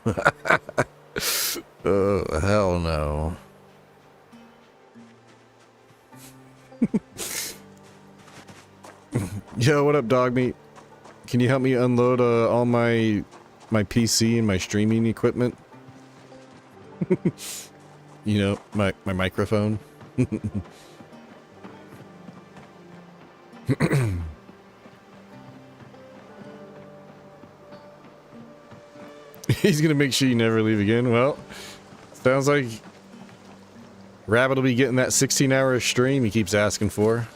Oh, hell no. Yo, what up, dog meat? Can you help me unload all my PC and my streaming equipment? You know, my microphone. He's gonna make sure you never leave again. Well, sounds like Rabbit will be getting that 16-hour stream he keeps asking for.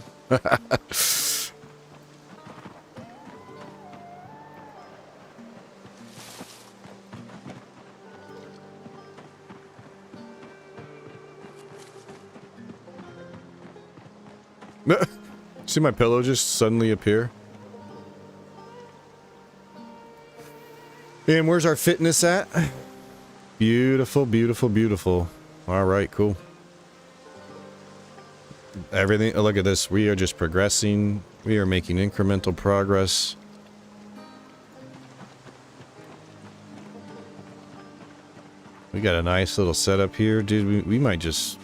See my pillow just suddenly appear? And where's our fitness at? Beautiful, beautiful, beautiful. All right, cool. Everything, look at this. We are just progressing. We are making incremental progress. We got a nice little setup here. Dude, we might just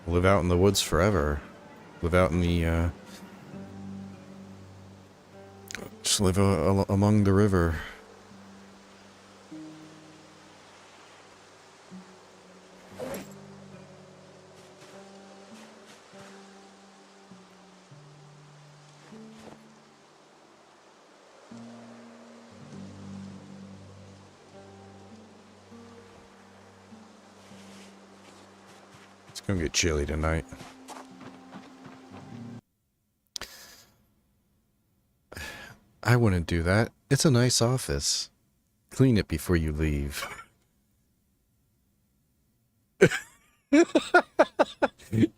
live out in the woods forever. Live out in the, just live among the river. It's gonna get chilly tonight. I wouldn't do that. It's a nice office. Clean it before you leave.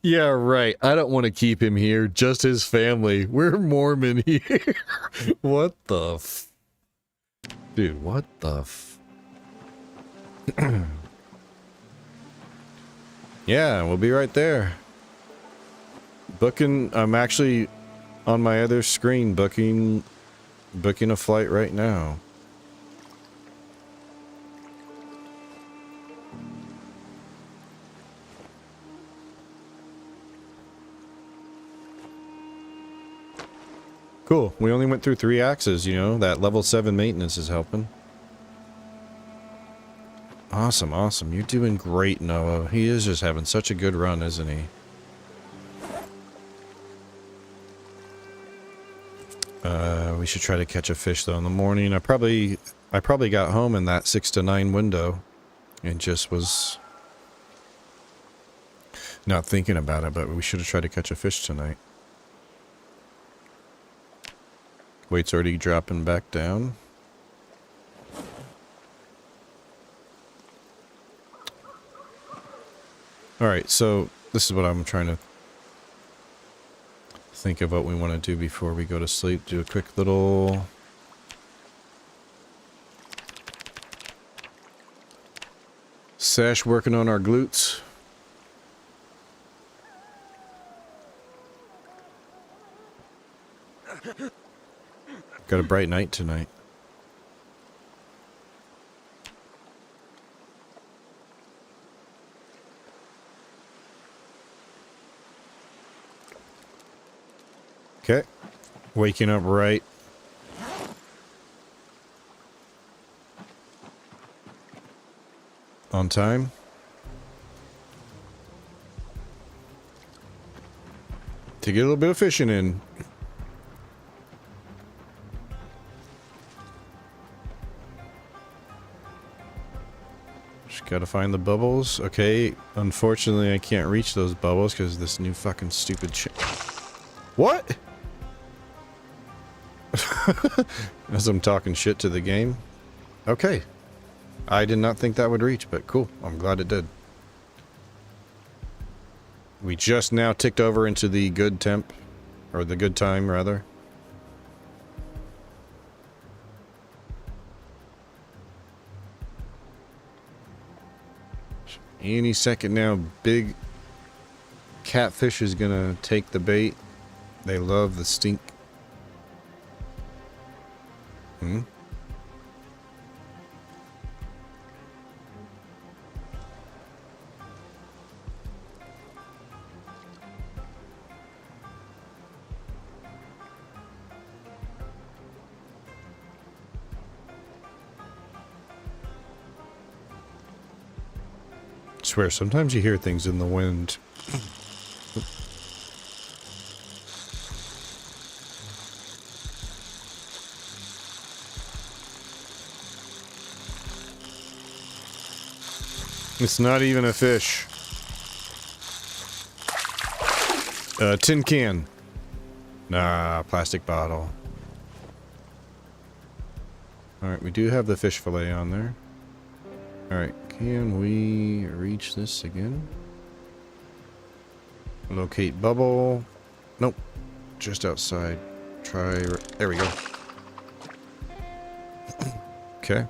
Yeah, right. I don't want to keep him here. Just his family. We're Mormon here. What the f... Dude, what the f... Yeah, we'll be right there. Booking... I'm actually on my other screen booking a flight right now. Cool. We only went through 3 axes, you know. That level 7 maintenance is helping. Awesome, awesome. You're doing great, Noah. He is just having such a good run, isn't he? We should try to catch a fish though in the morning. I probably got home in that 6 to 9 window and just was not thinking about it, but we should have tried to catch a fish tonight. Weight's already dropping back down. Alright, so this is what I'm trying to think of what we want to do before we go to sleep. Do a quick little... Sash working on our glutes. Got a bright night tonight. Okay. Waking up right. On time. To get a little bit of fishing in. Just gotta find the bubbles. Okay, unfortunately I can't reach those bubbles because this new fucking stupid shit. What? As I'm talking shit to the game. Okay. I did not think that would reach, but cool. I'm glad it did. We just now ticked over into the good temp. Or the good time, rather. Any second now, big catfish is gonna take the bait. They love the stink. Hmm? I swear, sometimes you hear things in the wind. It's not even a fish. Tin can. Nah, plastic bottle. Alright, we do have the fish fillet on there. Alright, can we reach this again? Locate bubble. Nope. Just outside. Try... There we go. Okay.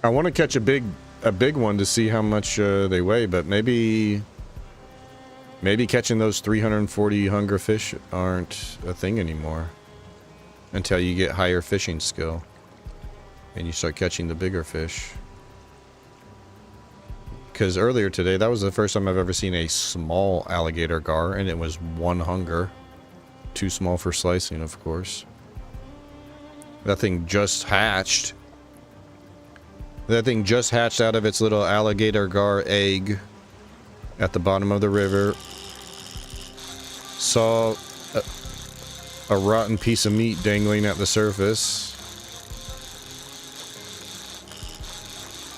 I want to catch a big one to see how much they weigh, but maybe catching those 340 hunger fish aren't a thing anymore until you get higher fishing skill and you start catching the bigger fish. Because earlier today, that was the first time I've ever seen a small alligator gar, and it was 1 hunger. Too small for slicing, of course. That thing just hatched. That thing just hatched out of its little alligator gar egg at the bottom of the river. Saw a rotten piece of meat dangling at the surface.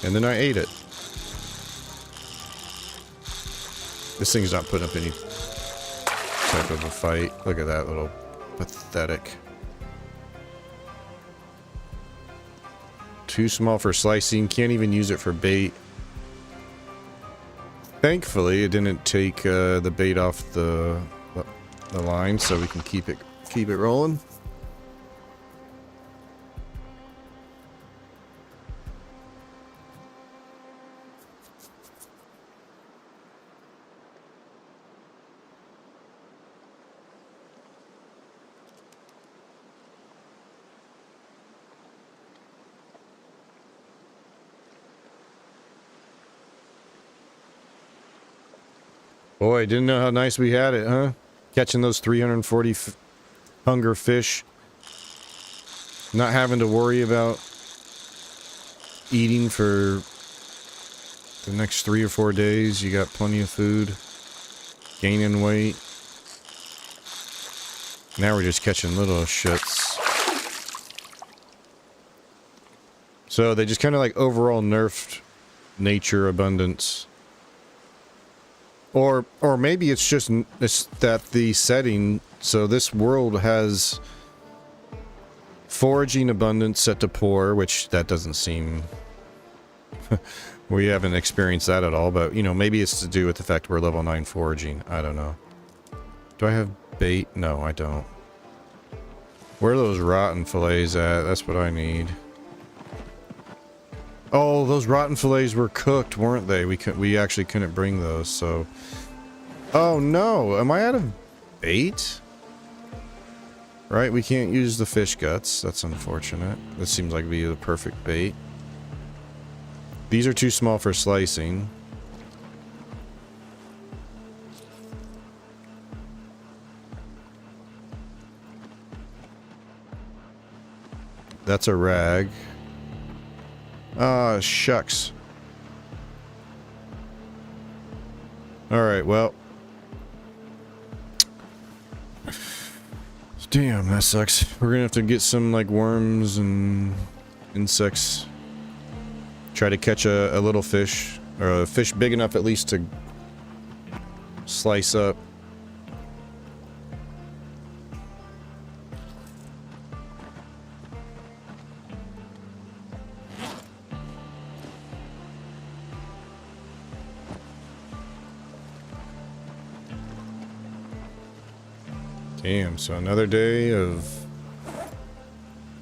And then I ate it. This thing's not putting up any type of a fight. Look at that little pathetic. Too small for slicing. Can't even use it for bait. Thankfully, it didn't take the bait off the line, so we can keep it rolling. Boy, didn't know how nice we had it, huh? Catching those 340 hunger fish. Not having to worry about eating for the next 3 or 4 days. You got plenty of food. Gaining weight. Now we're just catching little shits. So they just kind of like overall nerfed nature abundance. Or maybe it's just that the setting, so this world has foraging abundance set to poor, which that doesn't seem, we haven't experienced that at all, but you know, maybe it's to do with the fact we're level 9 foraging. I don't know. Do I have bait? No, I don't. Where are those rotten fillets at? That's what I need. Oh, those rotten fillets were cooked, weren't they? We actually couldn't bring those, so... Oh no, am I out of bait? Right, we can't use the fish guts. That's unfortunate. This seems like it'd be the perfect bait. These are too small for slicing. That's a rag. Ah, shucks. Alright, well. Damn, that sucks. We're gonna have to get some, like, worms and insects. Try to catch a little fish. Or a fish big enough, at least, to slice up. Damn, so another day of...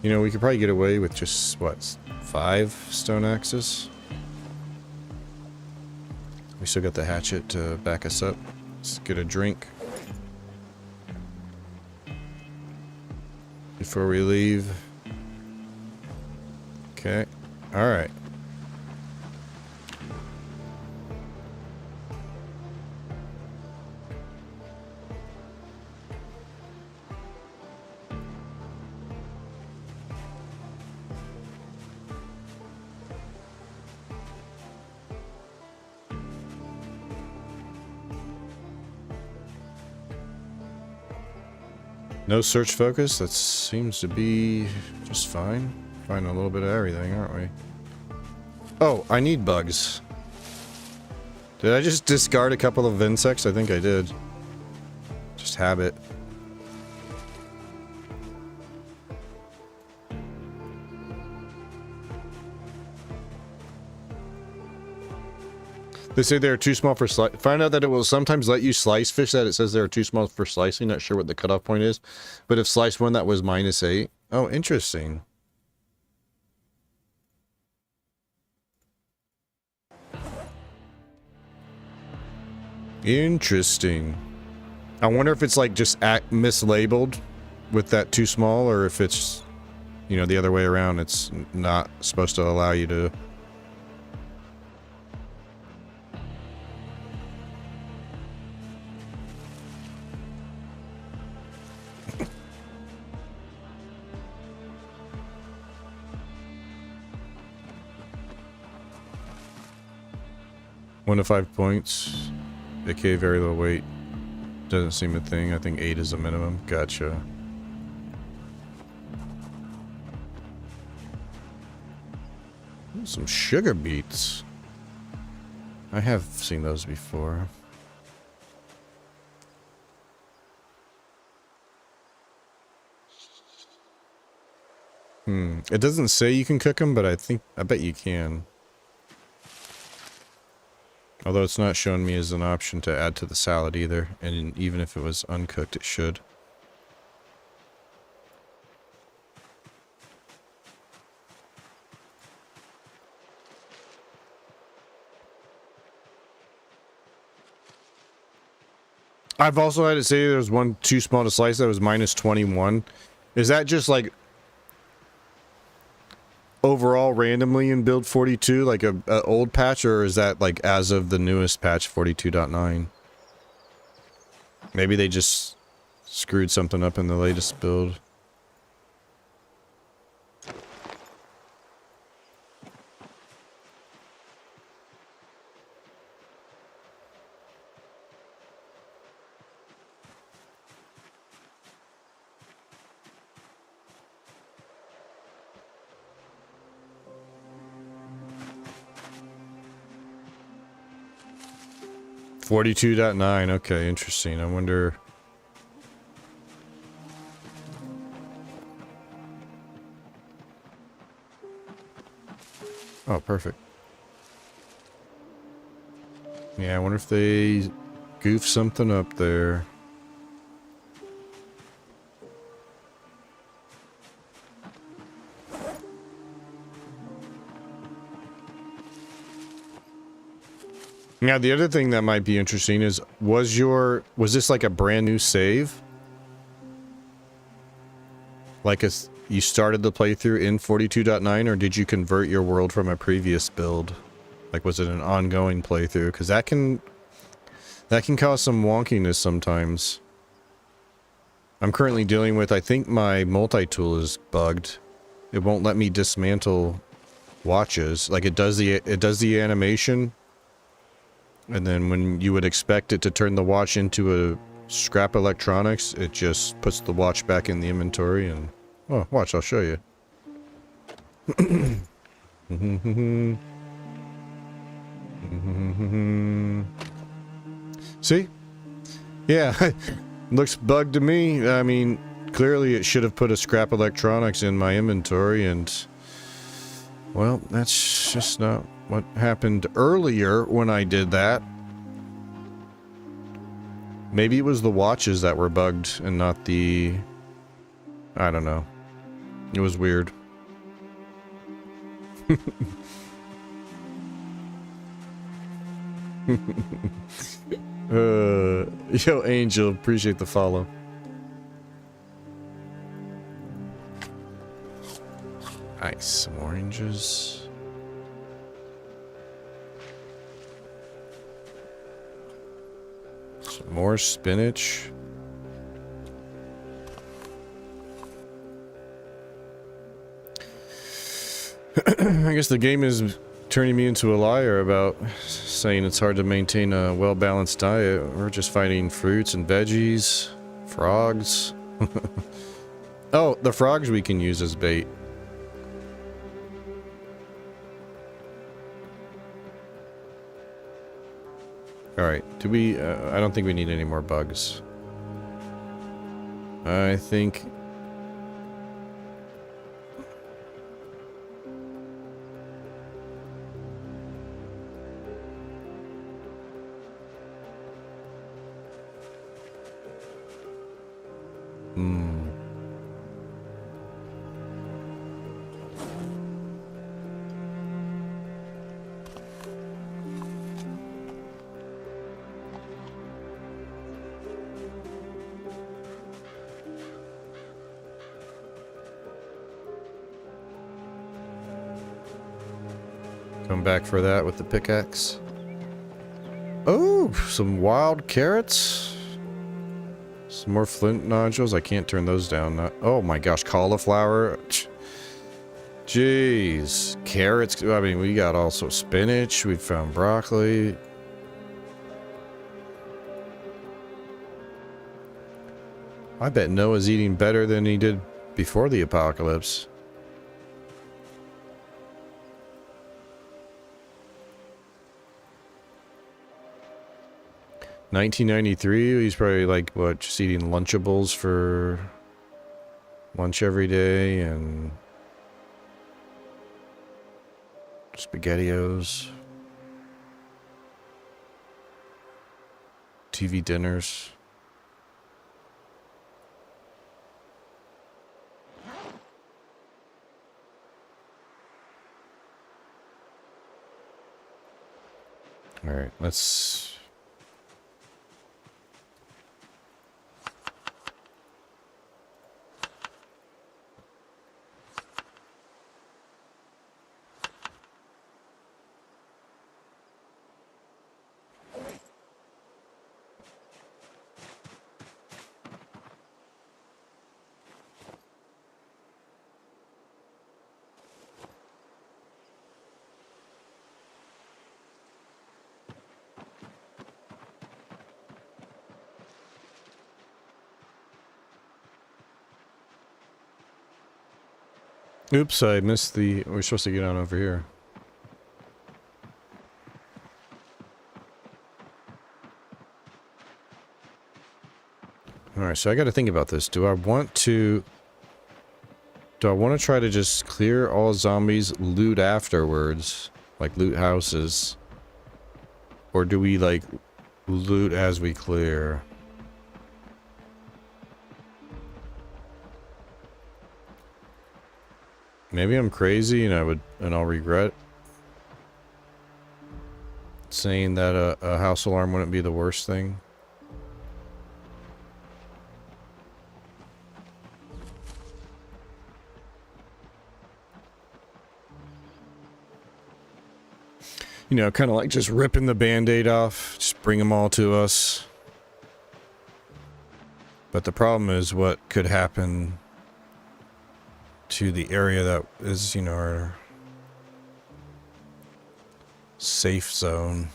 You know, we could probably get away with just, what, 5 stone axes? We still got the hatchet to back us up. Let's get a drink before we leave. Okay, alright. No search focus, that seems to be just fine. Find a little bit of everything, aren't we? Oh, I need bugs. Did I just discard a couple of insects? I think I did. Just habit. They say they're too small for slice. Find out that it will sometimes let you slice fish that it says they're too small for slicing. Not sure what the cutoff point is. But if slice one, that was -8. Oh, interesting. Interesting. I wonder if it's like just mislabeled with that too small, or if it's, you know, the other way around. It's not supposed to allow you to... One to 5 points. AK very low weight. Doesn't seem a thing. I think 8 is a minimum. Gotcha. Ooh, some sugar beets. I have seen those before. It doesn't say you can cook them, but I bet you can. Although it's not showing me as an option to add to the salad either, and even if it was uncooked, it should. I've also had to say there was one too small to slice that was -21. Is that just like overall randomly in build 42, like a old patch, or is that like as of the newest patch 42.9? Maybe they just screwed something up in the latest build. .9, okay, interesting. I wonder... Oh, perfect. Yeah, I wonder if they goof something up there. Now, the other thing that might be interesting is, was this like a brand new save? Like you started the playthrough in 42.9, or did you convert your world from a previous build? Like, was it an ongoing playthrough? Because that can cause some wonkiness sometimes. I'm currently dealing with, I think my multi-tool is bugged. It won't let me dismantle watches. Like, it does the animation. And then when you would expect it to turn the watch into a scrap electronics, it just puts the watch back in the inventory and... Oh, watch, I'll show you. See? Yeah, looks bugged to me. I mean, clearly it should have put a scrap electronics in my inventory, and... Well, that's just not what happened earlier when I did that. Maybe it was the watches that were bugged and not the... I don't know. It was weird. Yo, Angel, appreciate the follow. Nice, some oranges. Some more spinach. I guess the game is turning me into a liar about saying it's hard to maintain a well-balanced diet. We're just fighting fruits and veggies, frogs. Oh, the frogs we can use as bait. Alright, do we... I don't think we need any more bugs. I think... Come back for that with the pickaxe. Oh, some wild carrots. Some more flint nodules. I can't turn those down. Oh my gosh, cauliflower. Jeez. Carrots. I mean, we got also spinach. We found broccoli. I bet Noah's eating better than he did before the apocalypse. $19.93, he's probably like, what, just eating Lunchables for lunch every day and SpaghettiOs, TV dinners. All right, let's... Oops, I missed the... We're supposed to get on over here. Alright, so I gotta think about this. Do I want to try to just clear all zombies, loot afterwards? Like, loot houses? Or do we, like, loot as we clear? Maybe I'm crazy and I'll regret saying that a house alarm wouldn't be the worst thing. You know, kind of like just ripping the band-aid off, just bring them all to us. But the problem is what could happen to the area that is, you know, our safe zone.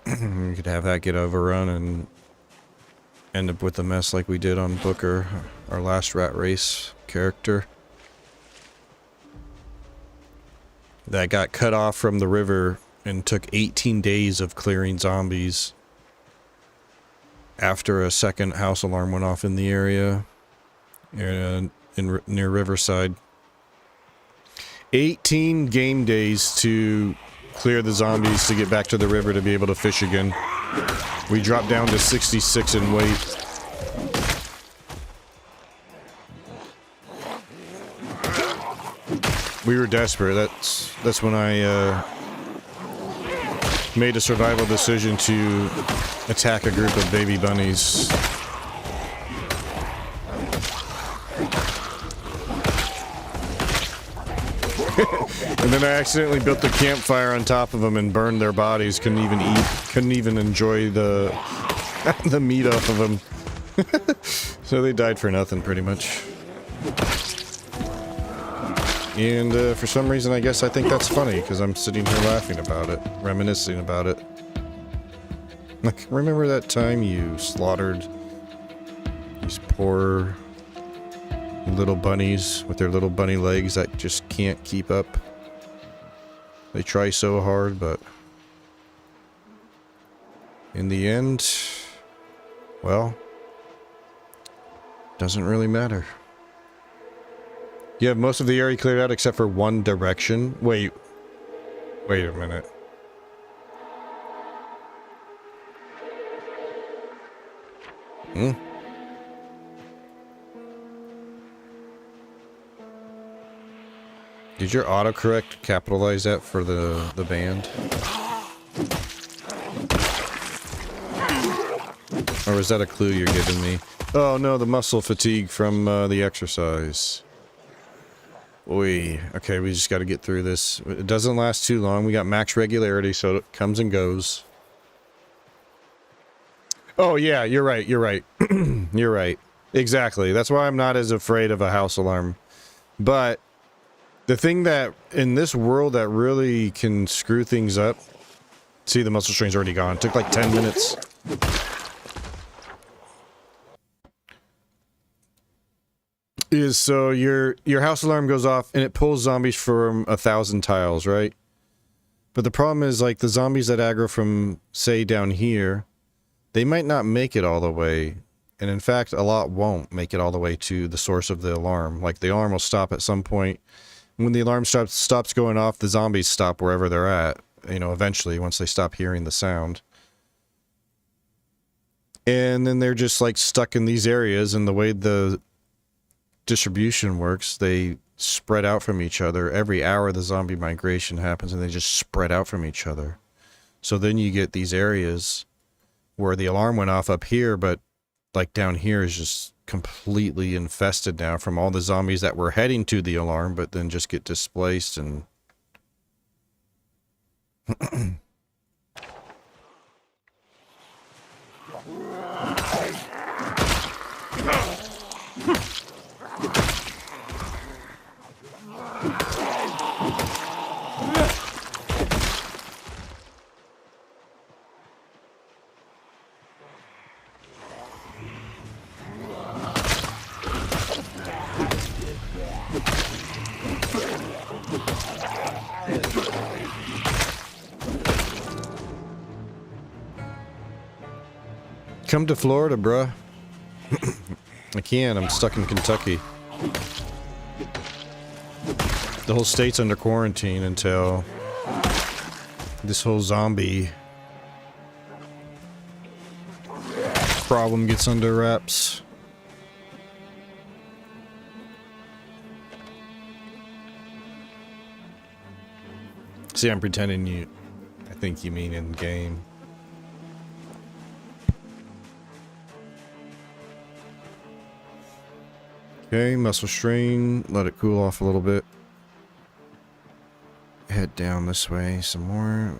You could have that get overrun and end up with a mess like we did on Booker, our last RatRace character. That got cut off from the river and took 18 days of clearing zombies after a second house alarm went off in the area near Riverside. 18 game days to clear the zombies to get back to the river to be able to fish again. We dropped down to 66 in weight. We were desperate. That's when I made a survival decision to attack a group of baby bunnies. And then I accidentally built the campfire on top of them and burned their bodies. Couldn't even eat. Couldn't even enjoy the the meat off of them. So they died for nothing, pretty much. And for some reason, I guess I think that's funny, because I'm sitting here laughing about it, reminiscing about it. Like, remember that time you slaughtered these poor little bunnies with their little bunny legs that just can't keep up? They try so hard, but in the end, well, doesn't really matter. You have most of the area cleared out except for one direction. Wait a minute. Did your autocorrect capitalize that for the band? Or is that a clue you're giving me? Oh no, the muscle fatigue from the exercise. Oy. Okay, we just got to get through this. It doesn't last too long. We got max regularity, so it comes and goes. Oh yeah, you're right. You're right. You're right. Exactly. That's why I'm not as afraid of a house alarm. But the thing that in this world that really can screw things up. See, the muscle strain's already gone. It took like 10 minutes. Is so your house alarm goes off and it pulls zombies from 1,000 tiles, right? But the problem is, like, the zombies that aggro from, say, down here, they might not make it all the way. And in fact, a lot won't make it all the way to the source of the alarm. Like, the alarm will stop at some point. When the alarm stops going off, the zombies stop wherever they're at. You know, eventually, once they stop hearing the sound. And then they're just, like, stuck in these areas, and the way the distribution works, they spread out from each other. Every hour the zombie migration happens and they just spread out from each other. So then you get these areas where the alarm went off up here, but like down here is just completely infested now from all the zombies that were heading to the alarm, but then just get displaced and come to Florida, bruh. I can't. I'm stuck in Kentucky. The whole state's under quarantine until this whole zombie problem gets under wraps. See, I'm pretending you... I think you mean in game. Okay, muscle strain. Let it cool off a little bit. Head down this way some more.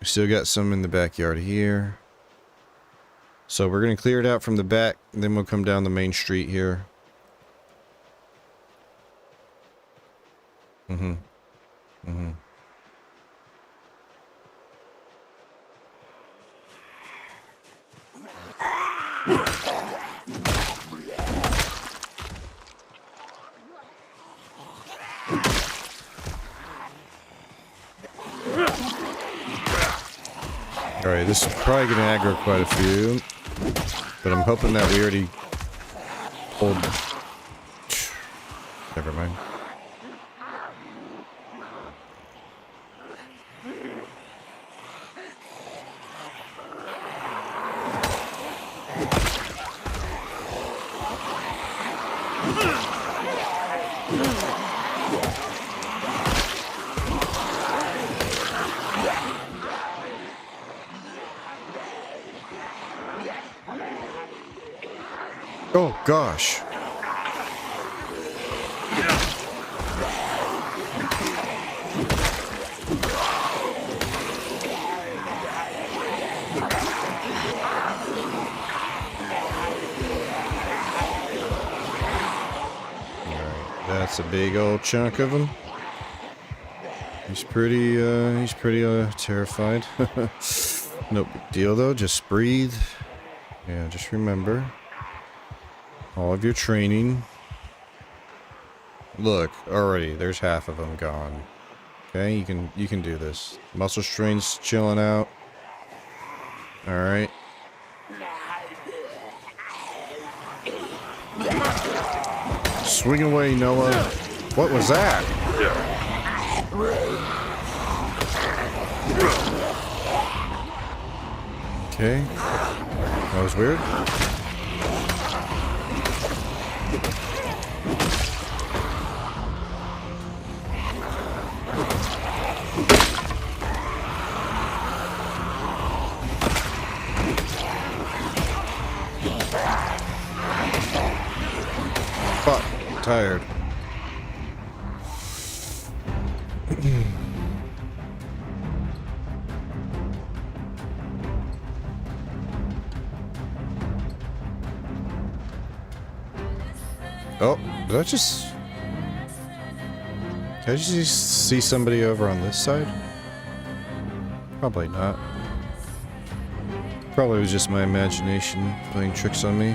We still got some in the backyard here. So we're going to clear it out from the back, and then we'll come down the main street here. Alright, this is probably going to aggro quite a few, but I'm hoping that we already pulled... Never mind. Oh, gosh. That's a big old chunk of him. He's pretty terrified. No big deal though, just breathe. Yeah, just remember all of your training. Look, already there's half of them gone. Okay, you can do this. Muscle strain's chilling out. All right. Swing away, Noah. What was that? Okay. That was weird. Fuck. Tired. Oh, did I just... Did I just see somebody over on this side? Probably not. Probably was just my imagination playing tricks on me.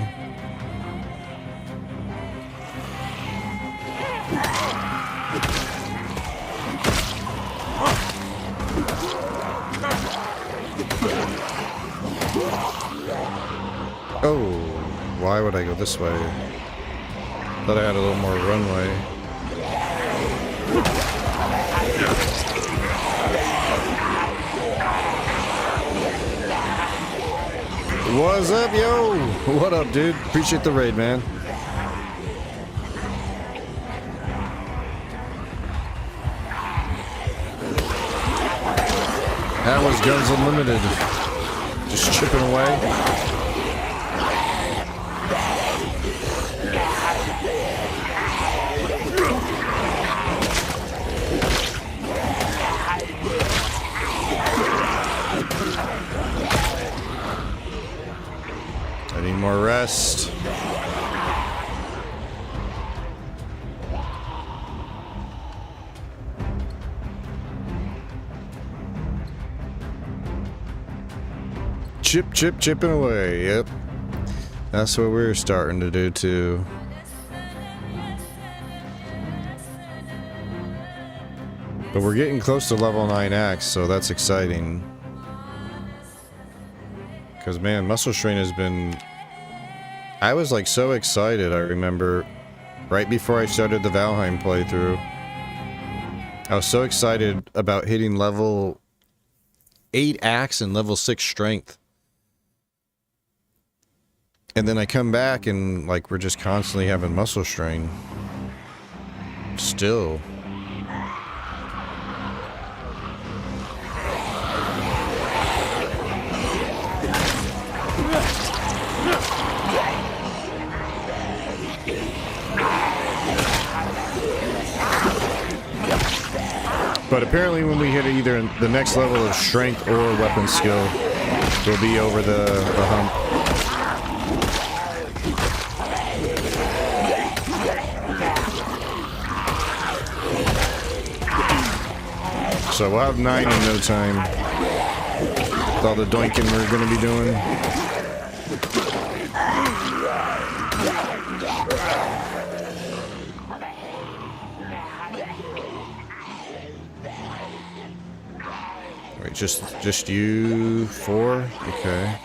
Oh, why would I go this way? Thought I had a little more runway. What's up, yo? What up, dude? Appreciate the raid, man. That was Guns Unlimited. Just chipping away. I need more rest. Chipping away. Yep. That's what we're starting to do too. But we're getting close to level 9 axe, so that's exciting. Because, man, muscle strain has been... I was, like, so excited, I remember, right before I started the Valheim playthrough. I was so excited about hitting level 8 axe and level 6 strength. And then I come back and, like, we're just constantly having muscle strain. Still. But apparently when we hit either the next level of strength or weapon skill, we'll be over the hump. So we'll have 9 in no time. With all the doinking we're going to be doing. Wait, just you 4? Okay.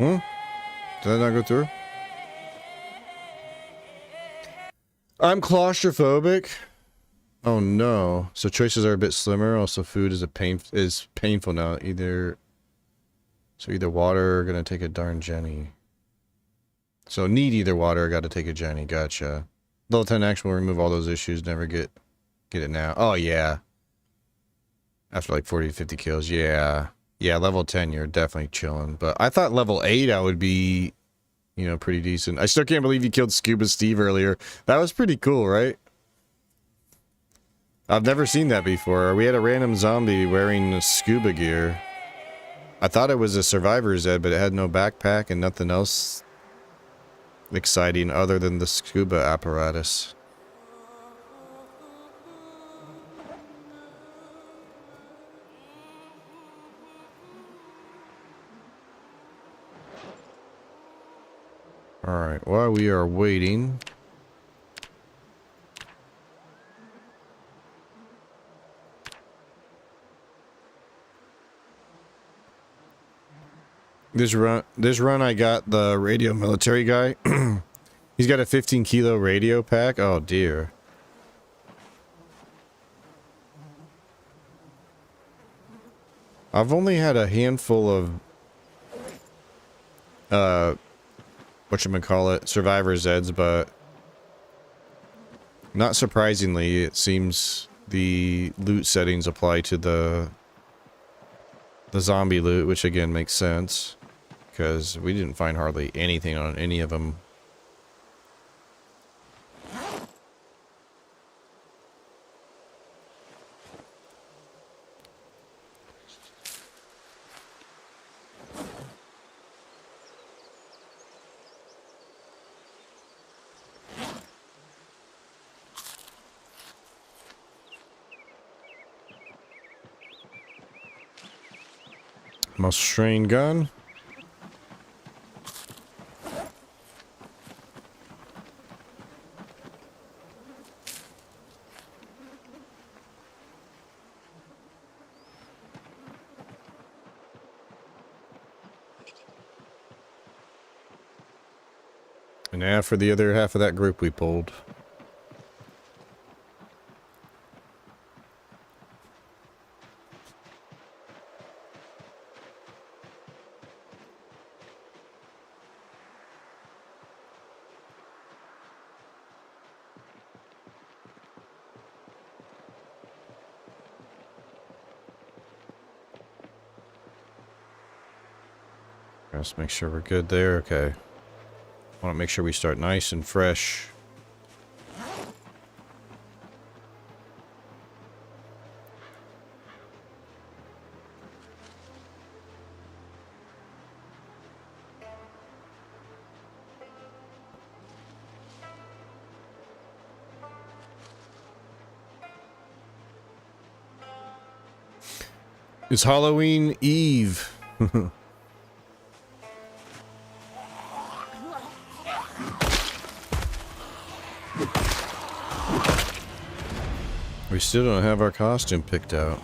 Hmm? Did that not go through? I'm claustrophobic. Oh no. So choices are a bit slimmer. Also food is painful now. Either water or gonna take a darn Jenny. So need either water or gotta take a Jenny. Gotcha. Level 10 action will remove all those issues. Never get it now. Oh yeah. After like 40 to 50 kills. Yeah. Yeah, level 10 you're definitely chilling. But I thought level 8 I would be, you know, pretty decent. I still can't believe you killed Scuba Steve earlier. That was pretty cool, right? I've never seen that before. We had a random zombie wearing scuba gear. I thought it was a survivor's ed, but it had no backpack and nothing else exciting other than the scuba apparatus. Alright, while we are waiting... This run I got the radio military guy. He's got a 15 kilo radio pack. Oh dear. I've only had a handful of whatchamacallit, survivor's eds, but not surprisingly, it seems the loot settings apply to the zombie loot, which again makes sense. Because we didn't find hardly anything on any of them. Most strain gun. And now for the other half of that group we pulled. Let's make sure we're good there. Okay. Want to make sure we start nice and fresh. It's Halloween Eve. We still don't have our costume picked out.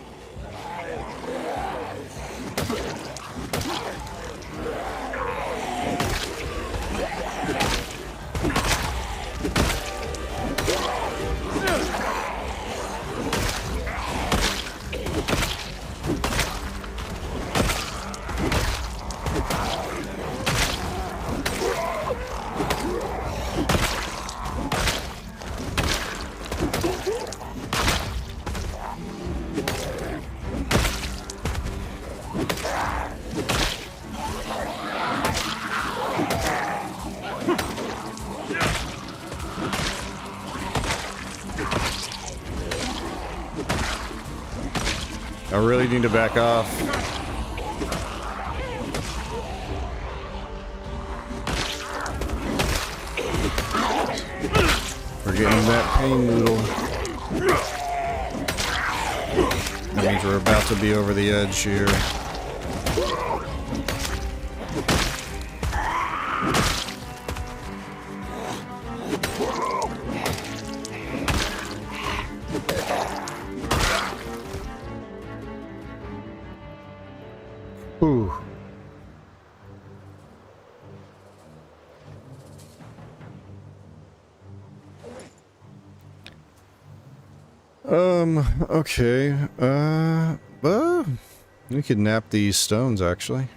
I really need to back off. We're getting that pain noodle. That means we're about to be over the edge here. Ooh. Okay. We could nap these stones, actually.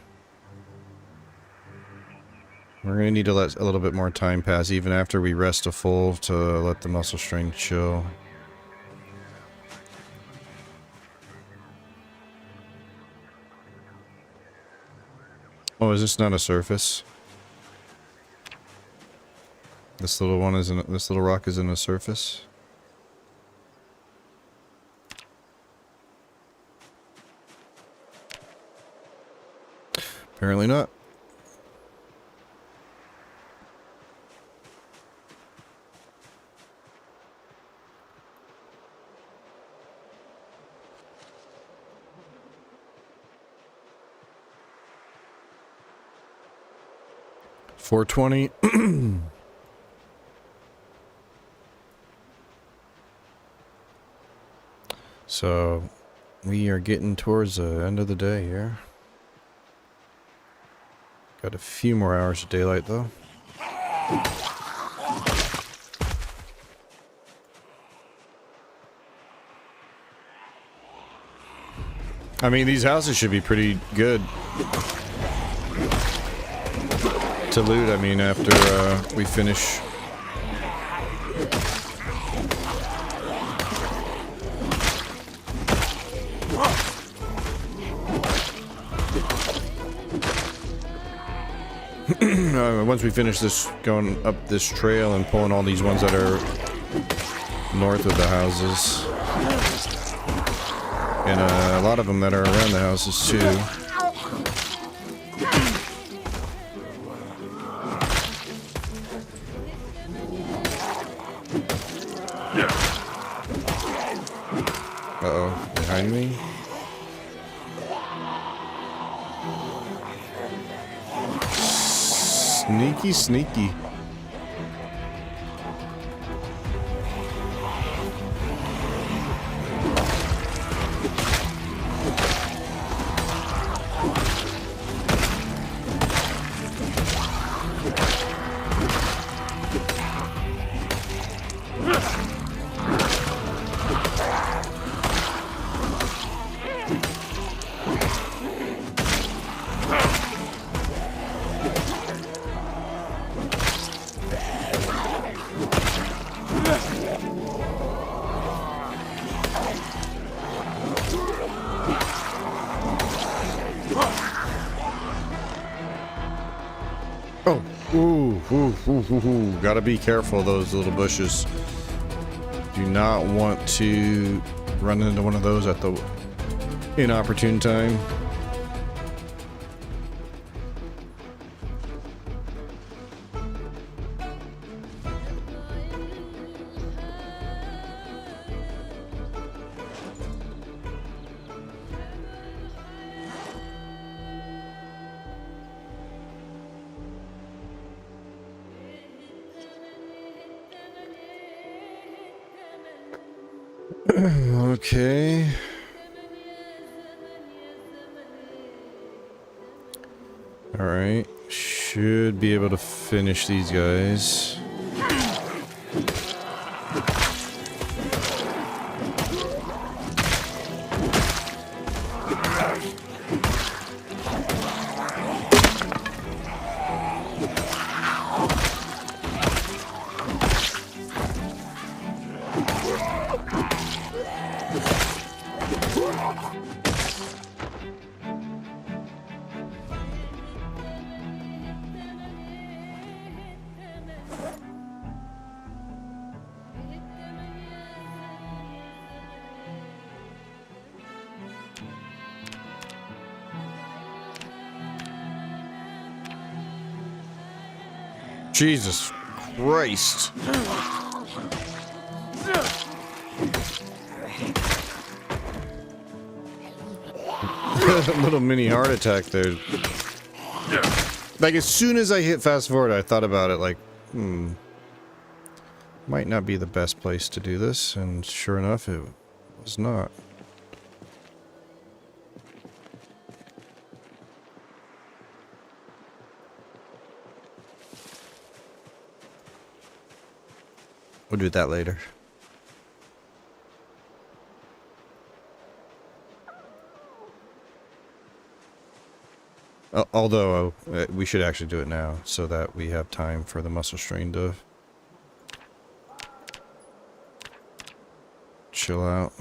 We're gonna need to let a little bit more time pass, even after we rest a full, to let the muscle strength chill. Oh, is this not a surface? This little one isn't. This little rock isn't a surface. Apparently not. $420. So, we are getting towards the end of the day here. Got a few more hours of daylight, though. I mean, these houses should be pretty good to loot. I mean, after we finish. Once we finish this, going up this trail and pulling all these ones that are north of the houses. And a lot of them that are around the houses too. Uh-oh, behind me? Sneaky, sneaky. Gotta be careful of those little bushes. Do not want to run into one of those at the inopportune time. Okay. All right. Should be able to finish these guys. Jesus Christ. A little mini heart attack there. Like, as soon as I hit fast forward, I thought about it like, might not be the best place to do this, and sure enough, it was not. We'll do that later. Although we should actually do it now so that we have time for the muscle strain to chill out.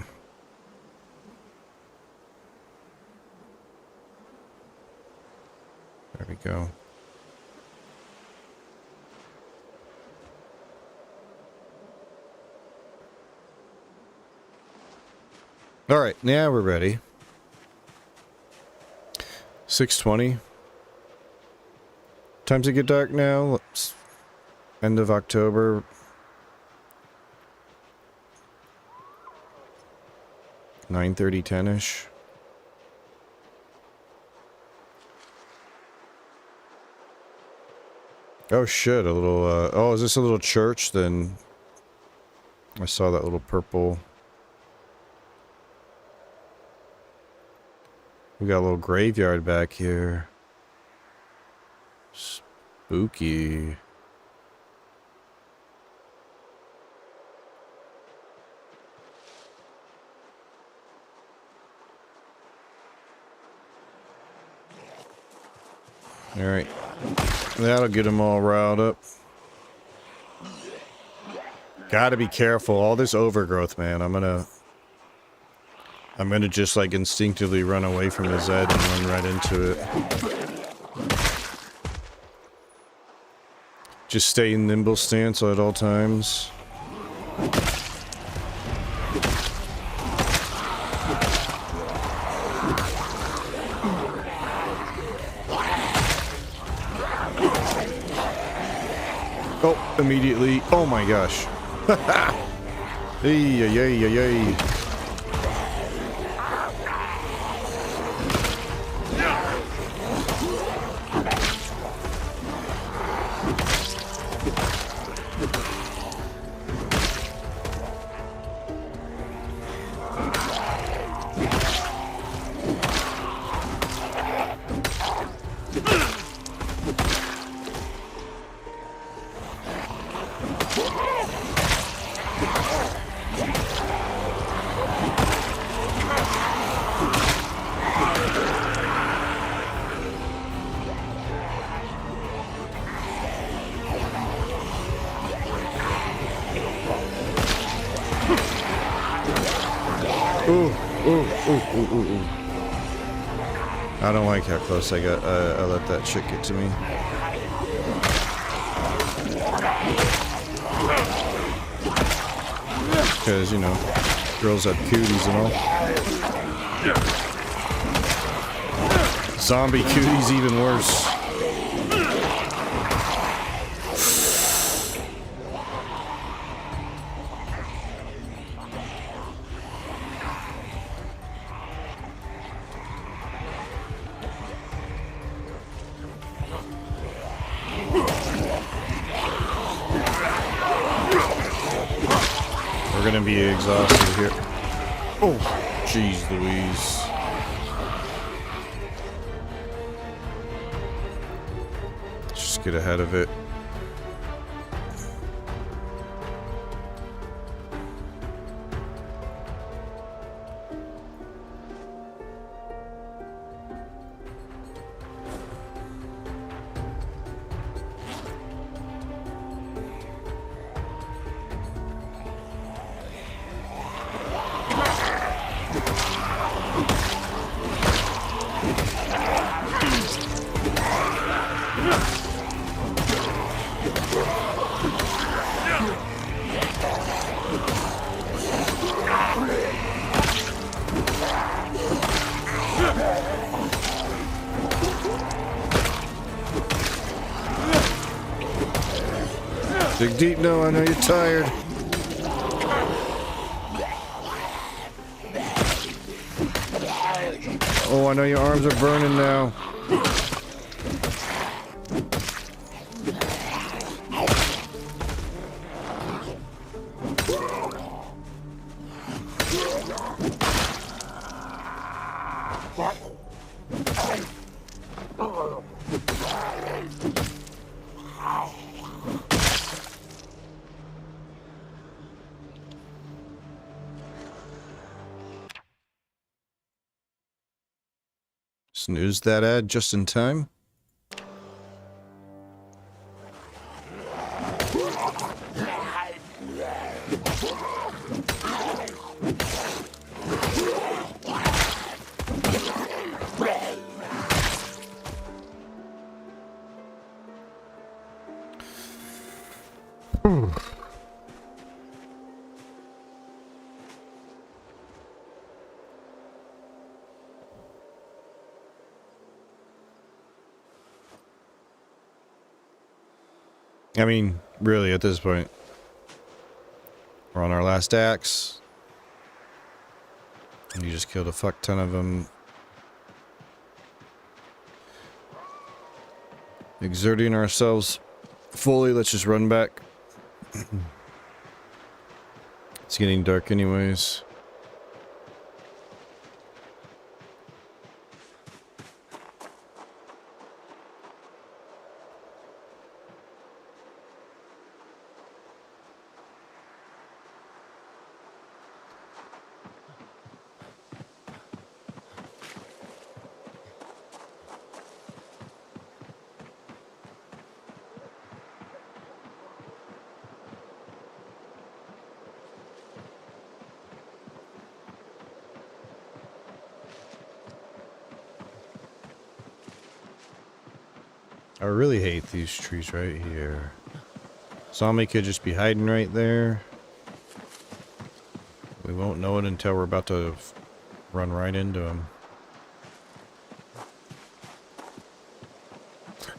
There we go. All right, now we're ready. 6:20. Time to get dark now. It's end of October. 9:30, 10-ish. Oh shit, a little, oh, is this a little church? Then I saw that little purple. We got a little graveyard back here. Spooky. Alright. That'll get them all riled up. Gotta be careful. All this overgrowth, man. I'm gonna just like instinctively run away from his edge and run right into it. Just stay in nimble stance at all times. Oh, immediately. Oh my gosh. Yay. Ooh. I don't like how close I got. I let that shit get to me. Because, you know, girls have cooties and all. Zombie cooties even worse. We're gonna be exhausted here. Oh, jeez Louise. Let's just get ahead of it. Dig deep, no, I know you're tired. Oh, I know your arms are burning now. Snooze that ad just in time. I mean, really, at this point, we're on our last axe. And you just killed a fuck ton of them. Exerting ourselves fully, let's just run back. It's getting dark anyways. I really hate these trees right here. Zombie could just be hiding right there. We won't know it until we're about to run right into him.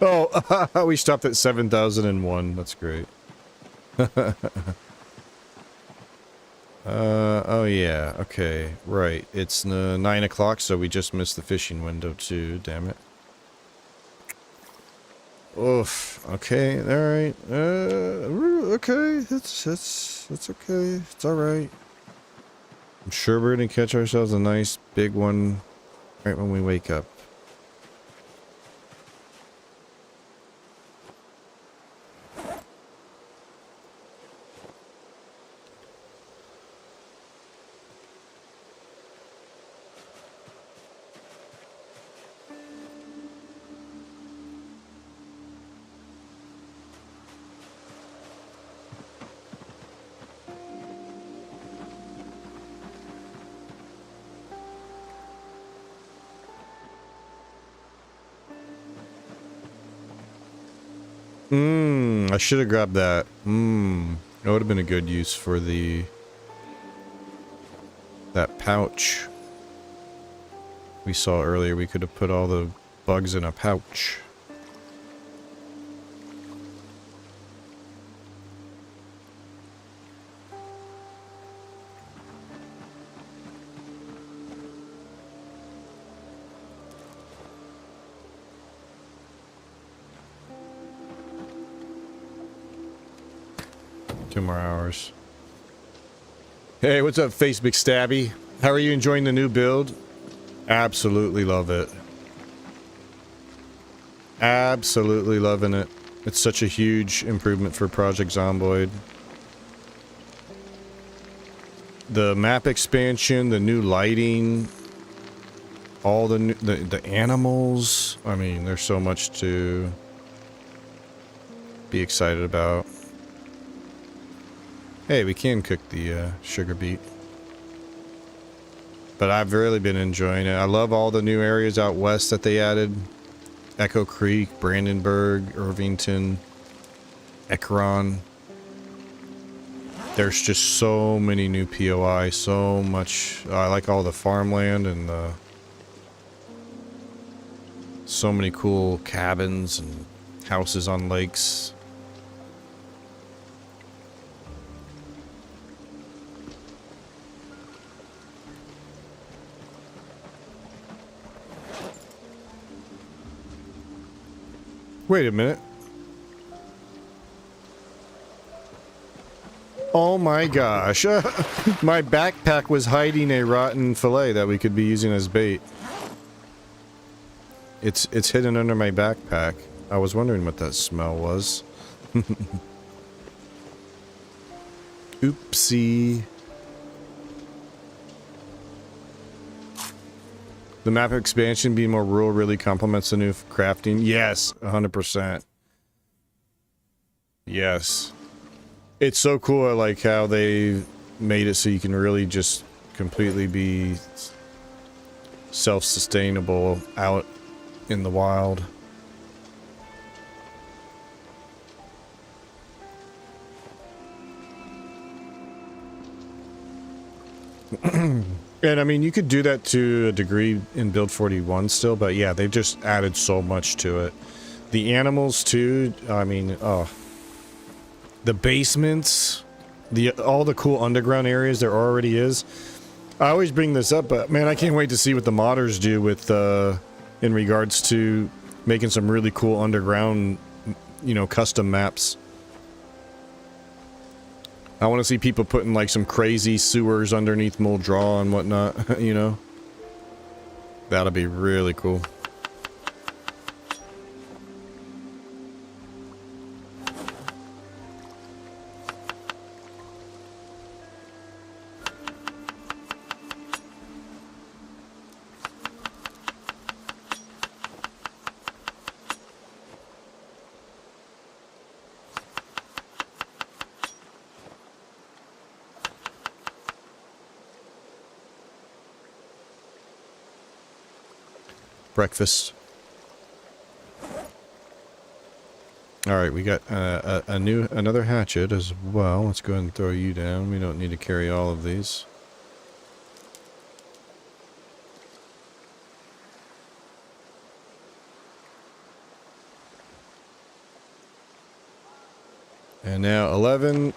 Oh, we stopped at 7,001. That's great. Oh yeah, okay, right. It's 9 o'clock, so we just missed the fishing window too, damn it. Oof. Okay. All right. Okay. It's okay. It's all right. I'm sure we're gonna catch ourselves a nice big one right when we wake up. I should have grabbed that. That would have been a good use for that pouch we saw earlier. We could have put all the bugs in a pouch. Two more hours. Hey, what's up, Facebook Stabby? How are you enjoying the new build? Absolutely love it. Absolutely loving it. It's such a huge improvement for Project Zomboid. The map expansion, the new lighting, all the animals. I mean, there's so much to be excited about. Hey, we can cook the sugar beet. But I've really been enjoying it. I love all the new areas out west that they added. Echo Creek, Brandenburg, Irvington, Ekron. There's just so many new POI, so much. I like all the farmland and so many cool cabins and houses on lakes. Wait a minute. Oh my gosh. My backpack was hiding a rotten fillet that we could be using as bait. It's hidden under my backpack. I was wondering what that smell was. Oopsie. The map expansion being more rural really complements the new crafting. Yes, 100%. Yes. It's so cool. I like how they made it so you can really just completely be self-sustainable out in the wild. And I mean, you could do that to a degree in Build 41 still, but yeah, they've just added so much to it. The animals too, I mean, oh. The basements, all the cool underground areas there already is. I always bring this up, but man, I can't wait to see what the modders do with, in regards to making some really cool underground, you know, custom maps. I want to see people putting like some crazy sewers underneath Muldraw and whatnot, you know? That'll be really cool. Breakfast. All right, we got another hatchet as well. Let's go ahead and throw you down. We don't need to carry all of these. And now 11.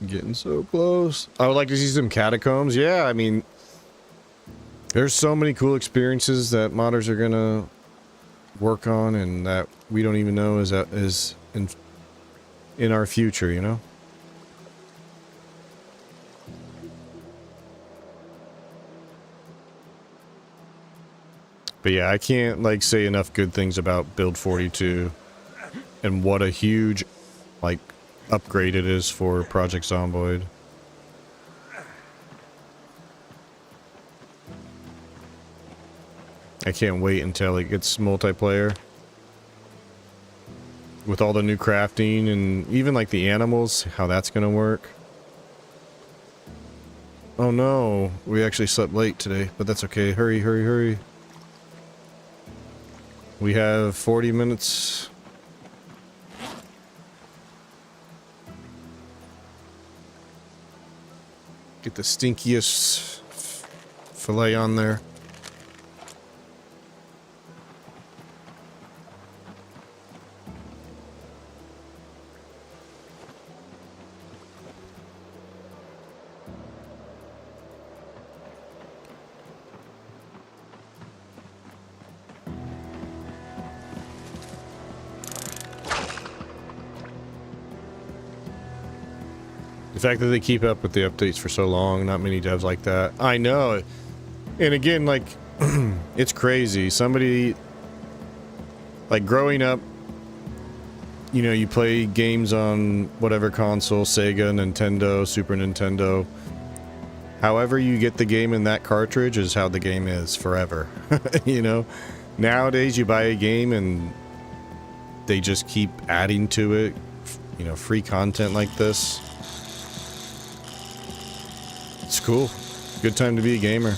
Getting so close. I would like to see some catacombs. Yeah, I mean, there's so many cool experiences that modders are gonna work on, and that we don't even know is in our future. You know. But yeah, I can't like say enough good things about Build 42, and what a huge, like, upgrade it is for Project Zomboid. I can't wait until it gets multiplayer. With all the new crafting and even like the animals, how that's gonna work. Oh no, we actually slept late today, but that's okay. Hurry, hurry, hurry. We have 40 minutes. Get the stinkiest fillet on there. The fact that they keep up with the updates for so long, not many devs like that. I know. And again, like, it's crazy. Somebody, like, growing up, you know, you play games on whatever console, Sega, Nintendo, Super Nintendo. However you get the game in that cartridge is how the game is forever. You know? Nowadays, you buy a game and they just keep adding to it, you know, free content like this. It's cool. Good time to be a gamer.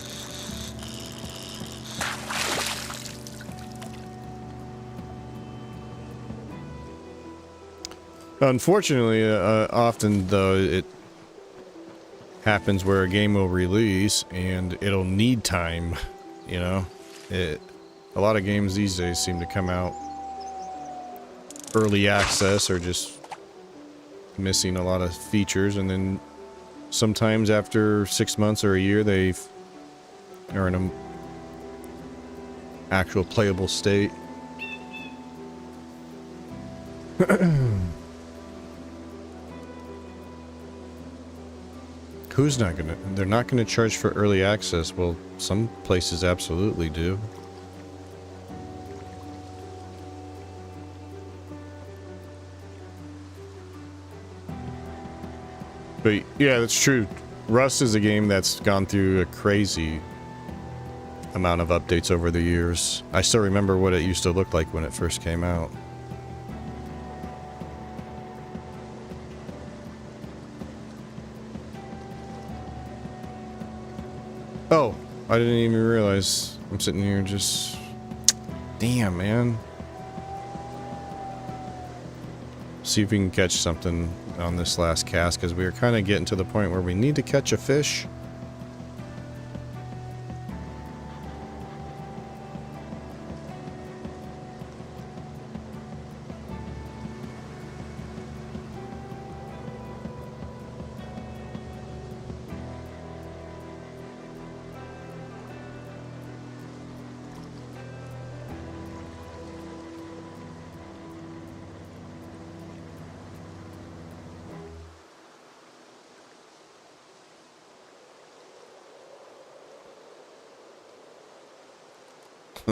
Unfortunately, often though, it happens where a game will release and it'll need time, you know? A lot of games these days seem to come out early access or just missing a lot of features, and then sometimes after 6 months or a year, they are in an actual playable state. Who's not gonna? They're not gonna charge for early access. Well, some places absolutely do. But yeah, that's true. Rust is a game that's gone through a crazy amount of updates over the years. I still remember what it used to look like when it first came out. Oh, I didn't even realize. I'm sitting here just... Damn, man. See if we can catch something on this last cast, because we were kind of getting to the point where we need to catch a fish.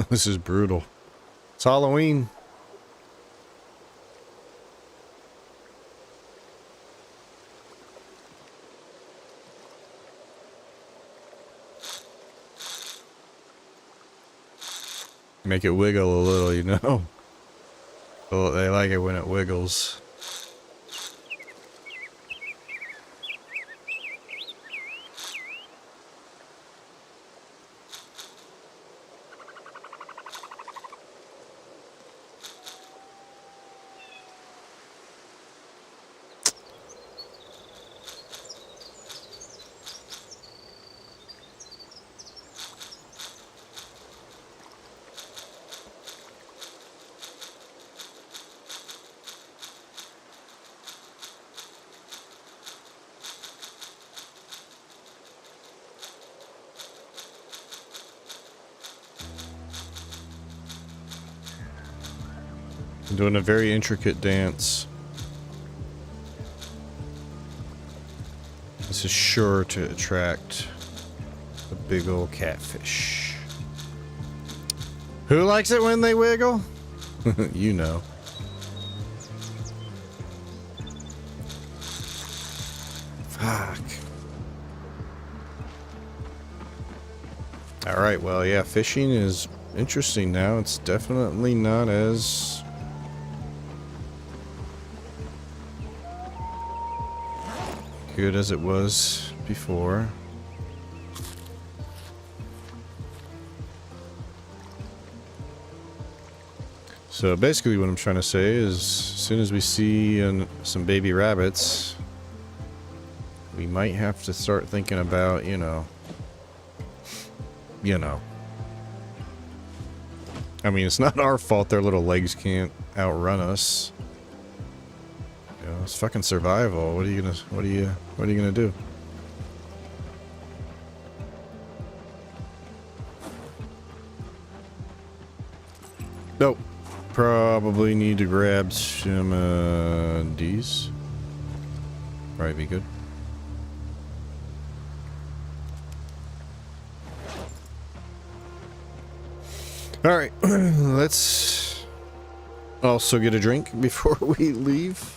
This is brutal. It's Halloween. Make it wiggle a little, you know? Well, they like it when it wiggles. Doing a very intricate dance. This is sure to attract a big old catfish. Who likes it when they wiggle? You know. Fuck. Alright, well, yeah, fishing is interesting now. It's definitely not as... good as it was before. So basically what I'm trying to say is, as soon as we see some baby rabbits, we might have to start thinking about, you know. I mean, it's not our fault their little legs can't outrun us. It's fucking survival. What are you gonna do? Nope. Probably need to grab some these. Probably be good. All right, let's also get a drink before we leave.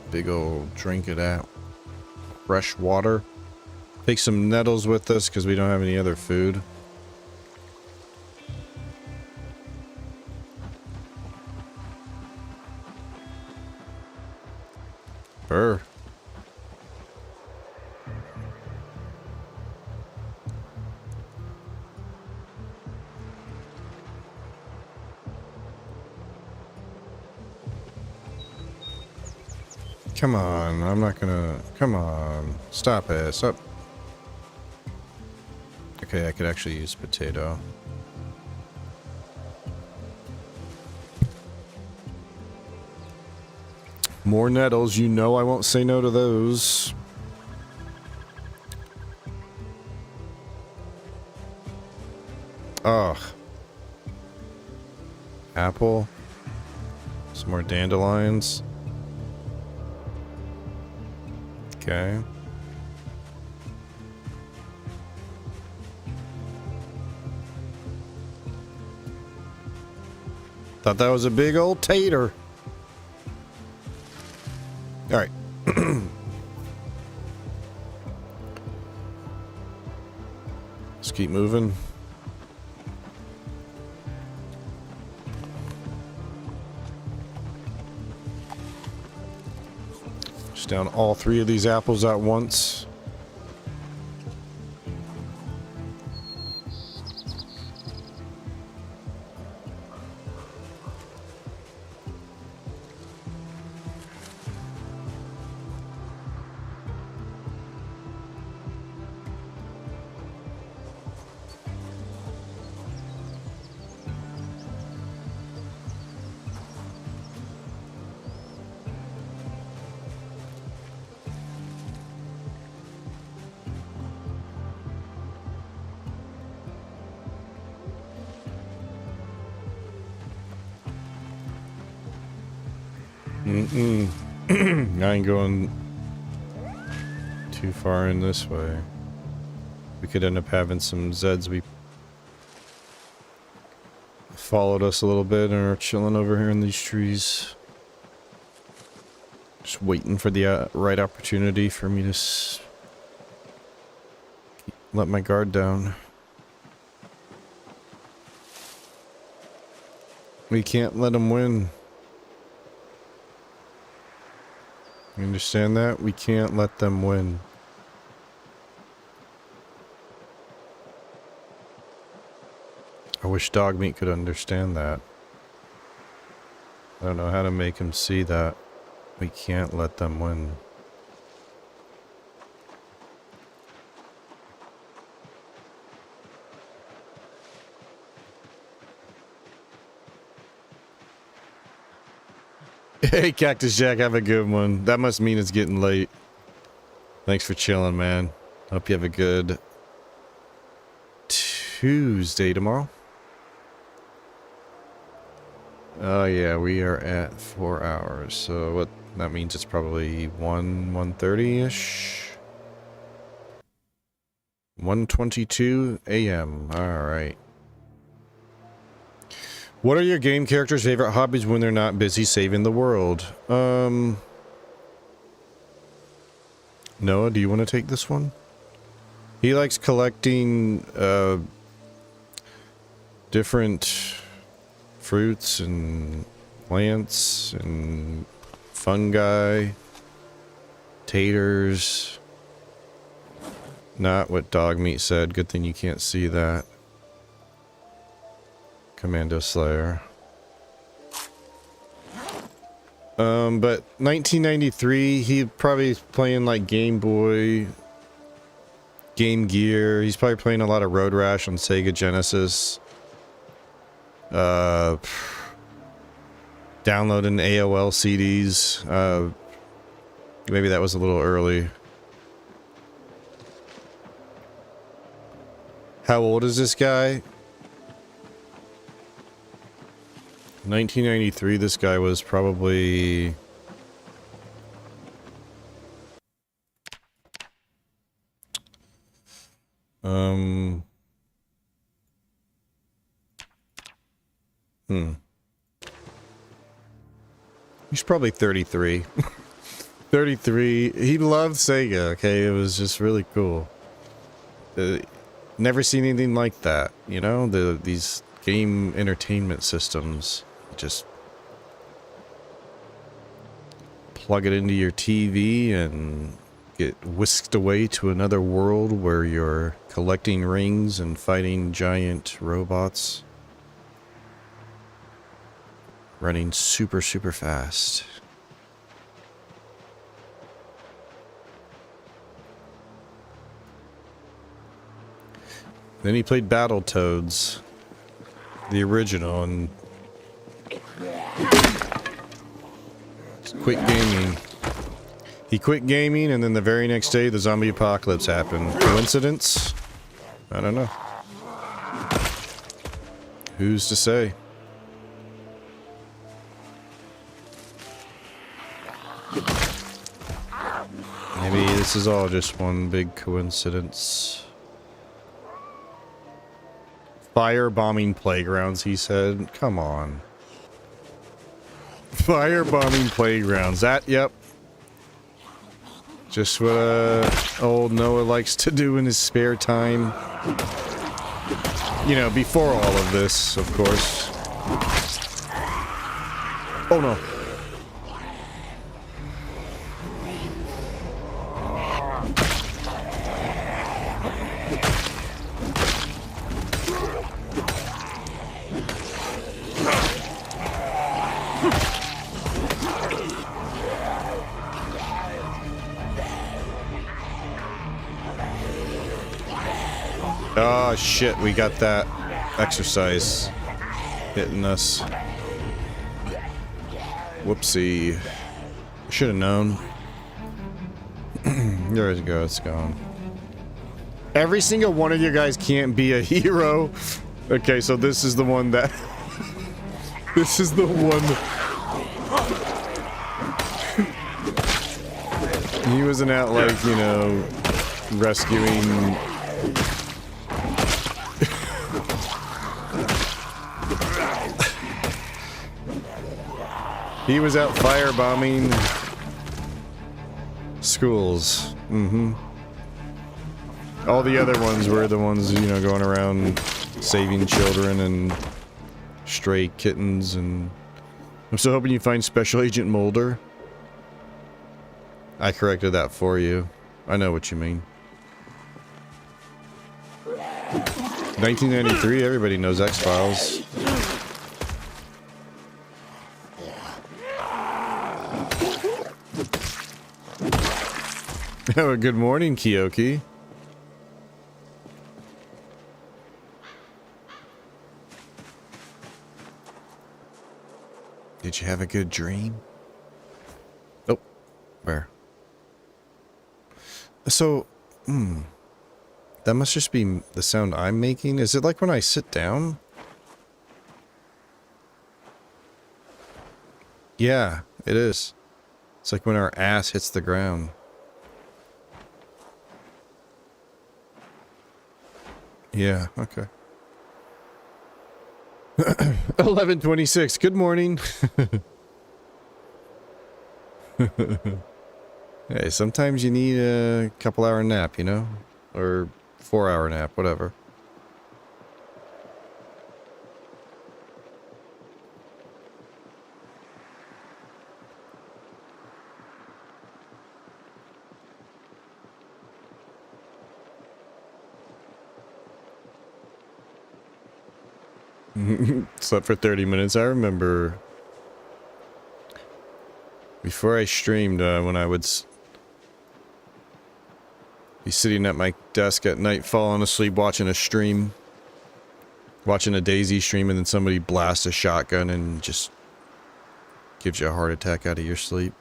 Big old drink of that fresh water. Take some nettles with us because we don't have any other food. Burr. Come on, I'm not gonna... Come on. Stop it. Stop. Okay, I could actually use potato. More nettles. You know I won't say no to those. Ugh. Apple. Some more dandelions. Okay. Thought that was a big old tater. All right. Let's keep moving. Just down all 3 of these apples at once. I ain't going too far in this way. We could end up having some Zeds we followed us a little bit and are chilling over here in these trees. Just waiting for the right opportunity for me to let my guard down. We can't let them win. You understand that? We can't let them win. I wish Dogmeat could understand that. I don't know how to make him see that. We can't let them win. Hey, Cactus Jack, have a good one. That must mean it's getting late. Thanks for chilling, man. Hope you have a good Tuesday tomorrow. Oh, yeah, we are at 4 hours. So what that means it's probably 1:30-ish. 1:22 a.m. All right. What are your game characters' favorite hobbies when they're not busy saving the world? Noah, do you want to take this one? He likes collecting different fruits and plants and fungi, taters. Not what Dogmeat said. Good thing you can't see that. Commando Slayer. But 1993, he probably playing like Game Boy, Game Gear. He's probably playing a lot of Road Rash on Sega Genesis. Downloading AOL CDs. Maybe that was a little early. How old is this guy? 1993, this guy was probably... He's probably 33. 33. He loved Sega, okay? It was just really cool. Never seen anything like that, you know? These game entertainment systems. Just plug it into your TV and get whisked away to another world where you're collecting rings and fighting giant robots. Running super, super fast. Then he played Battletoads, the original, and quit gaming. He quit gaming, and then the very next day, the zombie apocalypse happened. Coincidence? I don't know. Who's to say? Maybe this is all just one big coincidence. Firebombing playgrounds, he said. Come on. Firebombing playgrounds. That, yep. Just what old Noah likes to do in his spare time. You know, before all of this, of course. Oh no. Oh shit, we got that exercise hitting us. Whoopsie. Should have known. There we go, it's gone. Every single one of you guys can't be a hero. Okay, so this is the one that... this is the one... He wasn't out like, you know, rescuing... He was out firebombing schools. Mm-hmm. All the other ones were the ones, you know, going around saving children and stray kittens, and I'm so hoping you find Special Agent Mulder. I corrected that for you. I know what you mean. 1993, everybody knows X-Files. Oh, good morning, Kiyoki. Did you have a good dream? Oh, where? So, that must just be the sound I'm making. Is it like when I sit down? Yeah, it is. It's like when our ass hits the ground. Yeah, okay. 11:26. Good morning. Hey, sometimes you need a couple-hour nap, you know? Or 4-hour nap, whatever. Slept for 30 minutes. I remember before I streamed, when I would be sitting at my desk at night, falling asleep, watching a stream, watching a Daisy stream, and then somebody blasts a shotgun and just gives you a heart attack out of your sleep.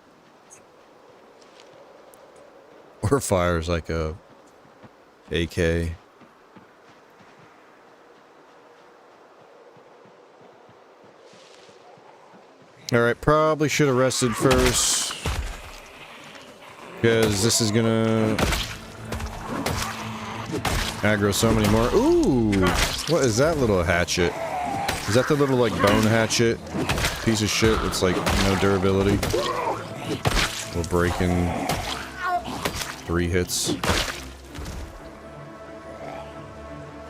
Or fires like a AK. Alright, probably should have rested first, because this is gonna aggro so many more. Ooh! What is that little hatchet? Is that the little, like, bone hatchet? Piece of shit that's, like, no durability. Will break in 3 hits.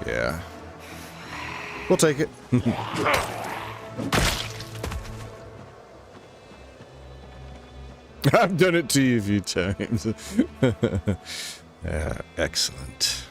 Yeah. We'll take it. I've done it to you a few times. Yeah, excellent.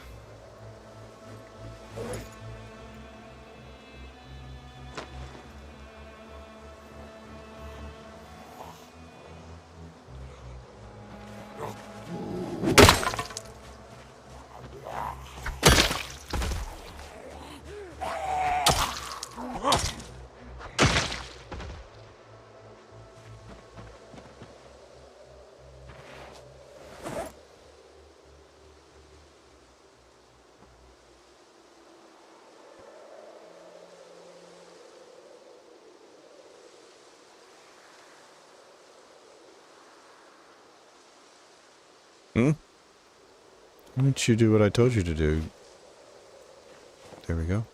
Hmm? Why didn't you do what I told you to do? There we go.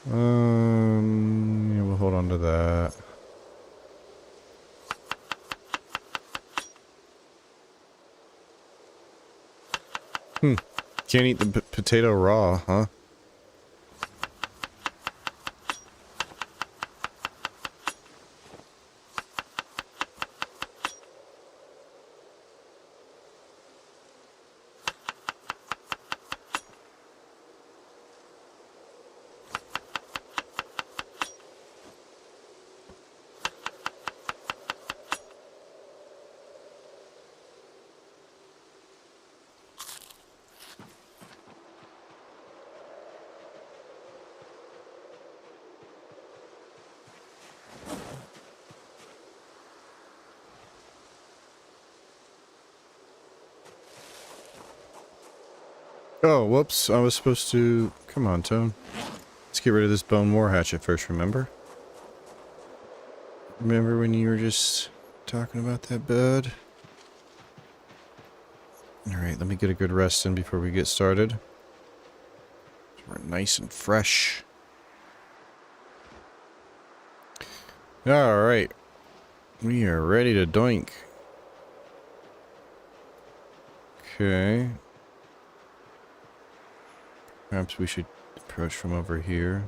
Yeah, we'll hold on to that. Can't eat the potato raw, huh? Oh, whoops. I was supposed to... Come on, Tone. Let's get rid of this bone war hatchet first, remember? Remember when you were just talking about that bird? Alright, let me get a good rest in before we get started. We're nice and fresh. Alright. We are ready to doink. Okay. Perhaps we should approach from over here.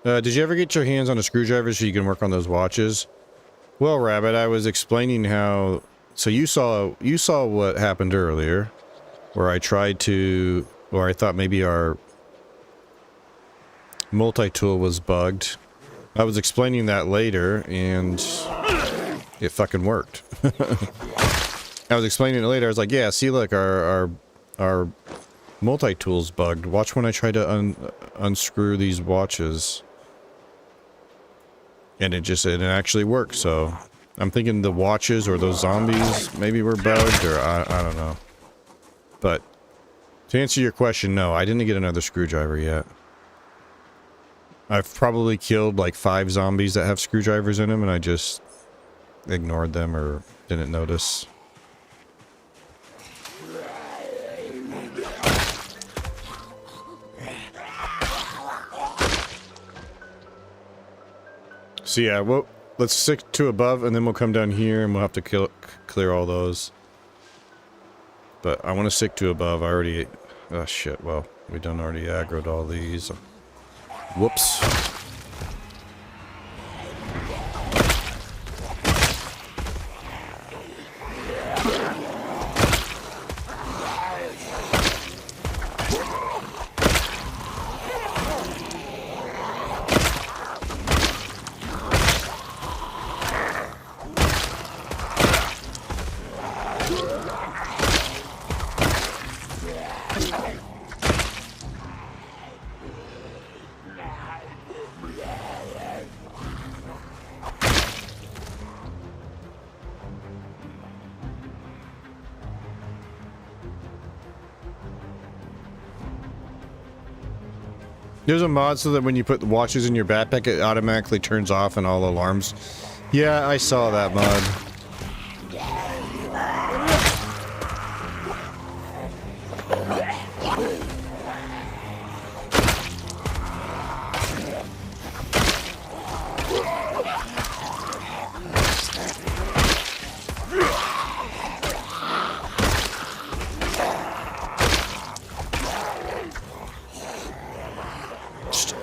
Did you ever get your hands on a screwdriver so you can work on those watches? Well, Rabbit, I was explaining how... So you saw what happened earlier, where I tried to... Or I thought maybe our multi-tool was bugged. I was explaining that later, and it fucking worked. I was explaining it later. I was like, yeah, see, look, our multi-tool's bugged. Watch when I try to unscrew these watches. And it actually worked, so... I'm thinking the watches or those zombies maybe were bugged, or I don't know. But, to answer your question, no, I didn't get another screwdriver yet. I've probably killed like 5 zombies that have screwdrivers in them, and I just ignored them or didn't notice. So yeah, well, let's stick to above, and then we'll come down here, and we'll have to clear all those. But I want to stick to above. I already... Oh shit, well, we done already aggroed all these. Whoops. There's a mod so that when you put the watches in your backpack, it automatically turns off and all alarms. Yeah, I saw that mod.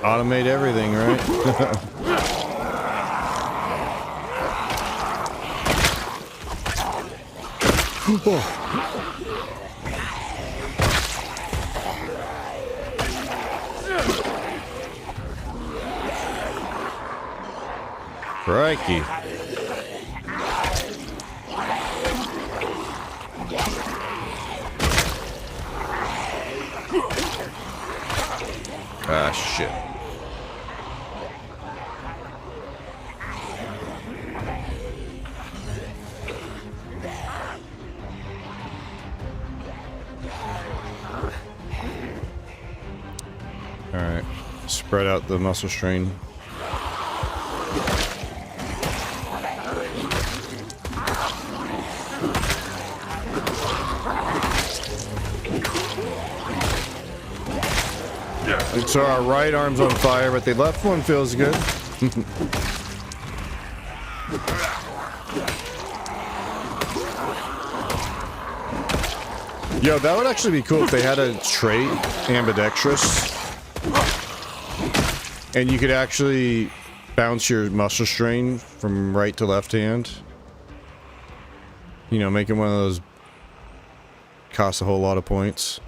Automate everything, right? Crikey. Ah, shit. Alright, spread out the muscle strain. So our right arm's on fire, but the left one feels good. Yo, that would actually be cool if they had a trait, ambidextrous. And you could actually bounce your muscle strain from right to left hand. You know, making one of those costs a whole lot of points.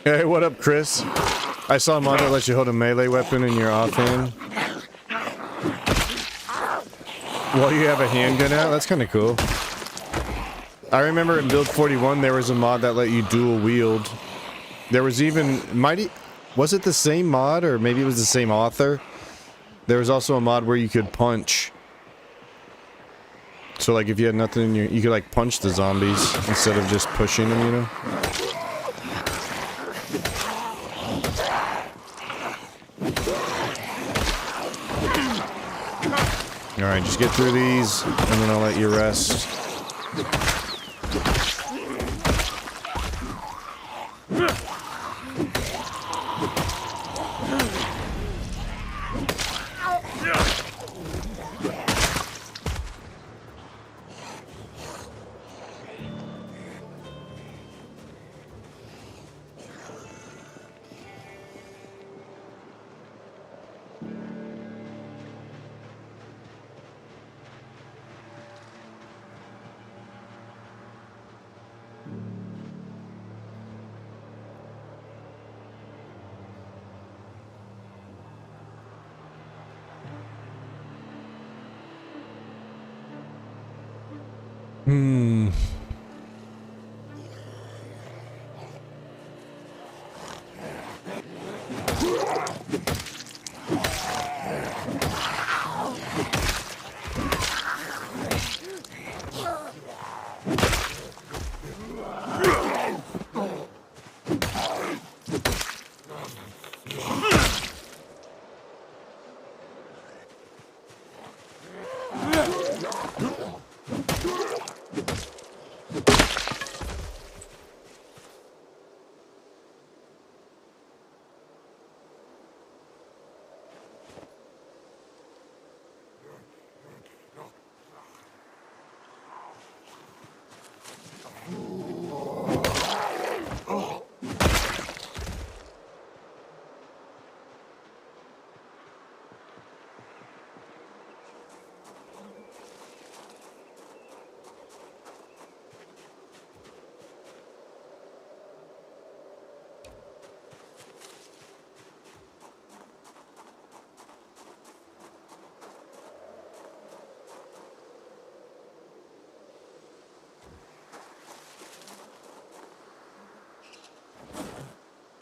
Hey, what up, Chris? I saw a mod that lets you hold a melee weapon in your offhand while you have a handgun out. That's kind of cool. I remember in build 41 there was a mod that let you dual wield. There was even was it the same mod, or maybe it was the same author? There was also a mod where you could punch. So like if you had nothing in your, you could like punch the zombies instead of just pushing them, you know? Alright, just get through these, and then I'll let you rest.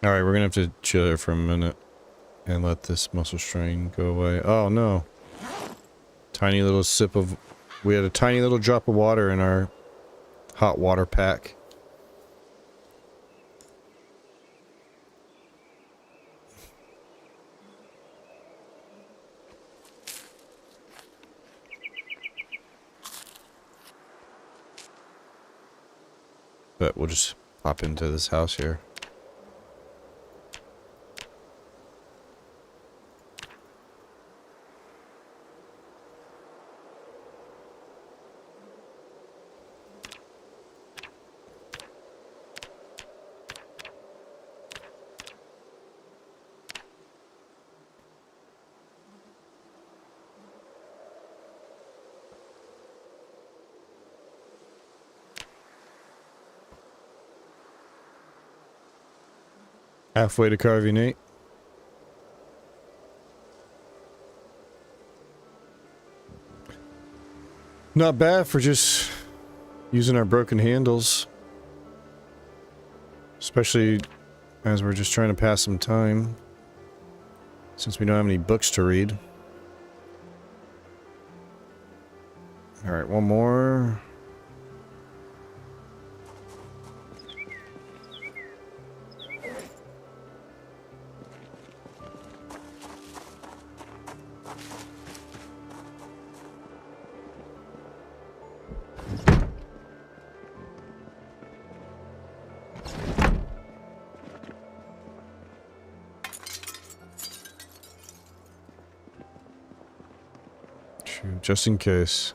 Alright, we're gonna have to chill here for a minute and let this muscle strain go away. Oh no. Tiny little sip of... We had a tiny little drop of water in our hot water pack. But we'll just pop into this house here. Halfway to Carvey, Nate. Not bad for just using our broken handles. Especially as we're just trying to pass some time. Since we don't have any books to read. Alright, one more. Just in case.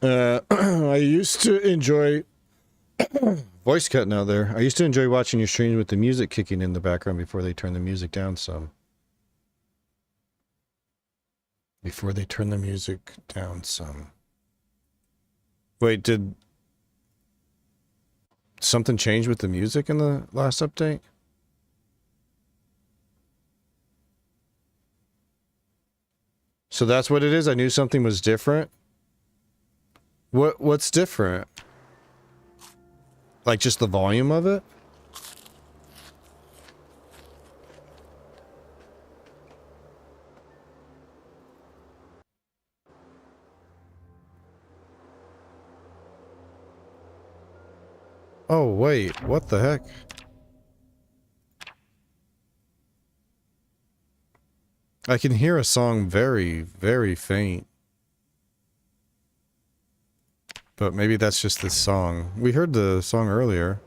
I used to enjoy voice cutting out there. I used to enjoy watching your streams with the music kicking in the background before they turn the music down some. Before they turn the music down some. Wait, did something change with the music in the last update? So that's what it is? I knew something was different? What's different? Like just the volume of it? Oh wait, what the heck? I can hear a song very, very faint. But maybe that's just this song. We heard the song earlier.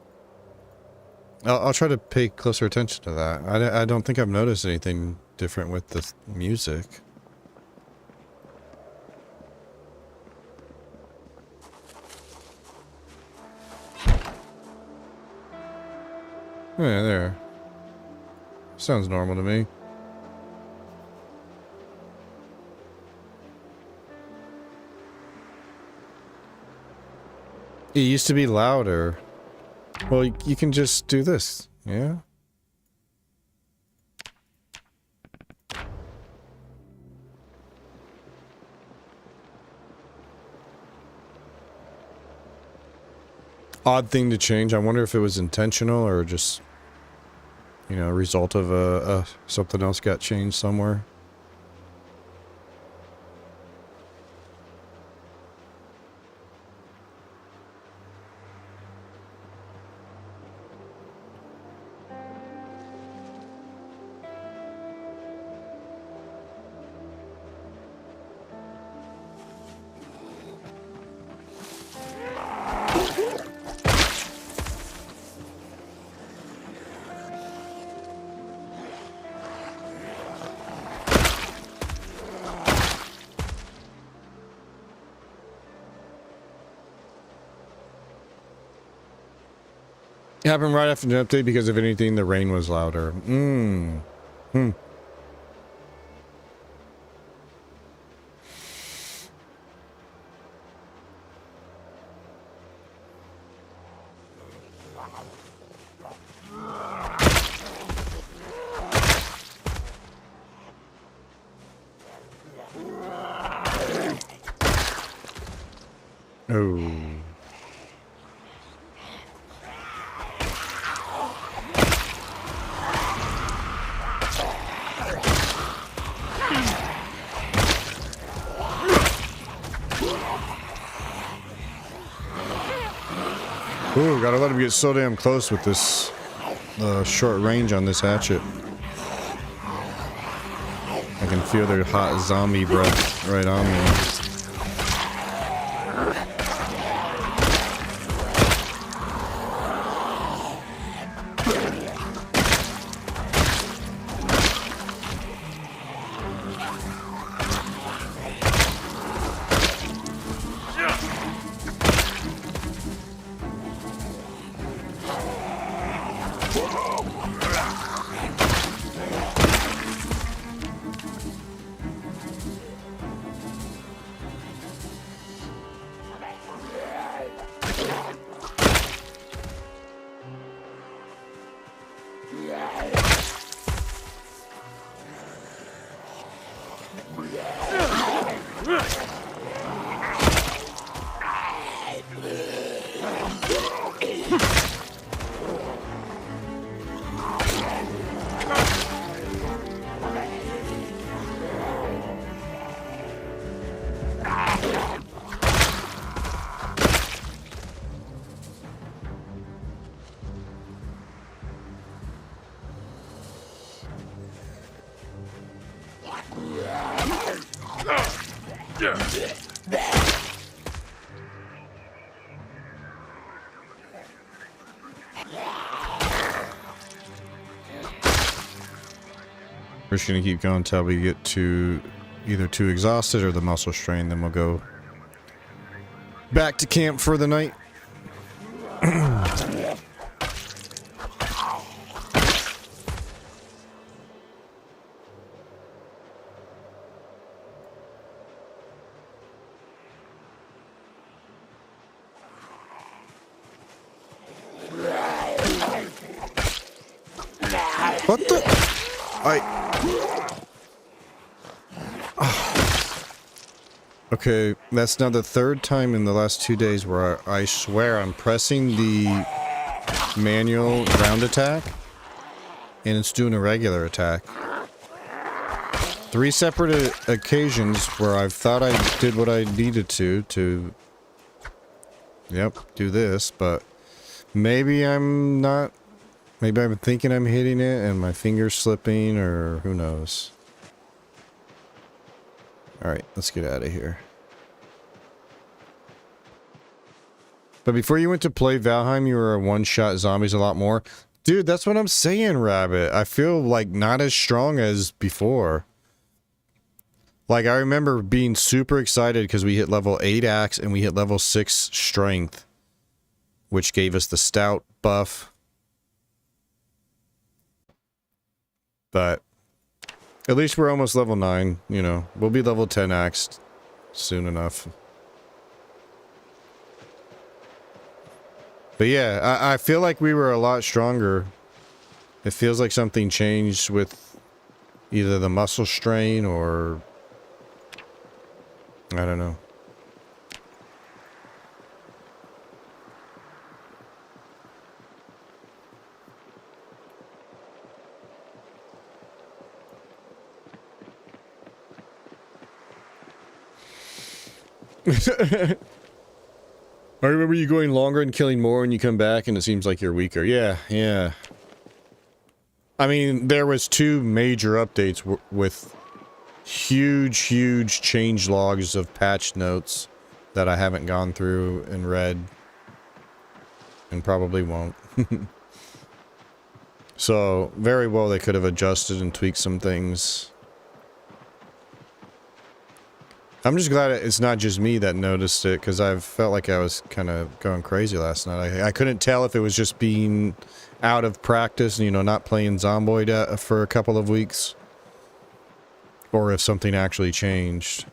I'll try to pay closer attention to that. I don't think I've noticed anything different with the music. Yeah, there. Sounds normal to me. It used to be louder. Well, you can just do this, yeah? Odd thing to change. I wonder if it was intentional or just, you know, a result of something else got changed somewhere. It happened right after the update because if anything, the rain was louder. Oh. Ooh, gotta let him get so damn close with this short range on this hatchet. I can feel their hot zombie breath right on me. We're just gonna keep going until we get to either too exhausted or the muscle strain, then we'll go back to camp for the night. What the? Okay, that's now the third time in the last 2 days where I swear I'm pressing the manual ground attack and it's doing a regular attack. 3 separate occasions where I've thought I did what I needed to yep, do this, but maybe I'm not. Maybe I'm thinking I'm hitting it and my finger's slipping, or who knows. Alright, let's get out of here. But before you went to play Valheim, you were a one-shot zombies a lot more. Dude, that's what I'm saying, Rabbit. I feel like not as strong as before. Like, I remember being super excited because we hit level 8 axe and we hit level 6 strength, which gave us the stout buff. But at least we're almost level 9, you know. We'll be level 10 axed soon enough. But yeah, I feel like we were a lot stronger. It feels like something changed with either the muscle strain or I don't know. I remember you going longer and killing more and you come back and it seems like you're weaker. Yeah, yeah. I mean, there was 2 major updates with huge change logs of patch notes that I haven't gone through and read. And probably won't. So, very well they could have adjusted and tweaked some things. I'm just glad it's not just me that noticed it, because I felt like I was kind of going crazy last night. I couldn't tell if it was just being out of practice, you know, not playing Zomboid for a couple of weeks, or if something actually changed.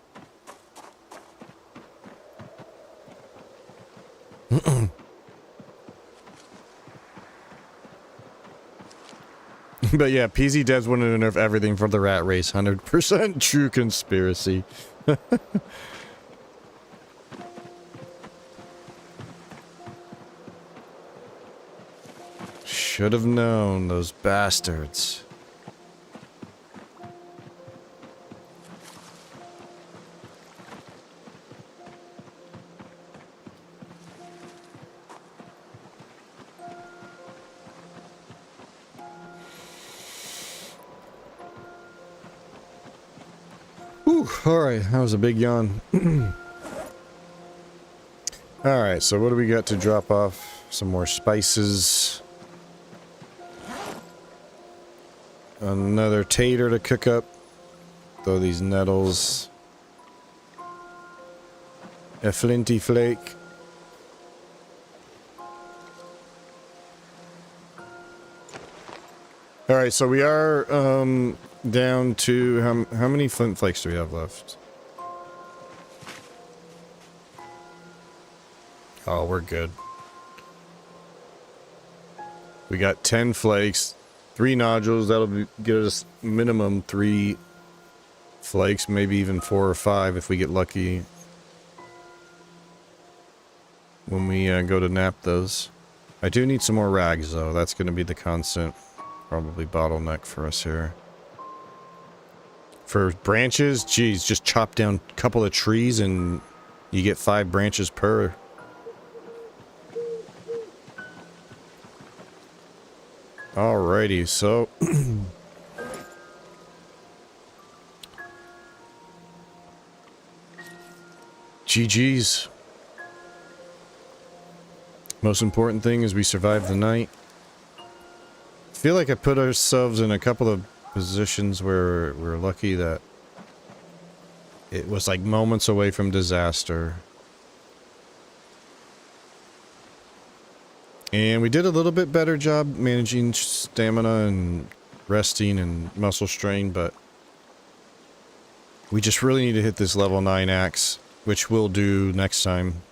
But yeah, PZ devs wanted to nerf everything for the RatRace. 100% true conspiracy. Should have known, those bastards. Alright, that was a big yawn. Alright, so what do we got to drop off? Some more spices. Another tater to cook up. Throw these nettles. A flinty flake. Alright, so we are, down to how many flint flakes do we have left? Oh, we're good. We got 10 flakes, 3 nodules. That'll get us minimum 3 flakes, maybe even 4 or 5 if we get lucky when we go to nap those. I do need some more rags though. That's going to be the constant probably bottleneck for us here. For branches, geez, just chop down a couple of trees and you get 5 branches per. Alrighty, so GG's. Most important thing is we survived the night. I feel like I put ourselves in a couple of positions where we're lucky that it was like moments away from disaster. And we did a little bit better job managing stamina and resting and muscle strain, but we just really need to hit this level 9 axe, which we'll do next time.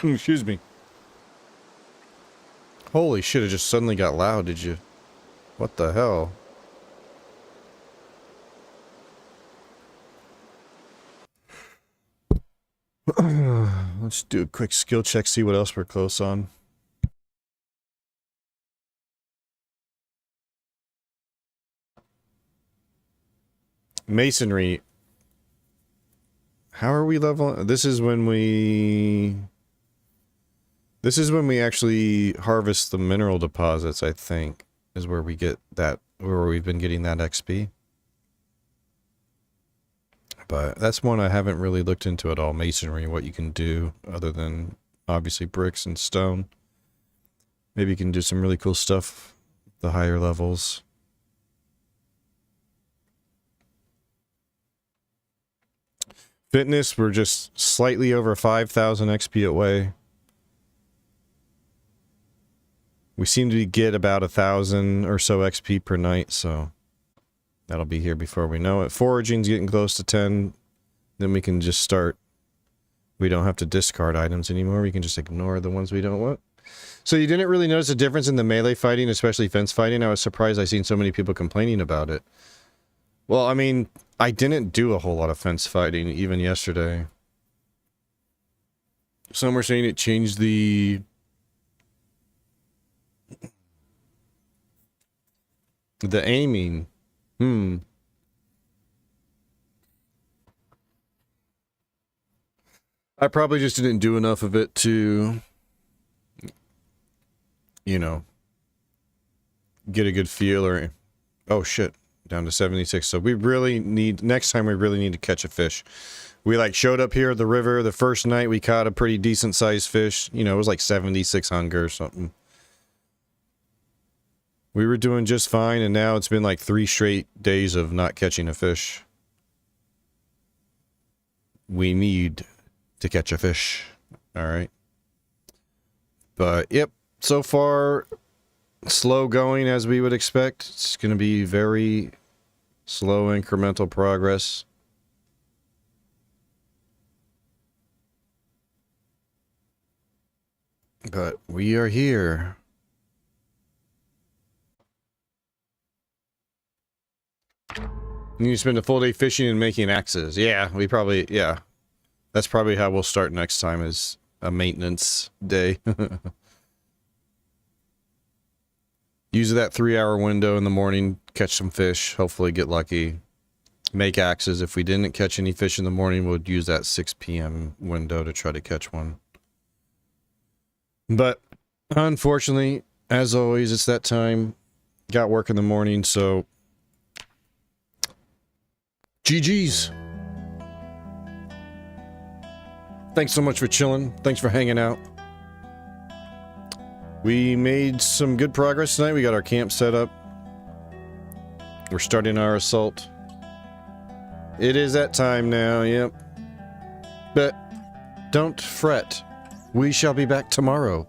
Excuse me. Holy shit, it just suddenly got loud, did you? What the hell? Let's do a quick skill check, see what else we're close on. Masonry. How are we level? This is when we actually harvest the mineral deposits, I think, is where we get that, where we've been getting that XP. But that's one I haven't really looked into at all, masonry, what you can do other than obviously bricks and stone. Maybe you can do some really cool stuff at the higher levels. Fitness, we're just slightly over 5,000 XP away. We seem to get about 1,000 or so XP per night, so that'll be here before we know it. Foraging's getting close to 10. Then we can just start. We don't have to discard items anymore. We can just ignore the ones we don't want. So you didn't really notice a difference in the melee fighting, especially fence fighting? I was surprised I seen so many people complaining about it. Well, I mean, I didn't do a whole lot of fence fighting even yesterday. Some were saying it changed the aiming. I probably just didn't do enough of it to, you know, get a good feel or... Oh shit, down to 76. So we really need, next time we really need to catch a fish. We like showed up here at the river the first night, we caught a pretty decent sized fish. You know, it was like 76 hunger or something. We were doing just fine, and now it's been like 3 straight days of not catching a fish. We need to catch a fish. Alright. But, yep, so far, slow going as we would expect. It's going to be very slow incremental progress. But we are here. You need to spend a full day fishing and making axes. Yeah, we probably, yeah. That's probably how we'll start next time, is a maintenance day. Use that 3-hour window in the morning, catch some fish, hopefully get lucky. Make axes. If we didn't catch any fish in the morning, we'll use that 6 p.m. window to try to catch one. But, unfortunately, as always, it's that time. Got work in the morning, so... GG's. Thanks so much for chilling. Thanks for hanging out. We made some good progress tonight. We got our camp set up. We're starting our assault. It is that time now, yep. But don't fret. We shall be back tomorrow.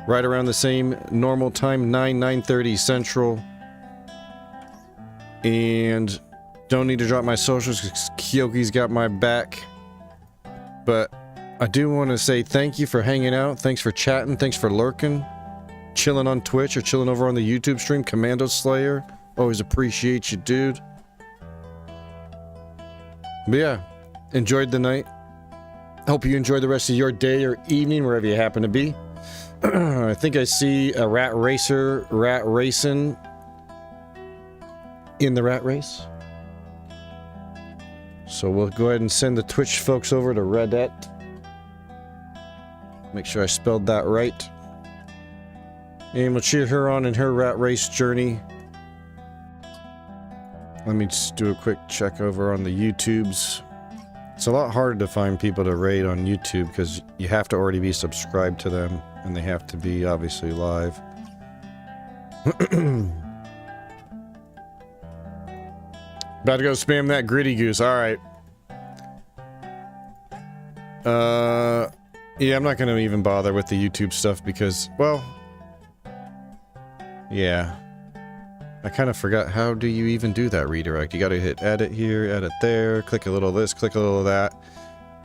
Right around the same normal time, 9:30 Central. And don't need to drop my socials because Kyoki's got my back. But I do want to say thank you for hanging out. Thanks for chatting. Thanks for lurking. Chilling on Twitch or chilling over on the YouTube stream. Commando Slayer. Always appreciate you, dude. But yeah, enjoyed the night. Hope you enjoy the rest of your day or evening, wherever you happen to be. I think I see a rat racing in the rat race. So we'll go ahead and send the Twitch folks over to Redette. Make sure I spelled that right. And we'll cheer her on in her rat race journey. Let me just do a quick check over on the YouTubes. It's a lot harder to find people to raid on YouTube because you have to already be subscribed to them and they have to be obviously live. About to go spam that gritty goose. All right. Yeah, I'm not going to even bother with the YouTube stuff because, well, yeah. I kind of forgot, how do you even do that redirect? You got to hit edit here, edit there, click a little of this, click a little of that.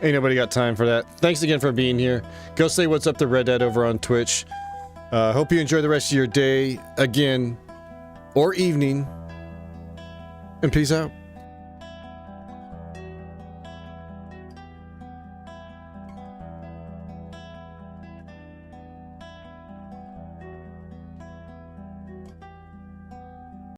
Ain't nobody got time for that. Thanks again for being here. Go say what's up to Red Dead over on Twitch. Hope you enjoy the rest of your day again, or evening, and peace out.